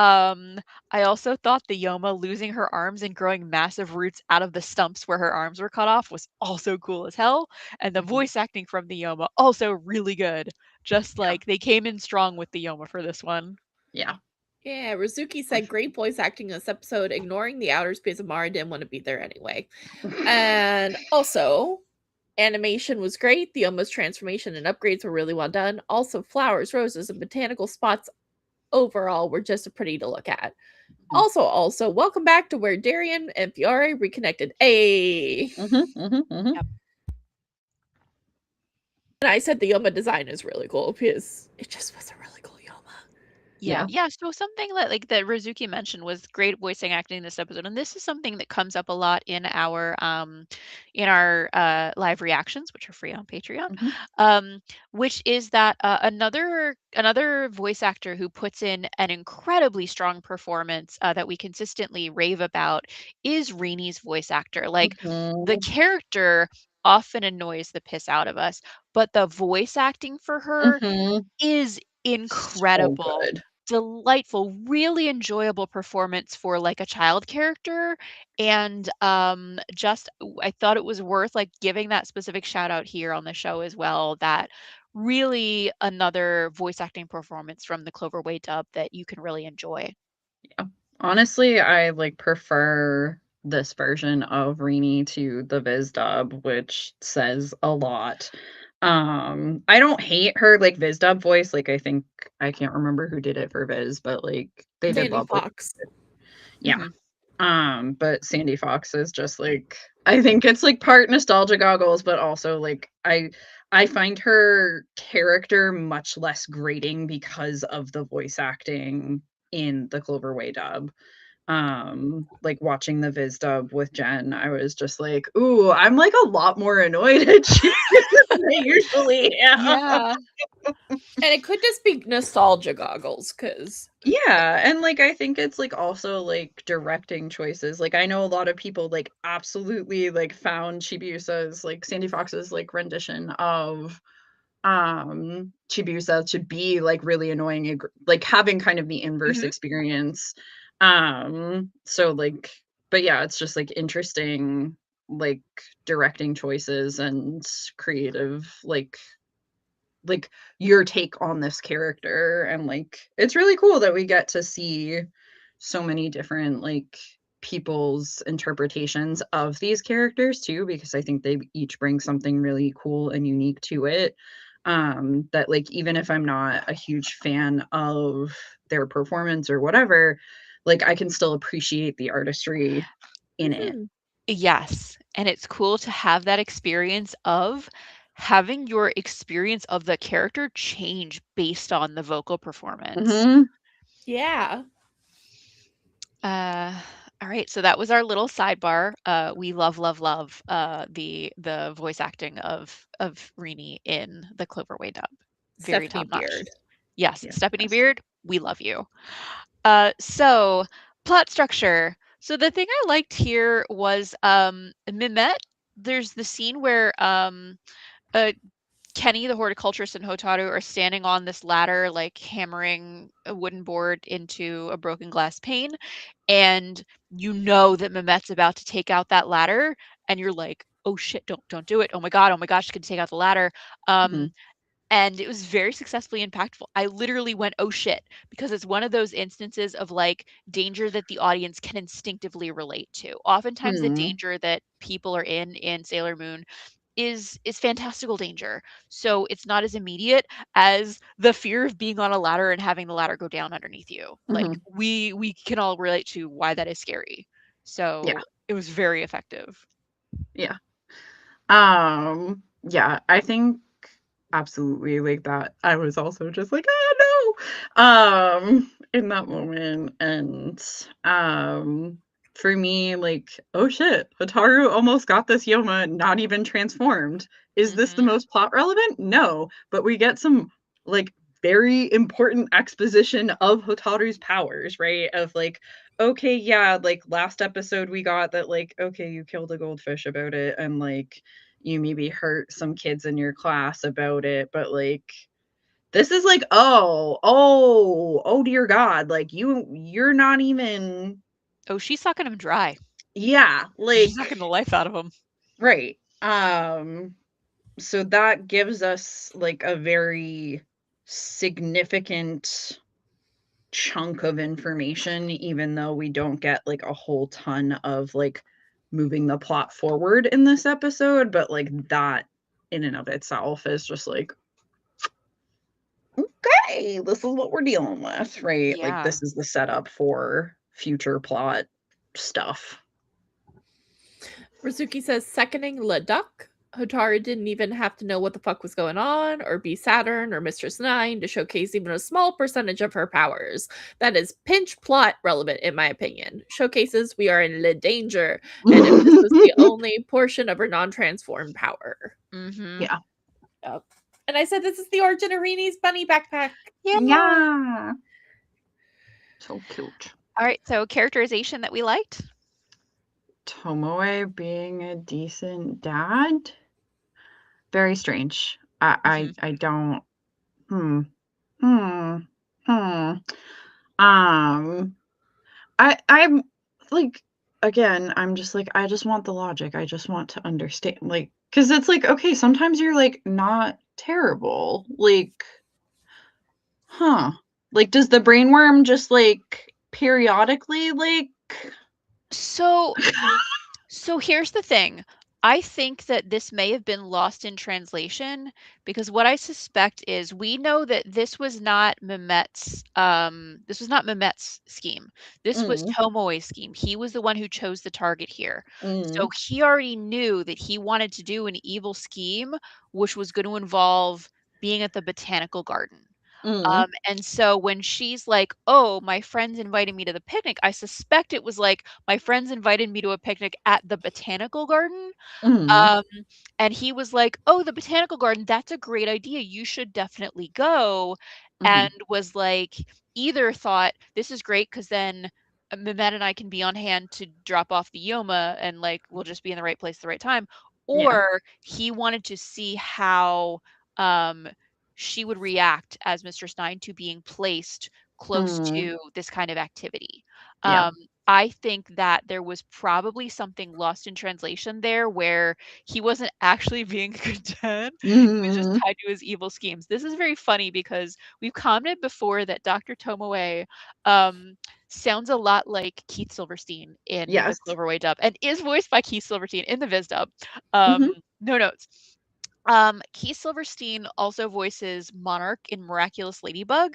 I also thought the Yoma losing her arms and growing massive roots out of the stumps where her arms were cut off was also cool as hell. And the voice acting from the Yoma also really good. Just like they came in strong with the Yoma for this one. Yeah. Yeah, Rizuki said great voice acting in this episode, ignoring the outer space. Amara didn't want to be there anyway. And also, animation was great. The Yoma's transformation and upgrades were really well done. Also, flowers, roses, and botanical spots overall were just pretty to look at. Also, welcome back to where Darian and Fiore reconnected. Yep. And I said the Yoma design is really cool because it just was a really cool Yoma. Yeah. So something that like that Rizuki mentioned was great voicing acting in this episode, and this is something that comes up a lot in our live reactions, which are free on Patreon. Which is that another voice actor who puts in an incredibly strong performance that we consistently rave about is Rini's voice actor. Like the character often annoys the piss out of us, but the voice acting for her is incredible. So good. Delightful, really enjoyable performance for like a child character. And just I thought it was worth like giving that specific shout out here on the show as well, that really another voice acting performance from the Cloverway dub that you can really enjoy. Yeah. Honestly, I like prefer this version of Rini to the Viz dub, which says a lot. I don't hate her like Viz dub voice. Like I think I can't remember who did it for Viz, but like they did Sandy Fox. Yeah. But Sandy Fox is just like, I think it's like part nostalgia goggles, but also like I find her character much less grating because of the voice acting in the Cloverway dub. like watching the Viz dub with Jen, I was just like, ooh, I'm like a lot more annoyed at Chibiusa than I usually am. Yeah. And it could just be nostalgia goggles, because Yeah, and like I think it's like also like directing choices. Like I know a lot of people like absolutely like found Chibiusa's like Sandy Fox's like rendition of Chibiusa to be like really annoying, like having kind of the inverse experience. So like, but yeah, it's just like interesting like directing choices and creative like your take on this character, and like it's really cool that we get to see so many different like people's interpretations of these characters too, because I think they each bring something really cool and unique to it, that like even if I'm not a huge fan of their performance or whatever, like I can still appreciate the artistry in it. Yes, and it's cool to have that experience of having your experience of the character change based on the vocal performance. yeah. All right, so that was our little sidebar. We love the voice acting of Rini in the Cloverway dub. Very Stephanie top notch. Beard. Yes, Yes. Stephanie Beard, we love you. So plot structure. So the thing I liked here was Mimette. There's the scene where Kenny, the horticulturist, and Hotaru are standing on this ladder, like hammering a wooden board into a broken glass pane. And you know that Mamet's about to take out that ladder, and you're like, oh shit, don't do it. Oh my god, she's gonna take out the ladder. And it was very successfully impactful. I literally went, oh shit, because it's one of those instances of like danger that the audience can instinctively relate to. Oftentimes the danger that people are in Sailor Moon is fantastical danger. So it's not as immediate as the fear of being on a ladder and having the ladder go down underneath you. Like we can all relate to why that is scary. So it was very effective. Yeah. Yeah, I think absolutely like that. I was also just like, oh no, in that moment. And for me, like, oh shit, Hotaru almost got this Yoma not even transformed. Is this the most plot relevant? No, but we get some like very important exposition of Hotaru's powers, right? Of like, okay, yeah, like last episode we got that, like, okay, you killed a goldfish about it, and like you maybe hurt some kids in your class about it, but like this is like, oh dear god, like you're not even. Oh, she's sucking him dry. Yeah, like She's sucking the life out of him. Right. So that gives us like a very significant chunk of information, even though we don't get like a whole ton of like moving the plot forward in this episode, but like that in and of itself is just like, okay, this is what we're dealing with, right? Yeah. Like this is the setup for future plot stuff. Rizuki says, seconding Leduc. Hotaru didn't even have to know what the fuck was going on, or be Saturn or Mistress Nine to showcase even a small percentage of her powers. That is pinch plot relevant, in my opinion. Showcases we are in danger, and if this was the only portion of her non-transformed power. Yeah. Yep. And I said, this is the origin of Rini's bunny backpack. Yeah. So cute. All right, so characterization that we liked. Tomoe being a decent dad. Very strange. I don't. I'm like, again, I'm just like, I just want the logic. I just want to understand, like, because it's like, okay, sometimes you're like not terrible, like, like, does the brainworm just like periodically like? So here's the thing. I think that this may have been lost in translation, because what I suspect is we know that this was not Mehmet's scheme. This was Tomoe's scheme. He was the one who chose the target here. So he already knew that he wanted to do an evil scheme, which was going to involve being at the botanical garden. And so when she's like, oh, my friends invited me to the picnic, I suspect it was like, my friends invited me to a picnic at the botanical garden. Mhm. And he was like, oh, the botanical garden, that's a great idea. You should definitely go. And Mhm. was like, either thought, this is great because then Mehmet and I can be on hand to drop off the Yoma and like we'll just be in the right place at the right time. Yeah. Or he wanted to see how she would react as Mistress Nine to being placed close Mm. to this kind of activity. Yeah. I think that there was probably something lost in translation there where he wasn't actually being a good dad. He was just Mhm. tied to his evil schemes. This is very funny because we've commented before that Dr. Tomoe sounds a lot like Keith Silverstein in the Yes. Cloverway dub and is voiced by Keith Silverstein in the Viz dub. Mhm. No notes. Keith Silverstein also voices Monarch in Miraculous Ladybug,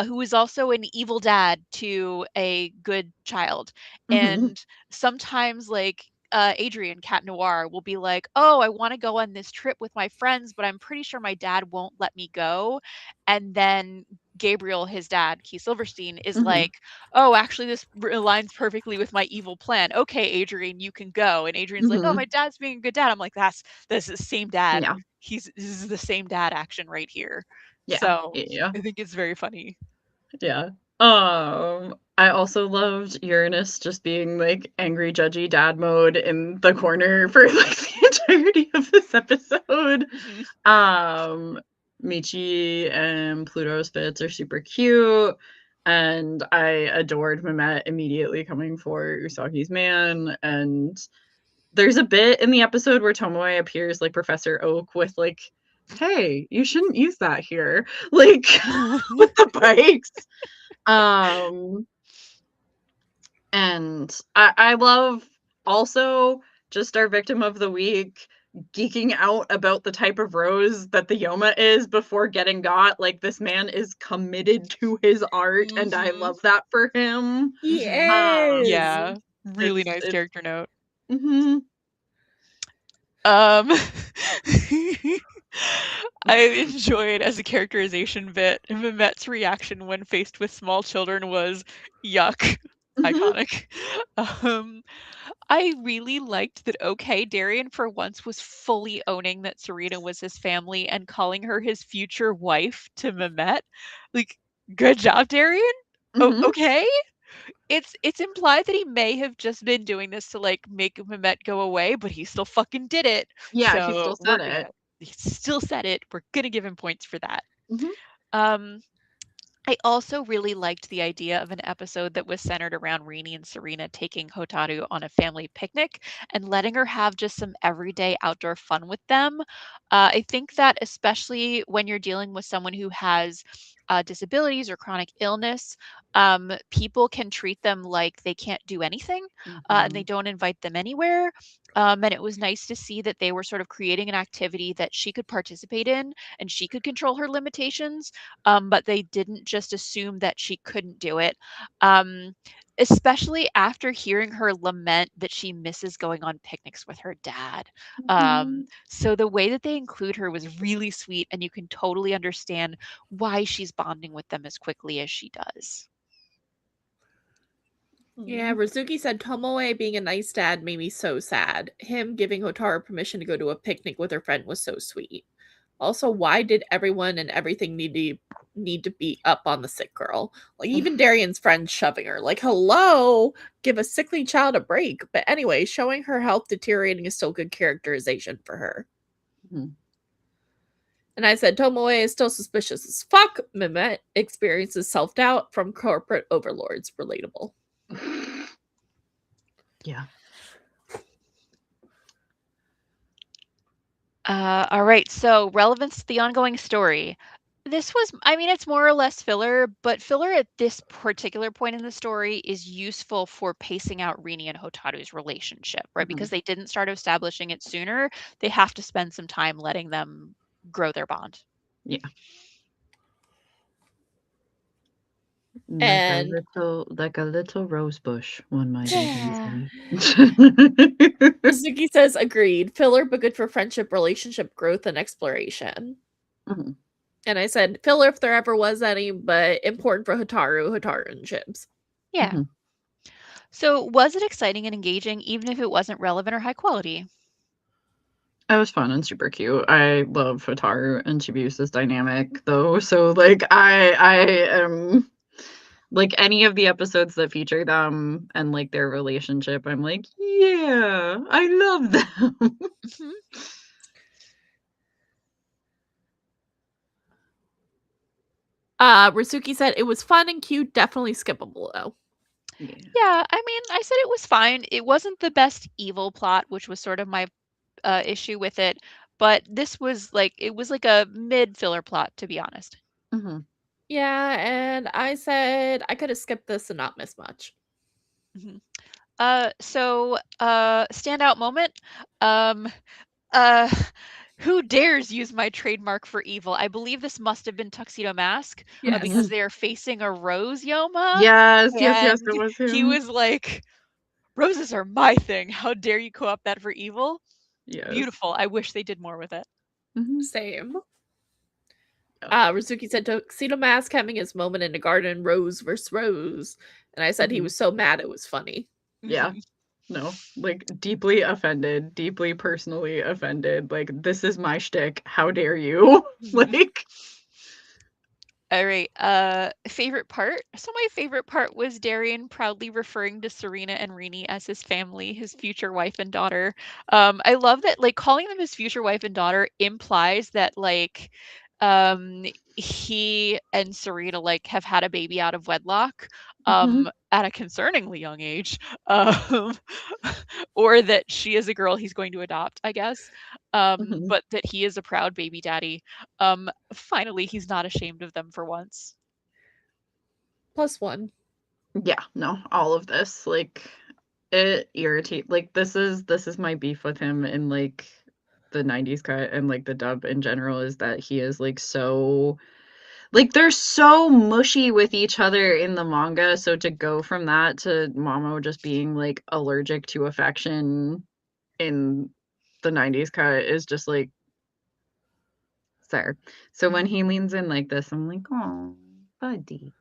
who is also an evil dad to a good child. Mhm. And sometimes, like, Adrian Cat Noir will be like, oh, I want to go on this trip with my friends, but I'm pretty sure my dad won't let me go. And then Gabriel, his dad, Keith Silverstein, is Mhm. like, oh, actually, this aligns perfectly with my evil plan. Okay, Adrian, you can go. And Adrian's like, oh, my Mhm. dad's being a good dad. I'm like, this is the same dad. Yeah. This is the same dad action right here. Yeah. So Yeah. I think it's very funny. Yeah. I also loved Uranus just being like angry, judgy dad mode in the corner for like the entirety of this episode. Michi and Pluto's fits are super cute. And I adored Mehmet immediately coming for Usagi's man. And there's a bit in the episode where Tomoe appears like Professor Oak with like, hey, you shouldn't use that here. Like with the bikes. And I love also just our victim of the week geeking out about the type of rose that the Yoma is before getting got. Like this man is committed to his art, and I love that for him. He is. Yeah, really nice It's character note. mhm. Um, I enjoyed as a characterization bit. Mehmet's reaction when faced with small children was yuck. Iconic. I really liked that okay, Darian for once was fully owning that Serena was his family and calling her his future wife to Mehmet. Like, good job, Darian. Oh, Mhm. okay. It's implied that he may have just been doing this to like make Mehmet go away, but he still fucking did it. Yeah, he So still said he still said it. We're gonna give him points for that. Mhm. Um, I also really liked the idea of an episode that was centered around Rini and Serena taking Hotaru on a family picnic and letting her have just some everyday outdoor fun with them. I think that especially when you're dealing with someone who has disabilities or chronic illness, people can treat them like they can't do anything and they Mhm. don't invite them anywhere. And it was nice to see that they were sort of creating an activity that she could participate in and she could control her limitations, but they didn't just assume that she couldn't do it. Um, Especially after hearing her lament that she misses going on picnics with her dad. Mhm. So the way that they include her was really sweet, and you can totally understand why she's bonding with them as quickly as she does. Yeah, Rizuki said Tomoe being a nice dad made me so sad. Him giving Hotaru permission to go to a picnic with her friend was so sweet. Also, why did everyone and everything need to be up on the sick girl? Like even Darian's friends shoving her. Like, hello, give a sickly child a break. But anyway, showing her health deteriorating is still good characterization for her. Mhm. And I said Tomoe is still suspicious as fuck. Mehmet experiences self-doubt from corporate overlords. Relatable. Yeah. All right, so relevance to the ongoing story. This was, I mean, it's more or less filler, but filler at this particular point in the story is useful for pacing out Rini and Hotaru's relationship, right? Because Mhm. they didn't start establishing it sooner, they have to spend some time letting them grow their bond. Yeah. And Like a little rose bush, one might Yeah. even say. Rizuki says agreed. Filler, but good for friendship, relationship growth, and exploration. Mhm. And I said filler if there ever was any, but important for Hotaru and Chibs. Yeah. Mhm. So was it exciting and engaging, even if it wasn't relevant or high quality? It was fun and super cute. I love Hotaru and Chibiusa's dynamic though. So like I am like any of the episodes that feature them and like their relationship, I'm like, yeah, I love them. Mhm. Risuki said it was fun and cute, definitely skippable though. Yeah. Yeah, I mean, I said it was fine. It wasn't the best evil plot, which was sort of my issue with it, but this was like it was like a mid filler plot, to be honest. Mhm. Yeah, and I said I could have skipped this and not missed much. Mhm. So standout moment. Um, uh, who dares use my trademark for evil? I believe this must have been Tuxedo Mask Yes. because they're facing a rose Yoma. Yes, yes, yes, And it was he him. was like, "Roses are my thing. How dare you co-opt that for evil?" Yes. Beautiful. I wish they did more with it. Mhm. Same. Yeah. Rizuki said Tuxedo Mask having his moment in the garden, Rose versus Rose. And I said he Mhm. was so mad it was funny. Yeah. No, like deeply offended, deeply personally offended. Like, this is my shtick. How dare you? Like, All right. Favorite part. So my favorite part was Darian proudly referring to Serena and Rini as his family, his future wife and daughter. I love that like calling them his future wife and daughter implies that like he and Serena like have had a baby out of wedlock Mhm. at a concerningly young age. Um or that she is a girl he's going to adopt, I guess. Mhm. But that he is a proud baby daddy. Finally, he's not ashamed of them for once. +1. Yeah, no, all of this, like, it irritate like, this is my beef with him in, like, the 90s cut and, like, the dub in general is that he is, like, so like, they're so mushy with each other in the manga, so to go from that to Momo just being, like, allergic to affection in the 90s cut is just, like, fair. So when he leans in like this, I'm like, "Oh, buddy."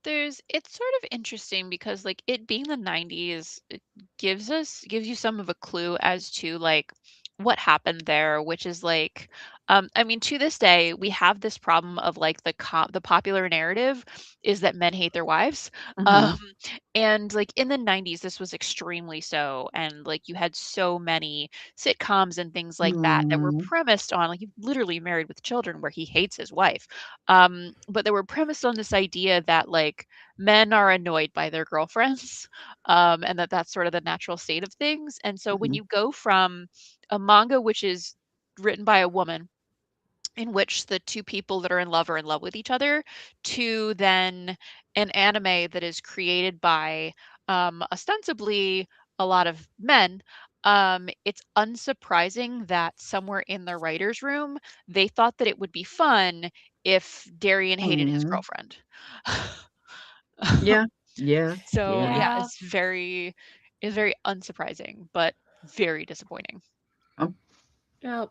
It's sort of interesting because like it being the 90s it gives you some of a clue as to like what happened there, which is like I mean to this day we have this problem of like the popular narrative is that men hate their wives. um Mhm. and like in the 90s this was extremely so, and like you had so many sitcoms and things like that that were Mm. premised on like literally Married with Children where he hates his wife. But they were premised on this idea that like men are annoyed by their girlfriends, and that that's sort of the natural state of things. And so when Mhm. you go from a manga which is written by a woman in which the two people that are in love with each other to then an anime that is created by ostensibly a lot of men, it's unsurprising that somewhere in the writer's room they thought that it would be fun if Darian hated his Mm. girlfriend. Yeah. Yeah. So Yeah. yeah, Yeah. it's very unsurprising, but very disappointing. Oh, Yep.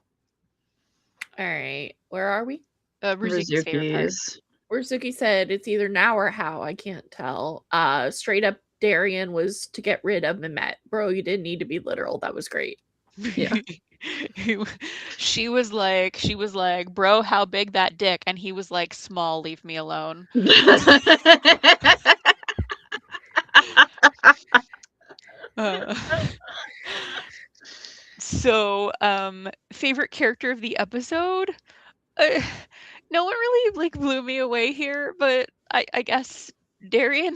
All right. Where are we? Rizuki's favorite part. Rizuki's. Rizuki said it's either now or how. I can't tell. Straight up, Darian was to get rid of Mehmet. Bro, you didn't need to be literal. That was great. Yeah. She was like, bro, how big that dick? And he was like, small, leave me alone. Uh, favorite character of the episode? Uh, no one really like blew me away here, but I guess Darian.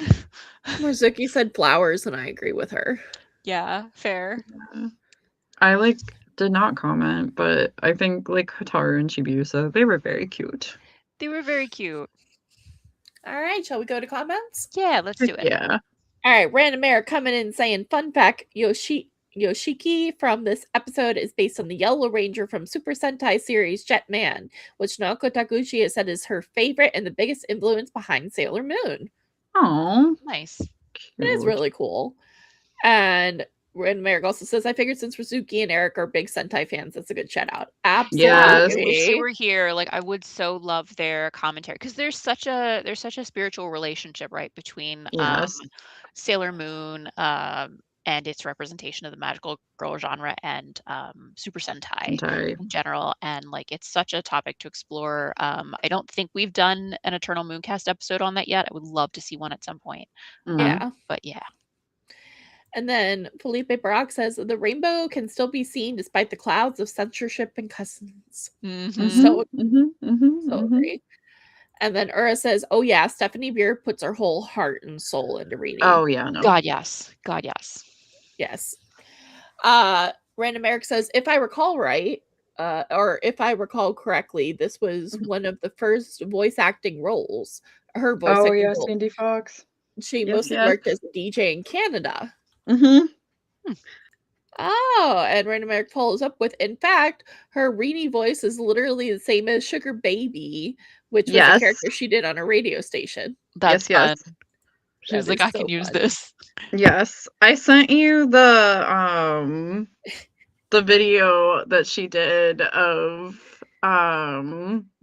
Rizuki said flowers, and I agree with her. Yeah, fair. I like did not comment, but I think like Hotaru and Chibiusa, they were very cute. They were very cute. All right, shall we go to comments? Yeah, let's do it. Yeah. All right, Random Air coming in saying, fun fact, Yoshiki from this episode is based on the Yellow Ranger from Super Sentai series Jetman, which Naoko Taguchi has said is her favorite and the biggest influence behind Sailor Moon. Oh, Nice. It is cute. really cool. And Random Eric also says, I figured since Rizuki and Eric are big Sentai fans, that's a good shout out. Yes. I wish they Absolutely. were here. Like, I would so love their commentary because there's such a spiritual relationship, right, between Yes. Sailor Moon and its representation of the magical girl genre and Super Sentai Sentai. in general. And like, it's such a topic to explore. I don't think we've done an Eternal Mooncast episode on that yet. I would love to see one at some point. Yeah. But yeah. And then Felipe Barak says, the rainbow can still be seen despite the clouds of censorship and customs. So agree. And then Ura says, oh yeah, Stephanie Beer puts her whole heart and soul into reading. Oh yeah, no. God, yes. God, yes. Yes. Random Eric says, if I recall right, or if I recall correctly, this was one of the first voice acting roles. Her voice Oh acting yeah, role. Cindy Fox. She Yes, mostly yes. worked as a DJ in Canada. Oh, and Random Eric follows up with, in fact, her Rini voice is literally the same as Sugar Baby, which was a character she did on a radio station. That's fun. She's That like, is I can so use fun. this. Yes. I sent you the video that she did of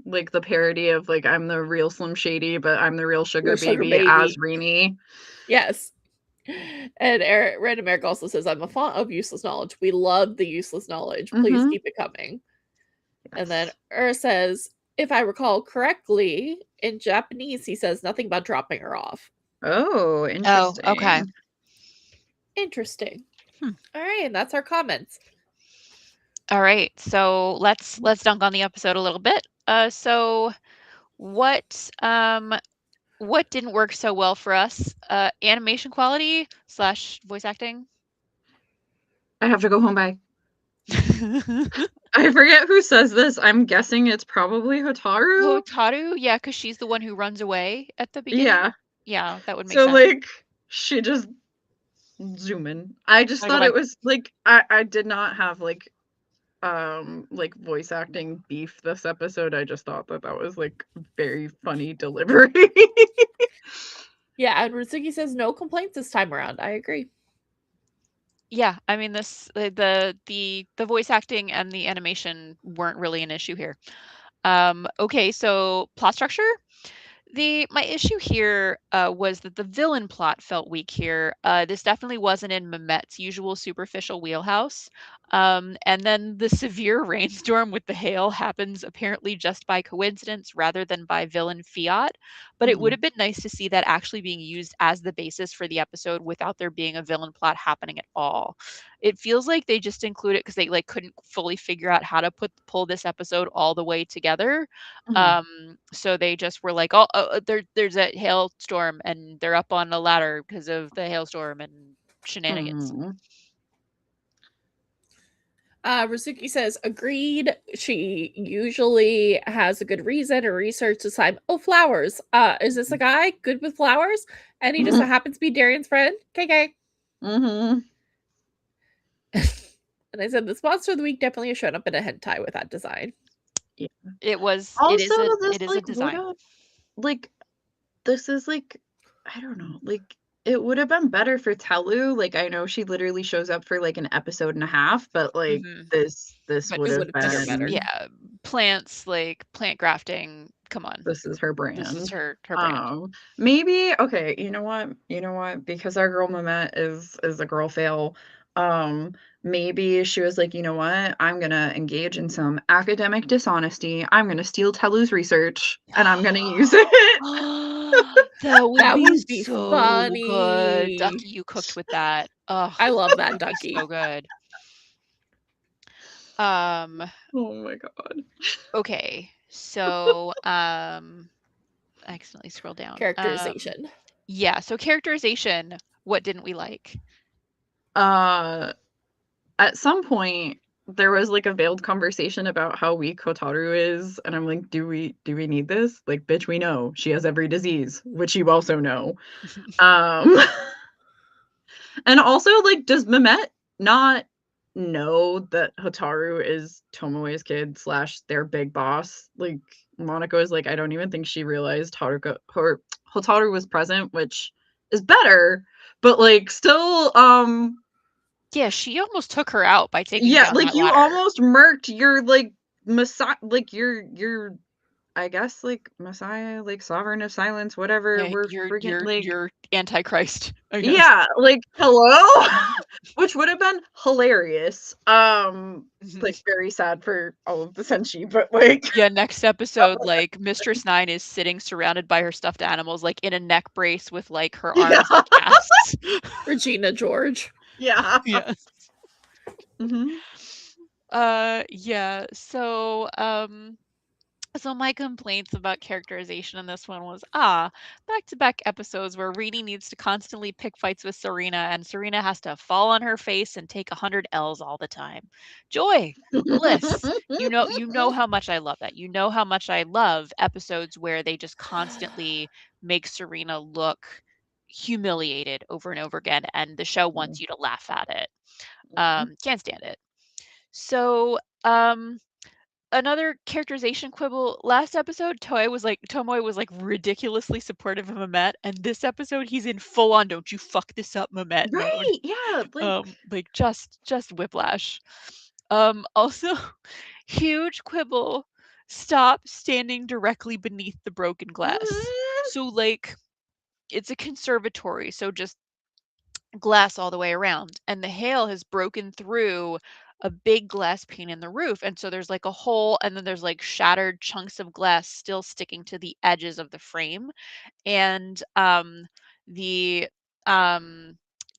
like the parody of like I'm the real Slim Shady, but I'm the real Sugar Baby as Rini. Yes. And Random Eric also says, I'm a font of useless knowledge. We love the useless knowledge. Please keep it coming. Yes. And then says, if I recall correctly, in Japanese, he says nothing about dropping her off. Oh, interesting. Oh, okay. Interesting. All right, and that's our comments. All right, so let's dunk on the episode a little bit. So what didn't work so well for us? Animation quality / voice acting? I have to go home by. I forget who says this. I'm guessing it's probably Hotaru. Hotaru? Yeah, because she's the one who runs away at the beginning. Yeah. Yeah, that would make sense. So like she just zoom in. I just thought it was like I did not have like voice acting beef this episode. I just thought that was like very funny delivery. Yeah, and Rizuki says no complaints this time around. I agree. Yeah, I mean the voice acting and the animation weren't really an issue here. Okay, so plot structure. My issue here was that the villain plot felt weak here. This definitely wasn't in Mamet's usual superficial wheelhouse. And then the severe rainstorm with the hail happens apparently just by coincidence rather than by villain fiat. But it would have been nice to see that actually being used as the basis for the episode without there being a villain plot happening at all. It feels like they just include it because they like couldn't fully figure out how to pull this episode all the way together. So they just were like, there's a hailstorm and they're up on a ladder because of the hailstorm and shenanigans. Rizuki says, agreed. She usually has a good reason or research to decide, oh, flowers. Is this a guy good with flowers? And he just so happens to be Darian's friend. KK. And I said, this monster of the week definitely has shown up in a hentai with that design. Yeah. It was. Also, it is a design. Like, this is like, I don't know, like, it would have been better for Telu. Like, I know she literally shows up for like an episode and a half, but like this would have been better. Yeah, plants, like plant grafting. Come on, this is her brand. This is her brand. Maybe okay. You know what? Because our girl Mamet is a girl fail. Maybe she was like, you know what? I'm gonna engage in some academic dishonesty. I'm gonna steal Telu's research and I'm gonna use it. That would be so funny. Good. Ducky, you cooked with that. Oh, I love that, Ducky. So good. Oh my god. Okay, so I accidentally scrolled down. Characterization. Yeah, so characterization. What didn't we like? At some point there was like a veiled conversation about how weak Hotaru is, and I'm like, do we need this? Like, bitch, we know she has every disease, which you also know. And also, like, does Mamet not know that Hotaru is Tomoe's kid / their big boss? Like, Monaco is like, I don't even think she realized Hotaru was present, which is better, but like still Yeah, she almost took her out by taking Yeah, down like that you ladder. almost murked your like Messiah, like your I guess like Messiah, like Sovereign of Silence, whatever. Yeah, We're freaking like you're Antichrist, I guess. yeah, like hello, which would have been hilarious. Like very sad for all of the Senshi, but like Yeah, next episode, like Mistress Nine is sitting surrounded by her stuffed animals, like in a neck brace with like her yeah, arms in casts. Regina George. yeah. Yes. Mhm. Yeah. So my complaints about characterization in this one was back-to-back episodes where Reedy needs to constantly pick fights with Serena and Serena has to fall on her face and take 100 L's all the time. Joy, bliss. You know how much I love that. You know how much I love episodes where they just constantly make Serena look humiliated over and over again and the show wants you to laugh at it. Can't stand it. So, another characterization quibble. Last episode, Tomoe was like ridiculously supportive of Mamet, and this episode he's in full on "Don't you fuck this up, Mamet" mode. Right, yeah, Like just whiplash. Also, huge quibble. Stop standing directly beneath the broken glass. mhm, So like, it's a conservatory, so just glass all the way around, and the hail has broken through a big glass pane in the roof, and so there's like a hole and then there's like shattered chunks of glass still sticking to the edges of the frame. And the um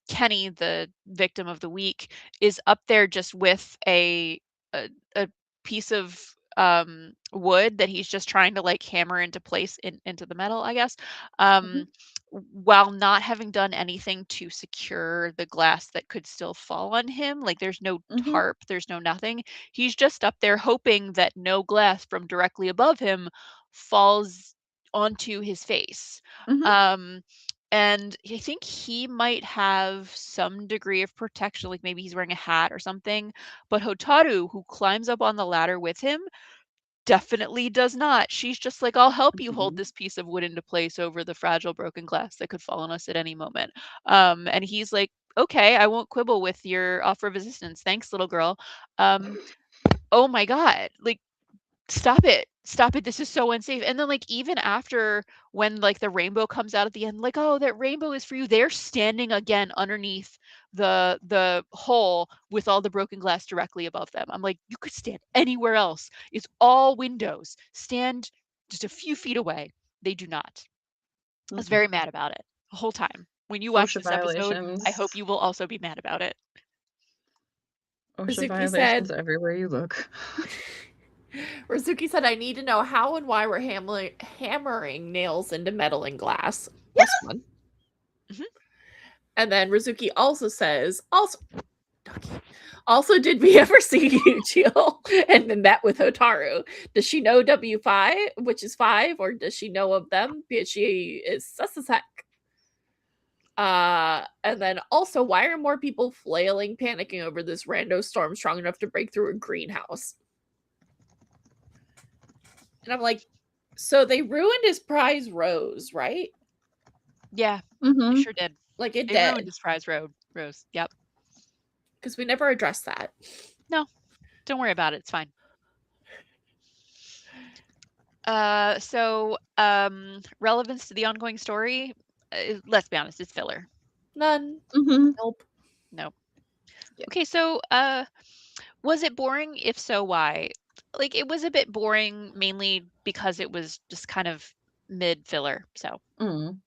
Kenny, the victim of the week, is up there just with a piece of wood that he's just trying to like hammer into place into the metal, I guess. mhm, While not having done anything to secure the glass that could still fall on him. Like there's no mhm, tarp, there's no nothing. He's just up there hoping that no glass from directly above him falls onto his face. mhm, Um, and I think he might have some degree of protection, like maybe he's wearing a hat or something. But Hotaru, who climbs up on the ladder with him, definitely does not. She's just like, I'll help you hold mhm, this piece of wood into place over the fragile broken glass that could fall on us at any moment. And he's like, okay, I won't quibble with your offer of assistance. Thanks, little girl. Um, oh my God. Like, stop it. Stop it. This is so unsafe. And then like even after when like the rainbow comes out at the end, like, oh, that rainbow is for you. They're standing again underneath the hole with all the broken glass directly above them. I'm like, you could stand anywhere else. It's all windows. Stand just a few feet away. They do not. I was very mad about it the whole time. When you watch OSHA this episode, I hope violations. you will also be mad about it. OSHA Rizuki violations said, everywhere you look. Rizuki said, I need to know how and why we're hammering nails into metal and glass. Yeah. Plus one. Mhm. And then Rizuki also says, also, did we ever see Yuchio and then that with Hotaru? Does she know W5, which is 5, or does she know of them? Because she is sus as heck. And then also, why are more people flailing, panicking over this rando storm strong enough to break through a greenhouse? And I'm like, so they ruined his prize rose, right? Yeah, Mhm. they sure did. Like it They ruined did. his prize rose. Yep. Because we never addressed that. No, don't worry about it. It's fine. Relevance to the ongoing story, let's be honest, it's filler. None. Mhm. Nope. No. Yeah. Okay, so was it boring? If so, why? Like it was a bit boring mainly because it was just kind of mid filler. So Mm.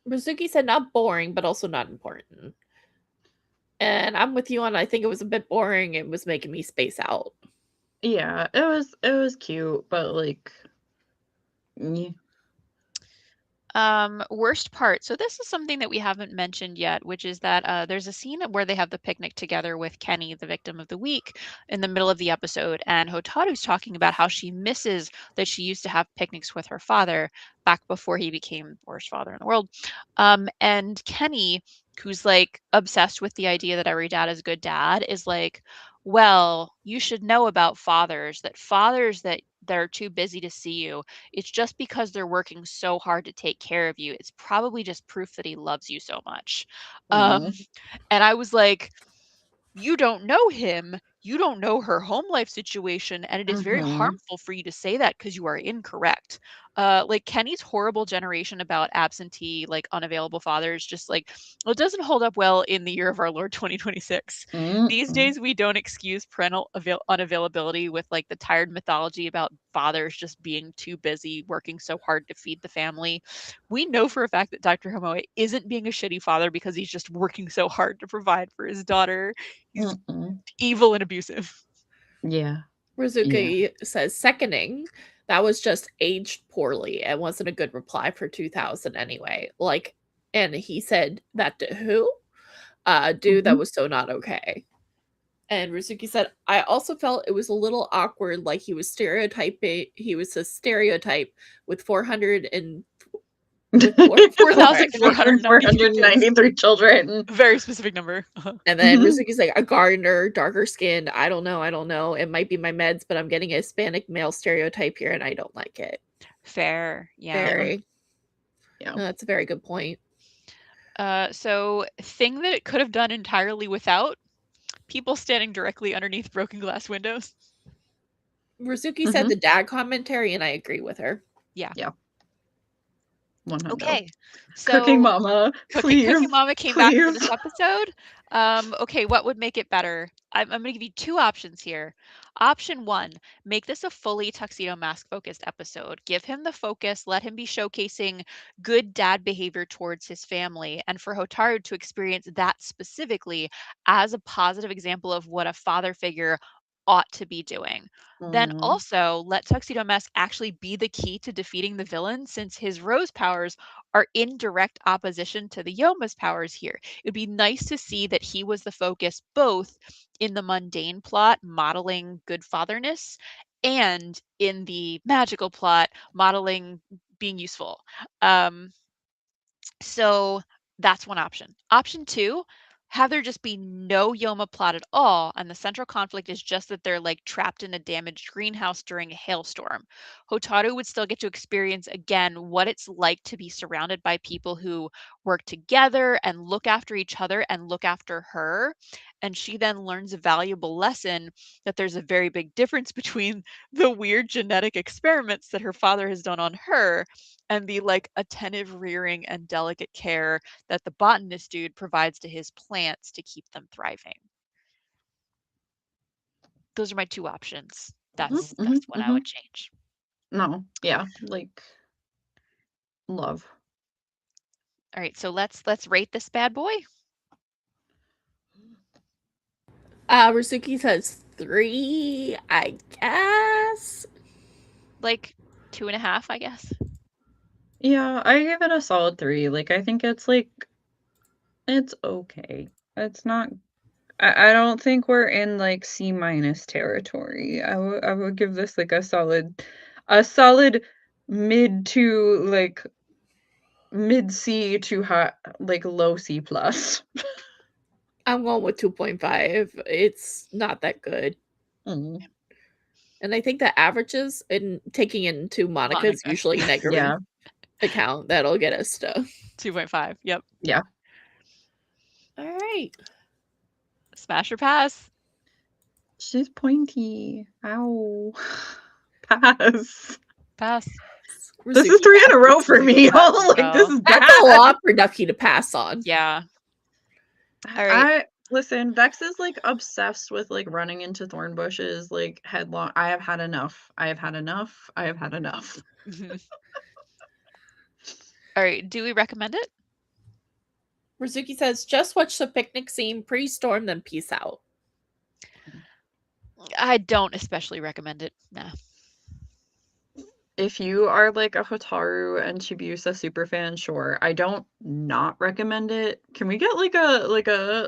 Rizuki said not boring, but also not important. And I'm with you on I think it was a bit boring. It was making me space out. Yeah, it was cute, but like yeah. Worst part. So this is something that we haven't mentioned yet, which is that there's a scene where they have the picnic together with Kenny, the victim of the week, in the middle of the episode, and Hotaru's talking about how she misses that she used to have picnics with her father back before he became the worst father in the world. And Kenny, who's like obsessed with the idea that every dad is a good dad, is like, well, you should know about fathers that are too busy to see you, it's just because they're working so hard to take care of you. It's probably just proof that he loves you so much. Um, Mm. and I was like, you don't know him, you don't know her home life situation, and it is very Mhm. harmful for you to say that because you are incorrect. Like Kenny's horrible generation about absentee, like unavailable fathers, just like it doesn't hold up well in the year of our Lord 2026. These Mm-mm. days, we don't excuse parental unavailability with like the tired mythology about fathers just being too busy working so hard to feed the family. We know for a fact that Dr. Homoe isn't being a shitty father because he's just working so hard to provide for his daughter. He's Mm-mm. evil and abusive. Yeah. Rizuki says seconding. That was just aged poorly and wasn't a good reply for 2000 anyway. Like, and he said that to who? Dude, that Mhm. was so not okay. And Rizuki said, I also felt it was a little awkward, like he was stereotyping. He was a stereotype with 400 and with 4,493 493 children. Very specific number. And then Mhm. Rizuki's like, a gardener, darker skinned. I don't know. It might be my meds, but I'm getting a Hispanic male stereotype here and I don't like it. Fair. Yeah. Very. Yeah. No, that's a very good point. So thing that it could have done entirely without people standing directly underneath broken glass windows. Rizuki said the dad commentary, and I agree with her. Yeah. 100. Okay. So Cooking Mama, please. Cooking Mama came back for please. this episode. Okay, what would make it better? I'm going to give you two options here. Option one, make this a fully Tuxedo Mask focused episode. Give him the focus, let him be showcasing good dad behavior towards his family, and for Hotaru to experience that specifically as a positive example of what a father figure ought to be doing. Then Mhm. also let Tuxedo Mask actually be the key to defeating the villain, since his rose powers are in direct opposition to the Yoma's powers here. It would be nice to see that he was the focus both in the mundane plot, modeling good fatherness, and in the magical plot, modeling being useful. So that's one option. Option two, have there just be no Yoma plot at all, and the central conflict is just that they're like trapped in a damaged greenhouse during a hailstorm. Hotaru would still get to experience again what it's like to be surrounded by people who work together and look after each other and look after her. And she then learns a valuable lesson that there's a very big difference between the weird genetic experiments that her father has done on her and the like attentive rearing and delicate care that the botanist dude provides to his plants to keep them thriving. Those are my two options. That's what I would change. No, yeah, like love. All right, so let's rate this bad boy. Rizuki says 3, I guess. Like 2.5, I guess. Yeah, I give it a solid 3. Like, I think it's like, it's okay. It's not. I don't think we're in like C- territory. I would give this like a solid mid to like mid C to high, like low C plus. I'm going with 2.5. It's not that good. Mm. And I think the averages, and taking into Monica's Monica. usually negative Yeah. account, that'll get us to 2.5. Yep. Yeah. all right. Smash or pass? She's pointy. Ow. Pass. Pass. This is 3 in a row for me. Oh, like this is bad. That's a lot for Ducky to pass on. Yeah. All right. Listen, Vex is like obsessed with like running into thorn bushes, like headlong. I have had enough. I have had enough. I have had enough. All right. Do we recommend it? Rizuki says, just watch the picnic scene pre-storm, then peace out. I don't especially recommend it. Nah. If you are like a Hotaru and Chibiusa super fan, sure. I don't not recommend it. Can we get like a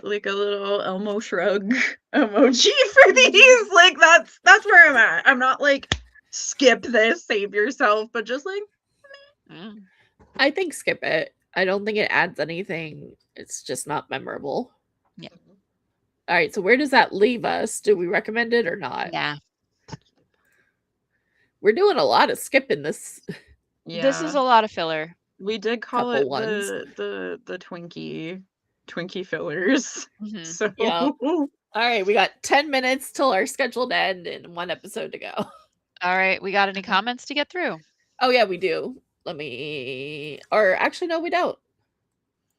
little Elmo shrug emoji for these? Like that's where I'm at. I'm not like skip this, save yourself, but just like I think skip it. I don't think it adds anything. It's just not memorable. Yeah. All right, so where does that leave us? Do we recommend it or not? Yeah. We're doing a lot of skipping this. yeah. This is a lot of filler. We did call Couple it ones. the Twinkie fillers. Mhm. So Yeah. All right, we got 10 minutes till our scheduled end and 1 episode to go. All right, we got any comments to get through? Oh yeah, we do. Or actually, no, we don't.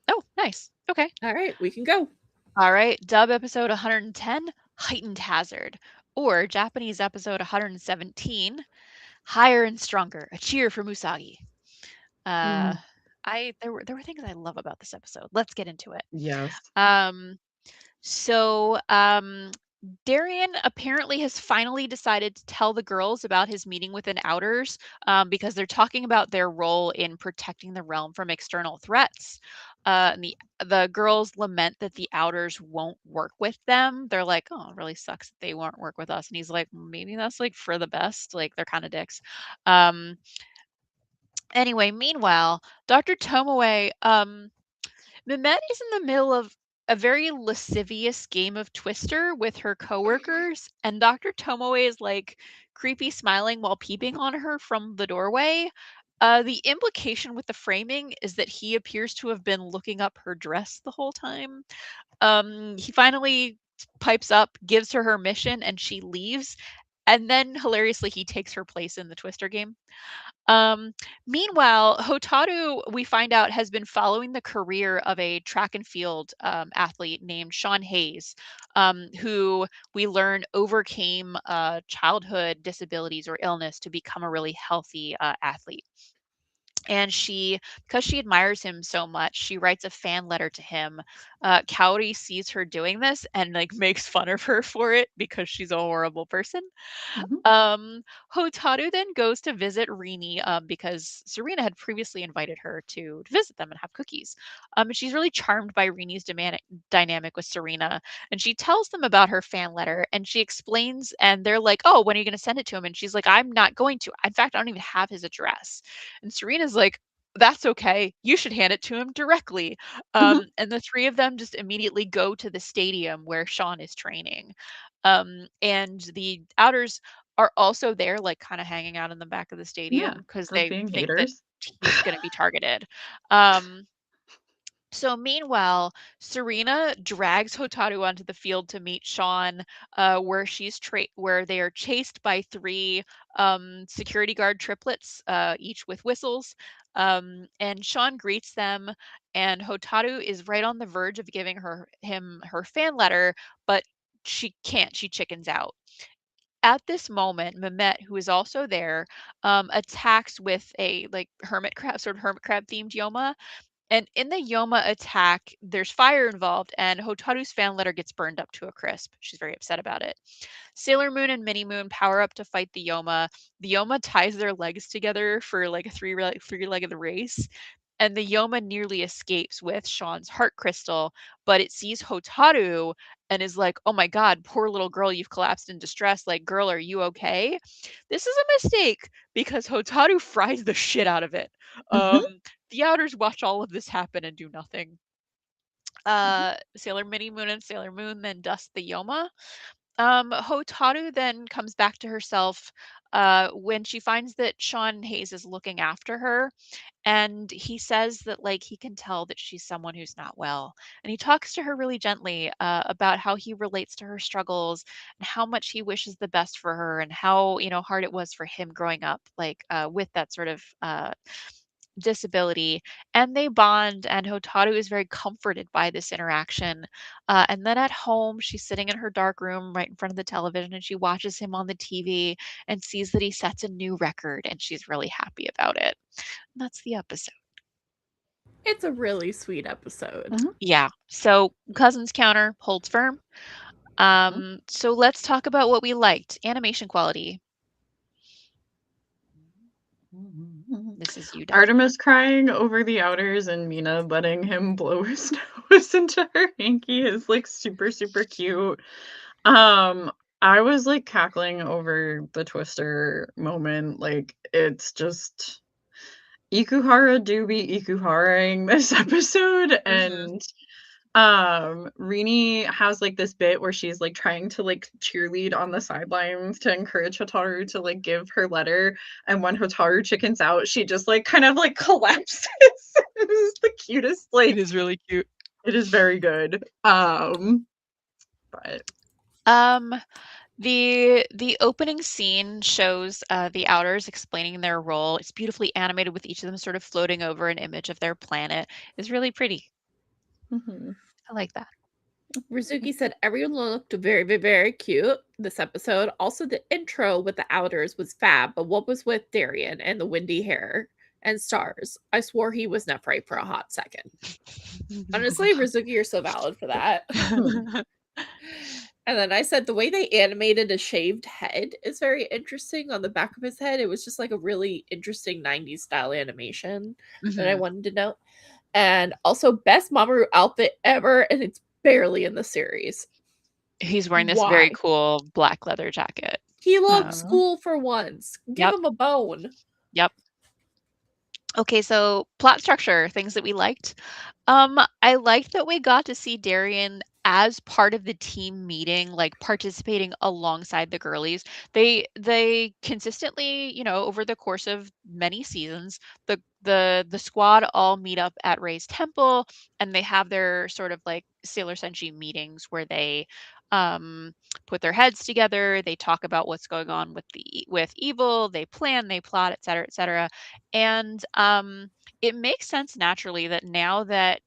Oh, nice. Okay. All right, we can go. All right, dub episode 110, Heightened Hazard, or Japanese episode 117, Higher and Stronger, a cheer for Musagi. There were things I love about this episode. Let's get into it. Yes. Darian apparently has finally decided to tell the girls about his meeting with an Outers because they're talking about their role in protecting the realm from external threats. And the girls lament that the Outers won't work with them. They're like, "Oh, it really sucks that they won't work with us." And he's like, "Maybe that's like for the best." Like they're kind of dicks. Anyway, meanwhile, Dr. Tomoe, Mimette is in the middle of a very lascivious game of Twister with her coworkers, and Dr. Tomoe is like creepy smiling while peeping on her from the doorway. The implication with the framing is that he appears to have been looking up her dress the whole time. He finally pipes up, gives her mission, and she leaves. And then hilariously, he takes her place in the Twister game. Meanwhile, Hotaru, we find out, has been following the career of a track and field athlete named Sean Hayes, who we learn overcame childhood disabilities or illness to become a really healthy athlete. And because she admires him so much, she writes a fan letter to him. Kaori sees her doing this and like makes fun of her for it because she's a horrible person. Hotaru then goes to visit Rini because Serena had previously invited her to visit them and have cookies. And she's really charmed by Rini's dynamic with Serena. And she tells them about her fan letter and she explains, and they're like, "Oh, when are you going to send it to him?" And she's like, "I'm not going to. In fact, I don't even have his address." And Serena's like, "That's okay. You should hand it to him directly." And the three of them just immediately go to the stadium where Sean is training. And the Outers are also there, like kind of hanging out in the back of the stadium because they being think that haters. he's going to be targeted. So meanwhile, Serena drags Hotaru onto the field to meet Sean, where they are chased by three security guard triplets, each with whistles. And Sean greets them, and Hotaru is right on the verge of giving him her fan letter, but she can't. She chickens out. At this moment, Mehmet, who is also there, attacks with a like hermit crab themed Yoma. And in the Yoma attack, there's fire involved, and Hotaru's fan letter gets burned up to a crisp. She's very upset about it. Sailor Moon and Mini Moon power up to fight the Yoma. The Yoma ties their legs together for like a three-legged race. And the Yoma nearly escapes with Sean's heart crystal, but it sees Hotaru and is like, "Oh my god, poor little girl, you've collapsed in distress. Like, girl, are you okay?" This is a mistake because Hotaru fries the shit out of it. The Outers watch all of this happen and do nothing. Sailor Mini Moon and Sailor Moon then dust the Yoma. Hotaru then comes back to herself when she finds that Sean Hayes is looking after her, and he says that like he can tell that she's someone who's not well, and he talks to her really gently about how he relates to her struggles and how much he wishes the best for her, and how hard it was for him growing up like with that sort of disability. And they bond, and Hotaru is very comforted by this interaction. And then at home, she's sitting in her dark room right in front of the television, and she watches him on the TV and sees that he sets a new record, and she's really happy about it. And that's the episode. It's a really sweet episode. Yeah. So Cousins Counter holds firm. So let's talk about what we liked. Animation quality. This is you, Dad. Artemis crying over the Outers and Mina letting him blow his nose into her hanky is like super, super cute. I was like cackling over the Twister moment. Like it's just Ikuhara do be Ikuharaing this episode, and Rini has like this bit where she's like trying to like cheerlead on the sidelines to encourage Hotaru to like give her letter, and when Hotaru chickens out, she just like kind of like collapses. It is the cutest, like It is really cute. it is very good. But The opening scene shows the Outers explaining their role. It's beautifully animated with each of them sort of floating over an image of their planet. It's really pretty. Mm-hmm. I like that. Rizuki said everyone looked very, very, very cute this episode. Also, the intro with the Outers was fab, but what was with Darien and the windy hair and stars? I swore he was Nephrite for a hot second. Honestly, Rizuki, you're so valid for that. And then I said the way they animated a shaved head is very interesting on the back of his head. It was just like a really interesting 90s style animation that I Mhm. wanted to note. And also, best Mamoru outfit ever, and it's barely in the series. He's wearing this Why? very cool black leather jacket. He looks Oh. cool for once. Give Yep. him a bone. Yep. Okay, so plot structure, things that we liked. I liked that we got to see Darien as part of the team meeting, like participating alongside the girlies. They consistently, over the course of many seasons, the squad all meet up at Ray's temple, and they have their sort of like Sailor Senshi meetings where they put their heads together, they talk about what's going on with evil, they plan, they plot, et cetera, et cetera. And it makes sense naturally that now that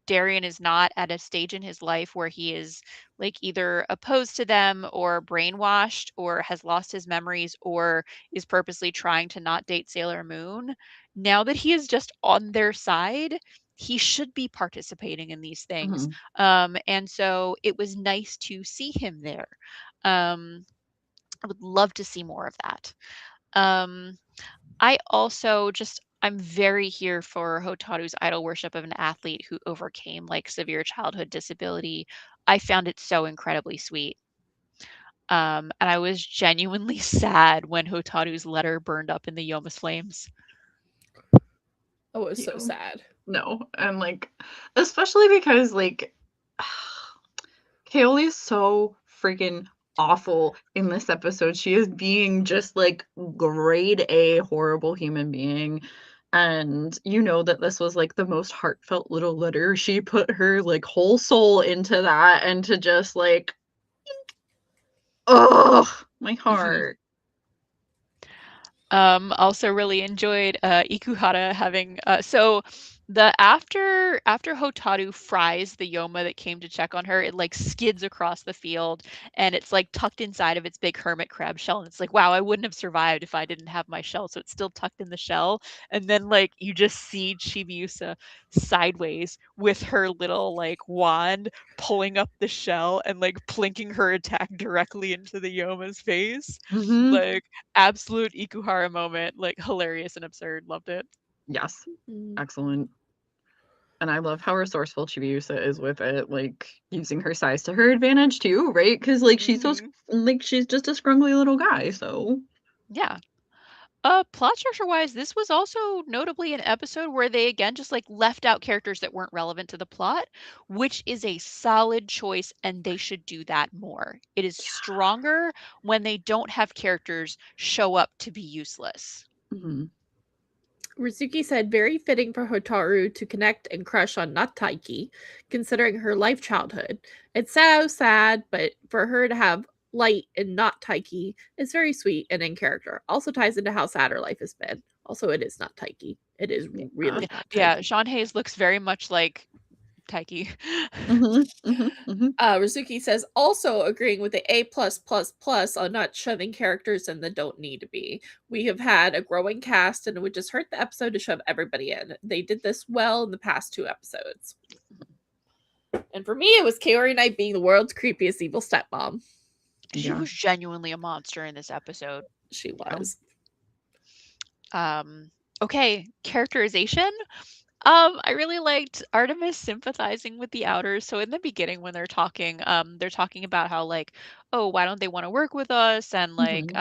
Darian is not at a stage in his life where he is like either opposed to them or brainwashed or has lost his memories or is purposely trying to not date Sailor Moon. Now that he is just on their side, he should be participating in these things. And so it was nice to see him there. I would love to see more of that. I also I'm very here for Hotaru's idol worship of an athlete who overcame like severe childhood disability. I found it so incredibly sweet. And I was genuinely sad when Hotaru's letter burned up in the Yoma's flames. Oh, it was so Ew. sad. No, and like, especially because like, Kaoli is so freaking awful in this episode. She is being just like grade A horrible human being. And you know that this was like the most heartfelt little letter. She put her like whole soul into that, and to just like, oh, my heart. Also really enjoyed Ikuhara having so the after Hotaru fries the Yoma that came to check on her, it like skids across the field and it's like tucked inside of its big hermit crab shell, and it's like, wow, I wouldn't have survived if I didn't have my shell. So it's still tucked in the shell, and then like you just see Chibiusa sideways with her little like wand pulling up the shell and like plinking her attack directly into the Yoma's face. Mhm. Like absolute Ikuhara moment, like hilarious and absurd. Loved it. Yes, Mm. excellent. And I love how resourceful Chibiusa is with it, like using her size to her advantage too, right? Because like she's so like she's just a scrumbly little guy, so Yeah. Plot structure wise, this was also notably an episode where they again just like left out characters that weren't relevant to the plot, which is a solid choice, and they should do that more. It is stronger when they don't have characters show up to be useless. mhm. Rizuki said, very fitting for Hotaru to connect and crush on Nataiki, considering her life childhood. It's so sad, but for her to have light and not Taiki is very sweet and in character. Also ties into how sad her life has been. Also, it is not Taiki. It is really not Taiki. Yeah, Sean Hayes looks very much like Taiki. Rizuki says, also agreeing with the A+++ on not shoving characters in that don't need to be. We have had a growing cast, and it would just hurt the episode to shove everybody in. They did this well in the past 2 episodes. And for me, it was Kaori Knight being the world's creepiest evil stepmom. She was genuinely a monster in this episode. She was. Okay, characterization. I really liked Artemis sympathizing with the Outers. So in the beginning, when they're talking about how like, oh, why don't they want to work with us? And like,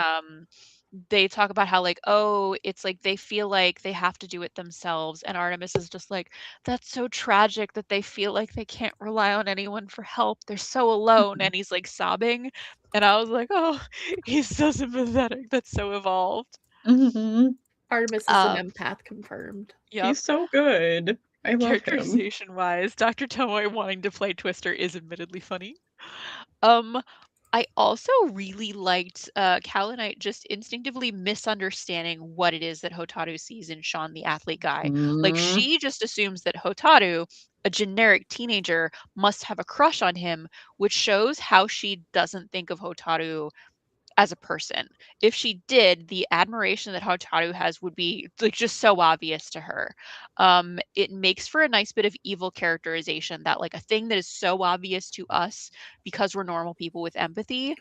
they talk about how like, oh, it's like they feel like they have to do it themselves. And Artemis is just like, that's so tragic that they feel like they can't rely on anyone for help. They're so alone. And he's like sobbing. And I was like, oh, he's so sympathetic. That's so evolved. Artemis is an empath confirmed. Yep. He's so good. I love him. Characterization-wise, Dr. Tomoe wanting to play Twister is admittedly funny. I also really liked Kalinite just instinctively misunderstanding what it is that Hotaru sees in Sean the athlete guy. Like, she just assumes that Hotaru, a generic teenager, must have a crush on him, which shows how she doesn't think of Hotaru as a person. If she did, the admiration that Hotaru has would be like just so obvious to her. It makes for a nice bit of evil characterization that like a thing that is so obvious to us because we're normal people with empathy,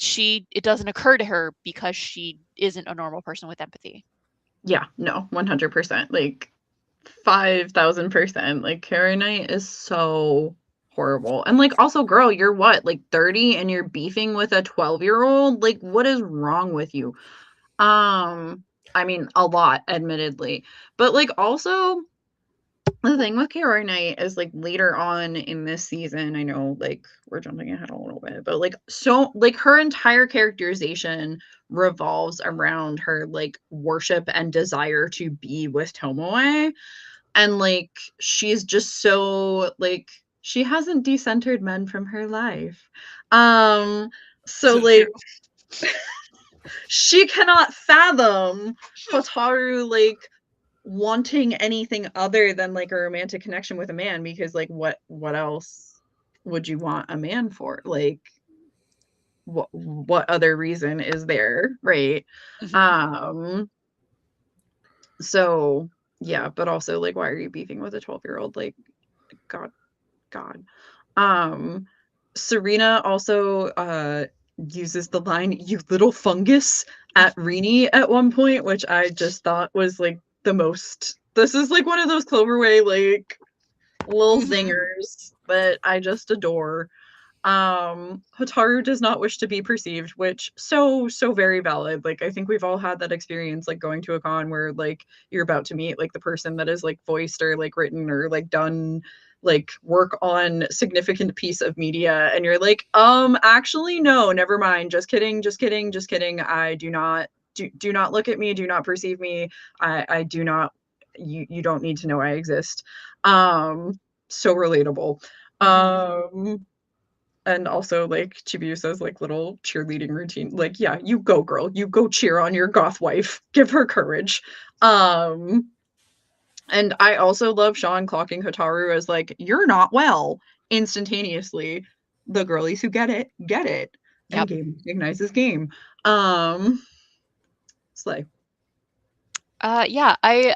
it doesn't occur to her because she isn't a normal person with empathy. Yeah, no, 100%. Like 5,000%. Like Carrie Knight is so horrible. And like also, girl, you're what, like 30 and you're beefing with a 12-year-old? Like, what is wrong with you? I mean, a lot, admittedly. But like also the thing with Carrie Knight is like later on in this season, I know like we're jumping ahead a little bit, but like so like her entire characterization revolves around her like worship and desire to be with Tomoe. And like she's just so like she hasn't decentered men from her life. So like she cannot fathom Hotaru like wanting anything other than like a romantic connection with a man, because like what else would you want a man for? Like what other reason is there, right? So yeah, but also like why are you beefing with a 12-year-old? Like god. Serena also uses the line "you little fungus" at Rini at one point, which I just thought was like the most. This is like one of those Cloverway like little zingers that I just adore. Hotaru does not wish to be perceived, which so very valid. Like I think we've all had that experience, like going to a con where like you're about to meet like the person that is like voiced or like written or like done like work on significant piece of media, and you're like, actually no, never mind, just kidding, I do not do not look at me, do not perceive me, I do not, you don't need to know I exist. So relatable. And also like Chibiusa's like little cheerleading routine, like, yeah, you go girl, you go cheer on your goth wife, give her courage. And I also love Sean clocking Hotaru as like, you're not well, instantaneously. The girlies who get it, and game recognizes game. Slay. Yeah, I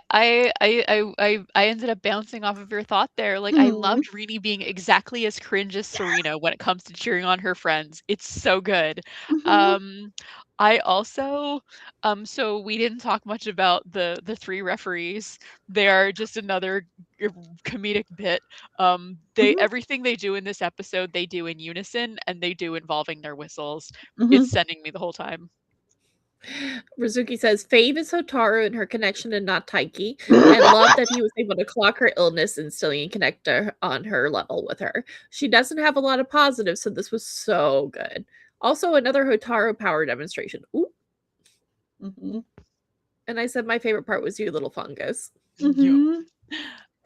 ended up bouncing off of your thought there. Like, I loved Rini being exactly as cringe as Serena when it comes to cheering on her friends. It's so good. I also, so we didn't talk much about the three referees. They are just another comedic bit. Everything they do in this episode, they do in unison, and they do involving their whistles. It's sending me the whole time. Rizuki says Fave is Hotaru and her connection and not Taiki, and love that he was able to clock her illness and still connect on her level with her. She doesn't have a lot of positives, so this was so good. Also, another Hotaru power demonstration. Ooh. And I said my favorite part was you little fungus. All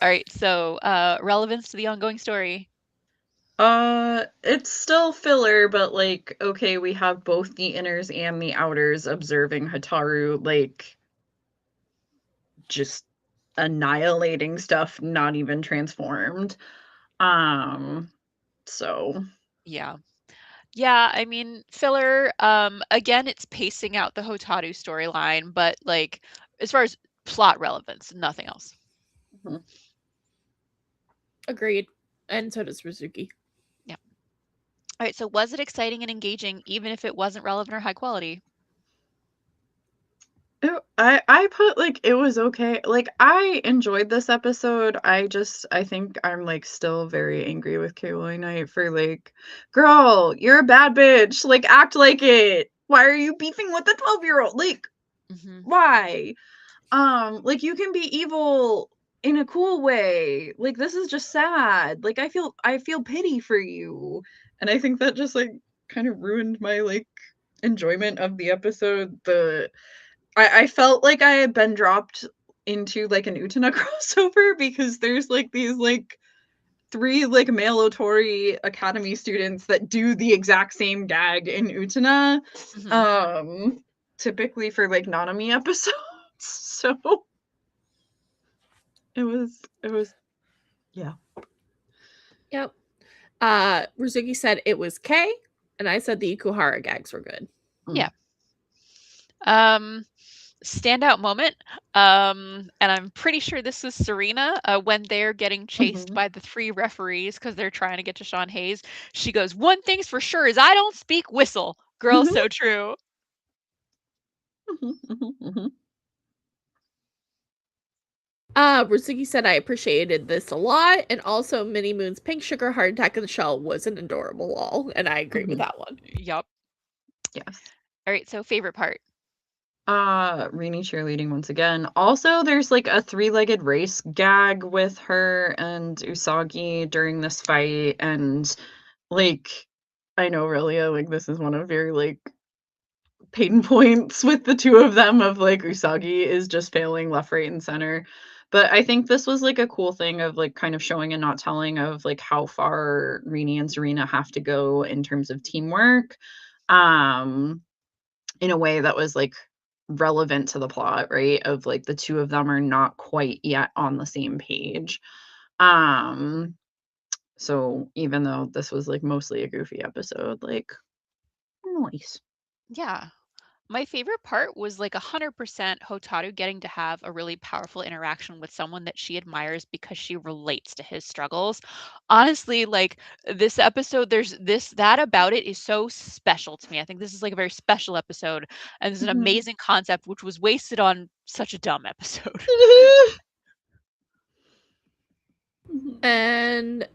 right, so relevance to the ongoing story. It's still filler, but like, okay, we have both the inners and the outers observing Hotaru like just annihilating stuff, not even transformed. So yeah, I mean, filler, again, it's pacing out the Hotaru storyline, but like as far as plot relevance, nothing else. Agreed. And so does Rizuki. Yeah. All right, so was it exciting and engaging even if it wasn't relevant or high quality? I put like it was okay. Like I enjoyed this episode. I think I'm like still very angry with Kailoi Knight for like, girl, you're a bad bitch. Like act like it. Why are you beefing with a 12-year-old? Like why? Like you can be evil in a cool way. Like this is just sad. Like I feel pity for you. And I think that just like kind of ruined my like enjoyment of the episode. I felt like I had been dropped into like an Utena crossover because there's like these like 3 like male Otori Academy students that do the exact same gag in Utena, typically for like Nanami episodes. So it was yeah. Yep. Rizuki said it was K, and I said the Ikuhara gags were good. Yeah. Standout moment, and I'm pretty sure this was Serena, when they're getting chased by the 3 referees because they're trying to get to Sean Hayes. She goes, "One thing's for sure is I don't speak whistle." Girl, so true. Rizuki said I appreciated this a lot, and also Minnie Moon's pink sugar heart attack in the shell was an adorable lol, and I agree with that one. Yup. Yes. All right, so favorite part. Rini cheerleading once again. Also, there's like a 3-legged race gag with her and Usagi during this fight, and like I know Relia, like this is one of your like pain points with the 2 of them of like Usagi is just failing left, right, and center. But I think this was like a cool thing of like kind of showing and not telling of like how far Rini and Serena have to go in terms of teamwork. In a way that was like relevant to the plot, right? Of like the 2 of them are not quite yet on the same page. So even though this was like mostly a goofy episode, like nice. Yeah. My favorite part was like 100% Hotaru getting to have a really powerful interaction with someone that she admires because she relates to his struggles. Honestly, like this episode, that about it is so special to me. I think this is like a very special episode, and this is an amazing concept which was wasted on such a dumb episode. And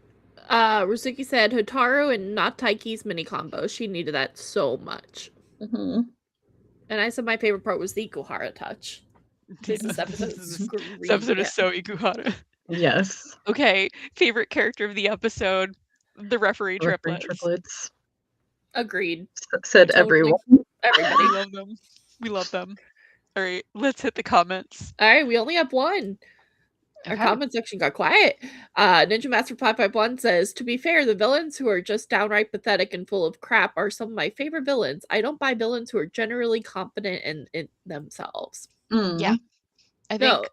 Rizuki said Hotaru and not Taiki's mini combo. She needed that so much. And I said my favorite part was the Ikuhara touch. This episode is great. This episode is so Ikuhara. Yes. Okay, favorite character of the episode, the referee triplets. Agreed. Said everyone. Everybody. We love them. We love them. All right, let's hit the comments. All right, we only have one. Our comment section got quiet. Ninja Master 551 says, to be fair, the villains who are just downright pathetic and full of crap are some of my favorite villains. I don't buy villains who are generally confident in themselves. Yeah. I think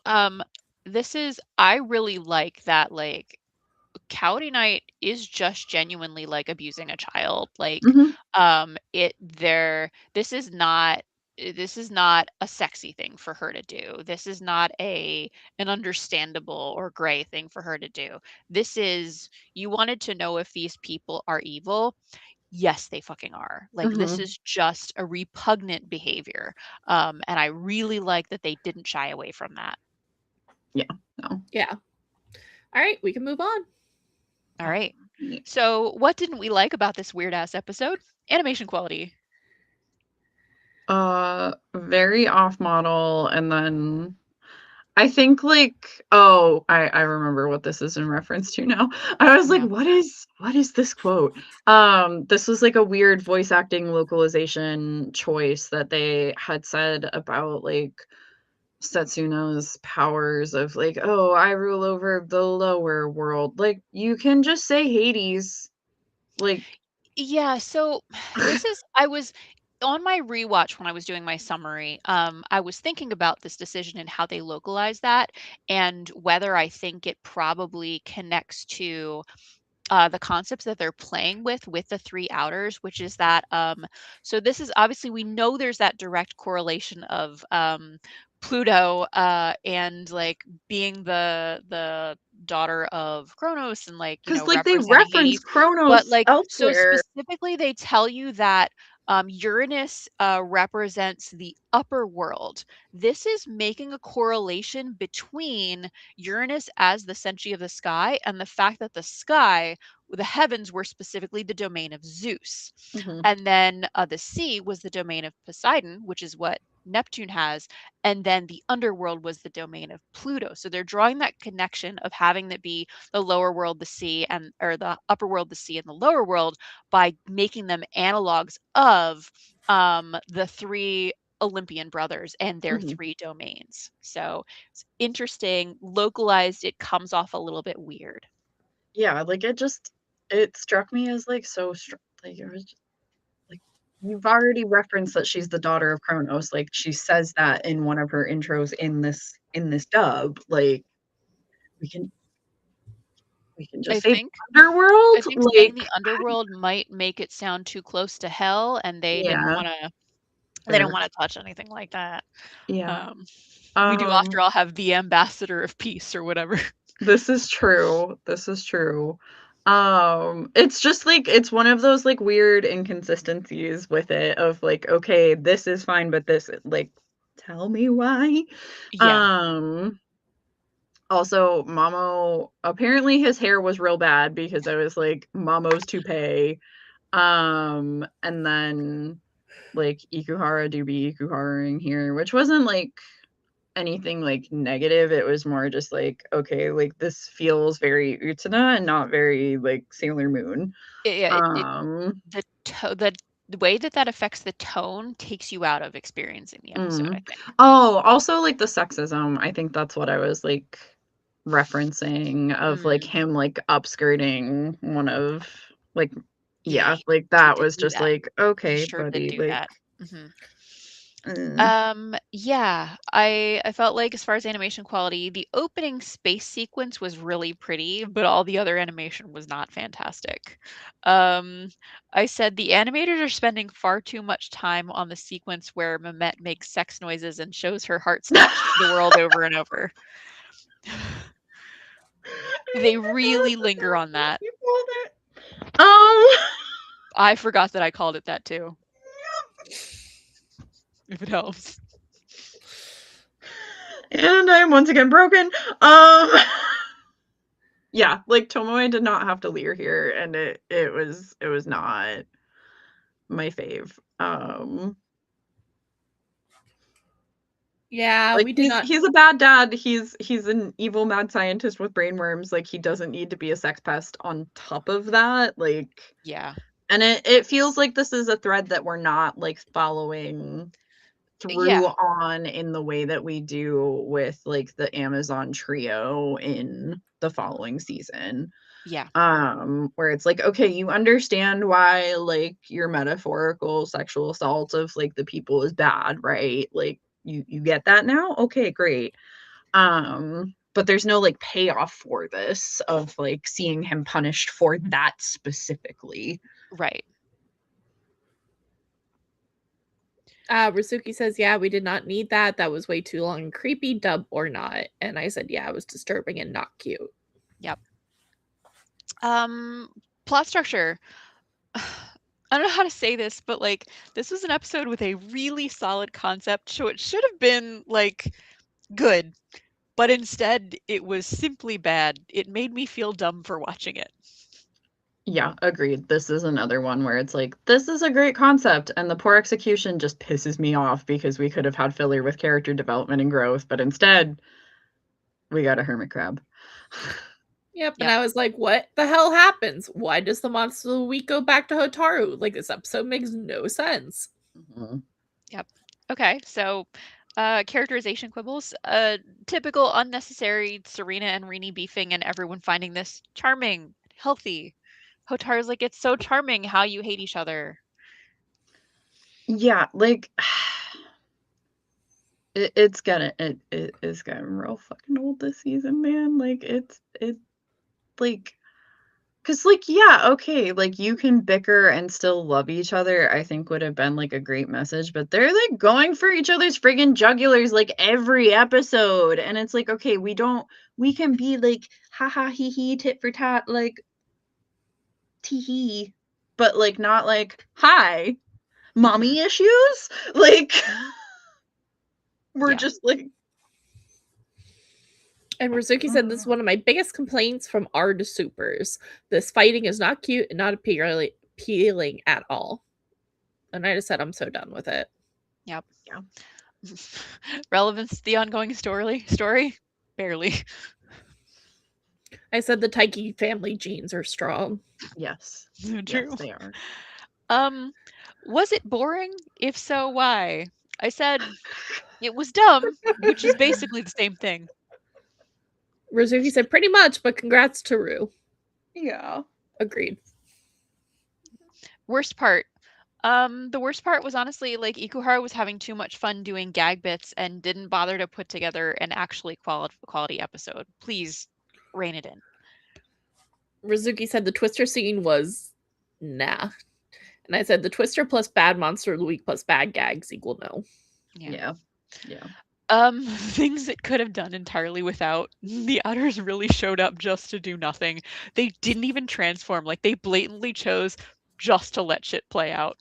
I really like that, like, Cowdy Knight is just genuinely like abusing a child. Like, this is not a sexy thing for her to do. This is not an understandable or gray thing for her to do. This is, you wanted to know if these people are evil. Yes, they fucking are. Like, this is just a repugnant behavior. And I really like that they didn't shy away from that. Yeah. No. Yeah. All right, we can move on. All right. So what didn't we like about this weird ass episode? Animation quality. Very off model, and then I think like I remember what this is in reference to now. I was like, what is this quote? This was like a weird voice acting localization choice that they had said about like Setsuno's powers of like, oh, I rule over the lower world. Like, you can just say Hades. Like, yeah, so I was on my rewatch when I was doing my summary, I was thinking about this decision and how they localize that, and whether I think it probably connects to the concepts that they're playing with the 3 outers, which is that so this is obviously, we know there's that direct correlation of Pluto and like being the daughter of Kronos, and like, you know, because like they representing reference Hades. Kronos But like, so elsewhere. specifically they tell you that Uranus represents the upper world. This is making a correlation between Uranus as the Senshi of the sky and the fact that the sky, the heavens, were specifically the domain of Zeus. And then the sea was the domain of Poseidon, which is what Neptune has, and then the underworld was the domain of Pluto. So they're drawing that connection of having that be the lower world, the sea, and or the upper world, the sea, and the lower world, by making them analogs of the 3 Olympian brothers and their Mhm. 3 domains. So it's interesting, localized, it comes off a little bit weird. Yeah, like it struck me as like like it was just, like you've already referenced that she's the daughter of Kronos. Like she says that in one of her intros in this dub. Like we can we can I just say think underworld. I think saying Like the underworld might make it sound too close to hell, and they didn't yeah, wanna fair. touch anything like that. Yeah. Um, we do Um after all have the ambassador of peace or whatever. This is true. This is true. It's just like it's one of those like weird inconsistencies with it of like, okay, this is fine, but this like tell me why. Yeah. Um Also, Mamo apparently his hair was real bad because I was like Mamo's toupee. And then like Ikuhara do be Ikuharaing here, which wasn't like anything like negative. It was more just like, okay, like this feels very Utena and not very like Sailor Moon. It Um the way that affects the tone takes you out of experiencing the episode, I think. Oh, also like the sexism. I think that's what I was like referencing of like him like upskirting one of like yeah, like He that did was do just that. like, He okay, sure did buddy, do like that. Mhm. mm, Yeah, I felt like as far as animation quality, the opening space sequence was really pretty, but all the other animation was not fantastic. Um, I said the animators are spending far too much time on the sequence where Mehmet makes sex noises and shows her heart stops to the world over and over. They really linger on that. you pulled it. I forgot that I called it that too. If it helps. And I am once again broken. Yeah, like Tomoe did not have to leer here, and it was not my fave. Yeah, Like we did not. he's a bad dad. He's an evil mad scientist with brainworms. Like he doesn't need to be a sex pest on top of that. Like Yeah. and it feels like this is a thread that we're not like following through Yeah. on in the way that we do with like the Amazon trio in the following season. Yeah. Where it's like, okay, you understand why like your metaphorical sexual assault of like the people is bad, right? Like you get that now? Okay, great. But there's no like payoff for this of like seeing him punished for that specifically. Right. Rasuki says, yeah, we did not need that. That was way too long and creepy, dub or not. And I said, yeah, it was disturbing and not cute. Yep. Plot structure. I don't know how to say this, but like this was an episode with a really solid concept, so it should have been like good, but instead it was simply bad. It made me feel dumb for watching it. Yeah, agreed. This is another one where it's like, this is a great concept, and the poor execution just pisses me off because we could have had filler with character development and growth, but instead, we got a hermit crab. Yep, and I was like, what the hell happens? Why does the monster of the week go back to Hotaru? Like, this episode makes no sense. Yep. Okay, so characterization quibbles. Typical unnecessary Serena and Rini beefing and everyone finding this charming, healthy. Hotaru's like, it's so charming how you hate each other. Yeah, like it is getting real fucking old this season, man. Like it like because like yeah, okay, like you can bicker and still love each other, I think would have been like a great message, but they're like going for each other's friggin' jugulars like every episode, and it's like, okay, we can be like haha hee hee tit for tat like tee hee, but like not like hi mommy issues like we're just like. And Rizuki said, this is one of my biggest complaints from R to Supers. This fighting is not cute and not appealing at all. And I just said, I'm so done with it. Yep. Yeah. Relevance to the ongoing story? Barely. I said the Taiki family genes are strong. Yes. True. Yes, they are. Was it boring? If so, why? I said it was dumb, which is basically the same thing. Rizuki said pretty much, but congrats to Rue. Yeah. Agreed. Worst part. The worst part was honestly like Ikuhara was having too much fun doing gag bits and didn't bother to put together an actually quality episode. Please rein it in. Rizuki said the Twister scene was nah. And I said the Twister plus bad monster of the week plus bad gags equal no. Yeah. Things it could have done entirely without. The otters really showed up just to do nothing. They didn't even transform. Like they blatantly chose just to let shit play out.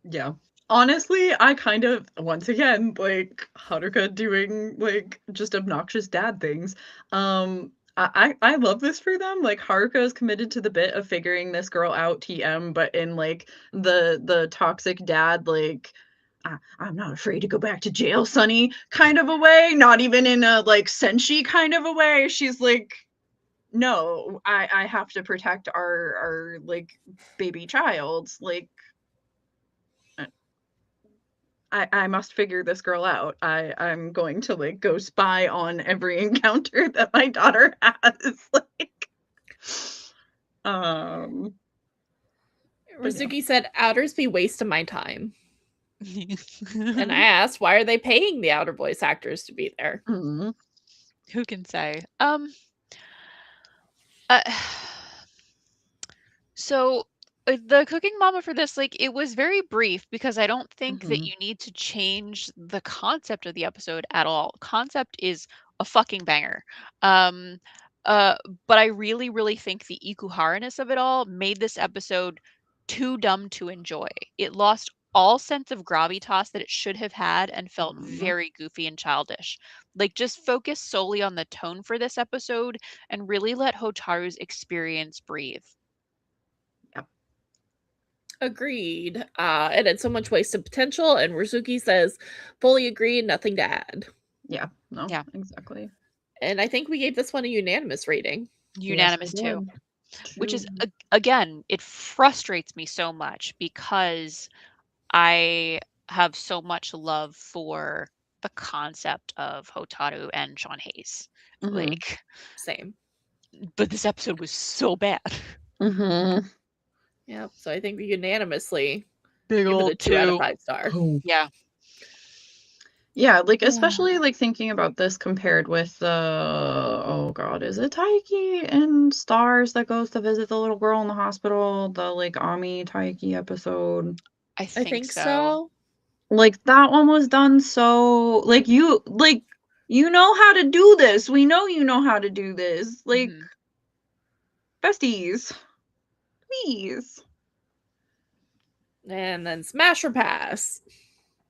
Yeah. Honestly, I kind of, once again, like Haruka doing like just obnoxious dad things. I love this for them. Like Haruka is committed to the bit of figuring this girl out, TM, but in like the toxic dad, like I'm not afraid to go back to jail, Sonny, kind of a way. Not even in a like Senshi kind of a way. She's like, no, I have to protect our like baby child. Like I must figure this girl out. I'm going to like go spy on every encounter that my daughter has. Like, Rizuki said outers be wasting my time. And I asked, why are they paying the outer voice actors to be there? Mm-hmm. Who can say? So the cooking mama for this, like, it was very brief because I don't think that you need to change the concept of the episode at all. Concept is a fucking banger. But I really, really think the Ikuhara-ness of it all made this episode too dumb to enjoy. It lost all sense of gravitas that it should have had and felt very goofy and childish. Like, just focus solely on the tone for this episode and really let Hotaru's experience breathe. Agreed. It had so much wasted potential, and Rizuki says, fully agree, nothing to add. Yeah, no, Yeah. exactly. And I think we gave this one a unanimous rating. Unanimous Yes, too. Which is, again, it frustrates me so much because I have so much love for the concept of Hotaru and Sean Hayes. Like, same. But this episode was so bad. Yeah, so I think we unanimously big give old it a 2 out of 5 star. Yeah. Yeah, like especially like thinking about this compared with the oh god, is it Taiki and Stars that goes to visit the little girl in the hospital, the like Ami Taiki episode? I think so. Like that one was done so like you know how to do this. We know you know how to do this. Like besties. Please. And then Smash or Pass.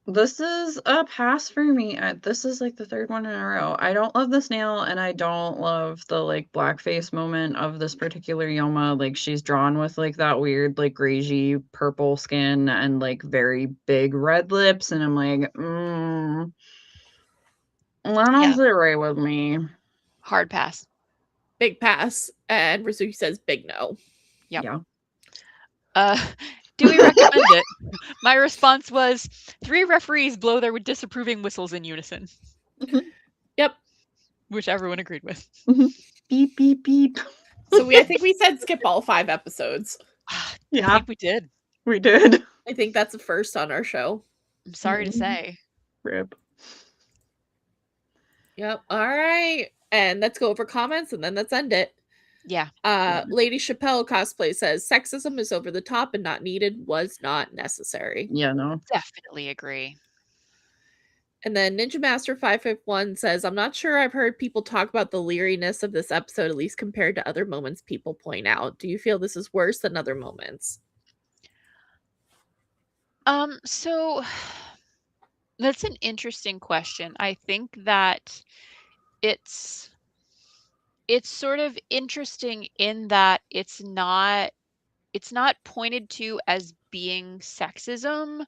This is a pass for me. This is like the third one in a row. I don't love the snail, and I don't love the like blackface moment of this particular Yoma. Like she's drawn with like that weird like grayish purple skin and like very big red lips, and I'm like, that don't sit right with me. Hard pass. Big pass. And Rizuki says big no. Yep. Yeah. Do we recommend it? My response was 3 referees blow their disapproving whistles in unison. Yep. Which everyone agreed with. Beep, beep, beep. So I think we said skip all 5 episodes. Yeah. I think we did. We did. I think that's a first on our show. I'm sorry to say. Rip. Yep. All right. And let's go over comments and then let's end it. Yeah. Lady Chappelle cosplay says sexism is over the top and not needed, was not necessary. Yeah, no. Definitely agree. And then Ninja Master 551 says, I'm not sure I've heard people talk about the leeriness of this episode, at least compared to other moments people point out. Do you feel this is worse than other moments? So that's an interesting question. I think that it's sort of interesting in that it's not pointed to as being sexism,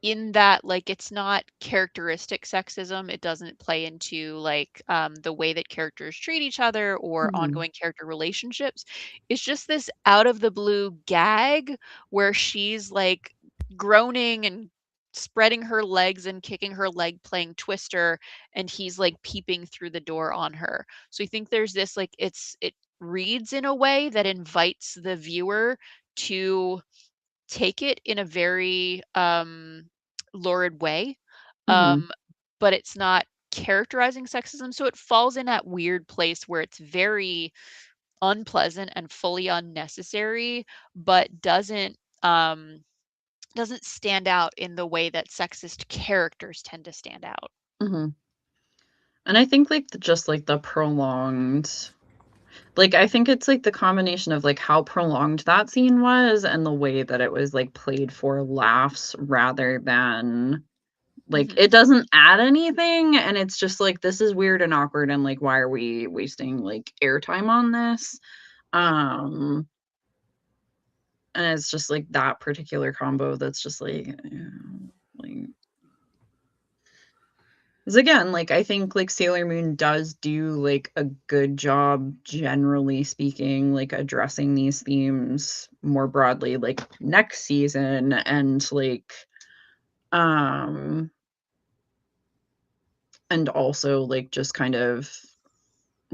in that like it's not characteristic sexism. It doesn't play into like the way that characters treat each other or ongoing character relationships. It's just this out of the blue gag where she's like groaning and spreading her legs and kicking her leg, playing Twister, and he's like peeping through the door on her. So I think there's this like it reads in a way that invites the viewer to take it in a very lurid way, Mhm. but it's not characterizing sexism, so it falls in that weird place where it's very unpleasant and fully unnecessary, but doesn't stand out in the way that sexist characters tend to stand out. Mhm. And I think, like, just, like, the prolonged like, I think it's, like, the combination of, like, how prolonged that scene was and the way that it was, like, played for laughs rather than like, Mhm. it doesn't add anything, and it's just, like, this is weird and awkward, and, like, why are we wasting, like, airtime on this? Um, and it's just, like, that particular combo that's just, like 'cause again, like, I think, like, Sailor Moon does do, like, a good job, generally speaking, like, addressing these themes more broadly, like, next season um and also, like, just kind of,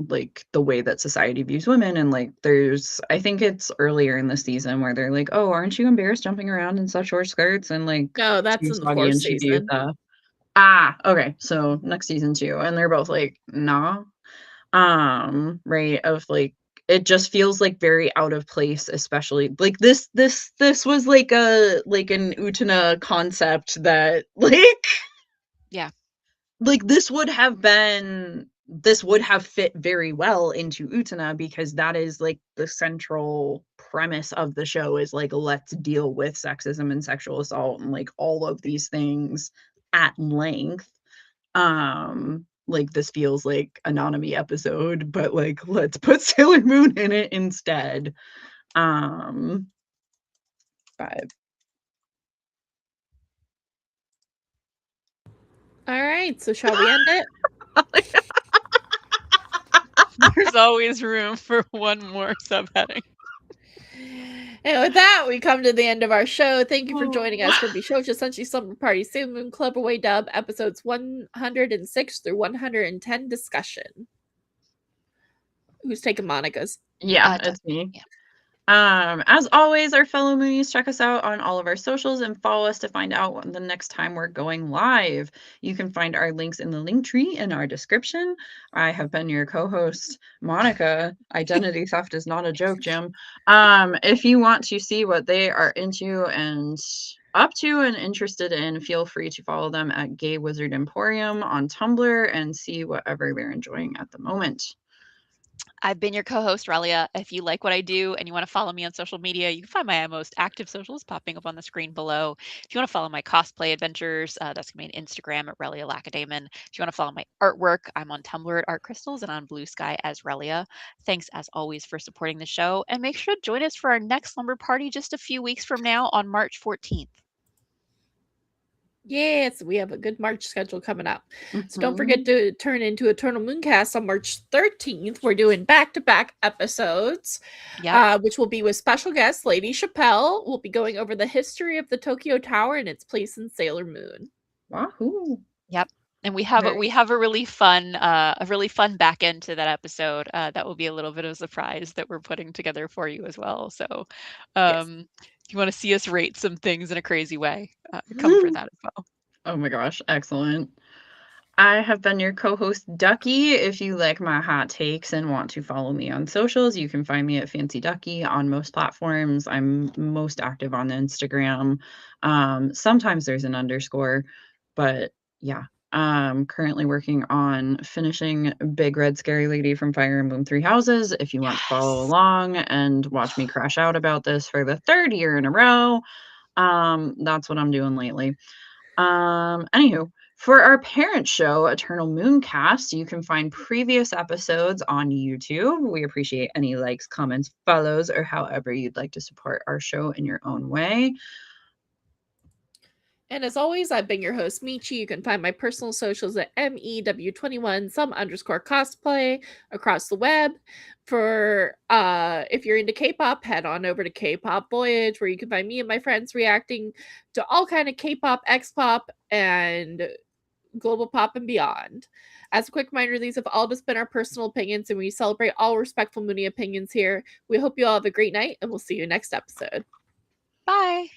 like, the way that society views women, and, like, there's I think it's earlier in the season where they're like, "Oh, aren't you embarrassed jumping around in such short skirts?" And, like, No, that's in the Tsukisagi 4th and season. Chibiusa okay, so next season too, and they're both like, "Nah." Right, of, like it just feels, like, very out of place, especially like, this was like an Utena concept that, Yeah. like, this would have fit very well into Utena because that is, like, the central premise of the show is, like, let's deal with sexism and sexual assault and, like, all of these things at length. Like, this feels like a Nanami episode, but, like, let's put Sailor Moon in it instead. Um, but All right, so shall we end it? There's always room for one more subheading. And with that, we come to the end of our show. Thank you for joining us for Bishoujo Senshi Slumber Party Sailor Moon Cloverway Dub episodes 106 through 110 discussion. Who's taking Monica's? yeah, Done. it's me. Yeah. As always, our fellow Moonies, check us out on all of our socials and follow us to find out when the next time we're going live. You can find our links in the link tree in our description. I have been your co-host, Monica. Identity theft is not a joke, Jim. If you want to see what they are into and up to and interested in, feel free to follow them at Gay Wizard Emporium on Tumblr and see whatever they're enjoying at the moment. I've been your co-host, Relia. If you like what I do and you want to follow me on social media, you can find my most active socials popping up on the screen below. If you want to follow my cosplay adventures, that's going to be on Instagram at Relia Lacadamon. If you want to follow my artwork, I'm on Tumblr at Art Crystals and on Blue Sky as Relia. Thanks as always for supporting the show, and make sure to join us for our next slumber party just a few weeks from now on March 14th. Yes, we have a good March schedule coming up. So don't Mhm. forget to turn into Eternal Mooncast on March 13th. We're doing back-to-back episodes, which will be with special guest Lady Chappelle. We'll be going over the history of the Tokyo Tower and its place in Sailor Moon. Wahoo! Yep. And we have a really fun back end to that episode. That will be a little bit of a surprise that we're putting together for you as well. So, Yes. if you want to see us rate some things in a crazy way, come for that as well. Oh my gosh, excellent. I have been your co-host, Ducky. If you like my hot takes and want to follow me on socials, you can find me at Fancy Ducky on most platforms. I'm most active on Instagram. Sometimes there's an underscore, but yeah. Currently working on finishing Big Red Scary Lady from Fire Emblem Three Houses. If you want to follow along and watch me crash out about this for the 3rd year in a row, that's what I'm doing lately. Anywho, for our parent show, Eternal Mooncast, you can find previous episodes on YouTube. We appreciate any likes, comments, follows, or however you'd like to support our show in your own way. And as always, I've been your host, Michi. You can find my personal socials at MEW21, some_cosplay across the web. For if you're into K-pop, head on over to K-pop Voyage, where you can find me and my friends reacting to all kind of K-pop, X-pop, and global pop and beyond. As a quick reminder, these have all just been our personal opinions, and we celebrate all respectful Mooney opinions here. We hope you all have a great night, and we'll see you next episode. Bye.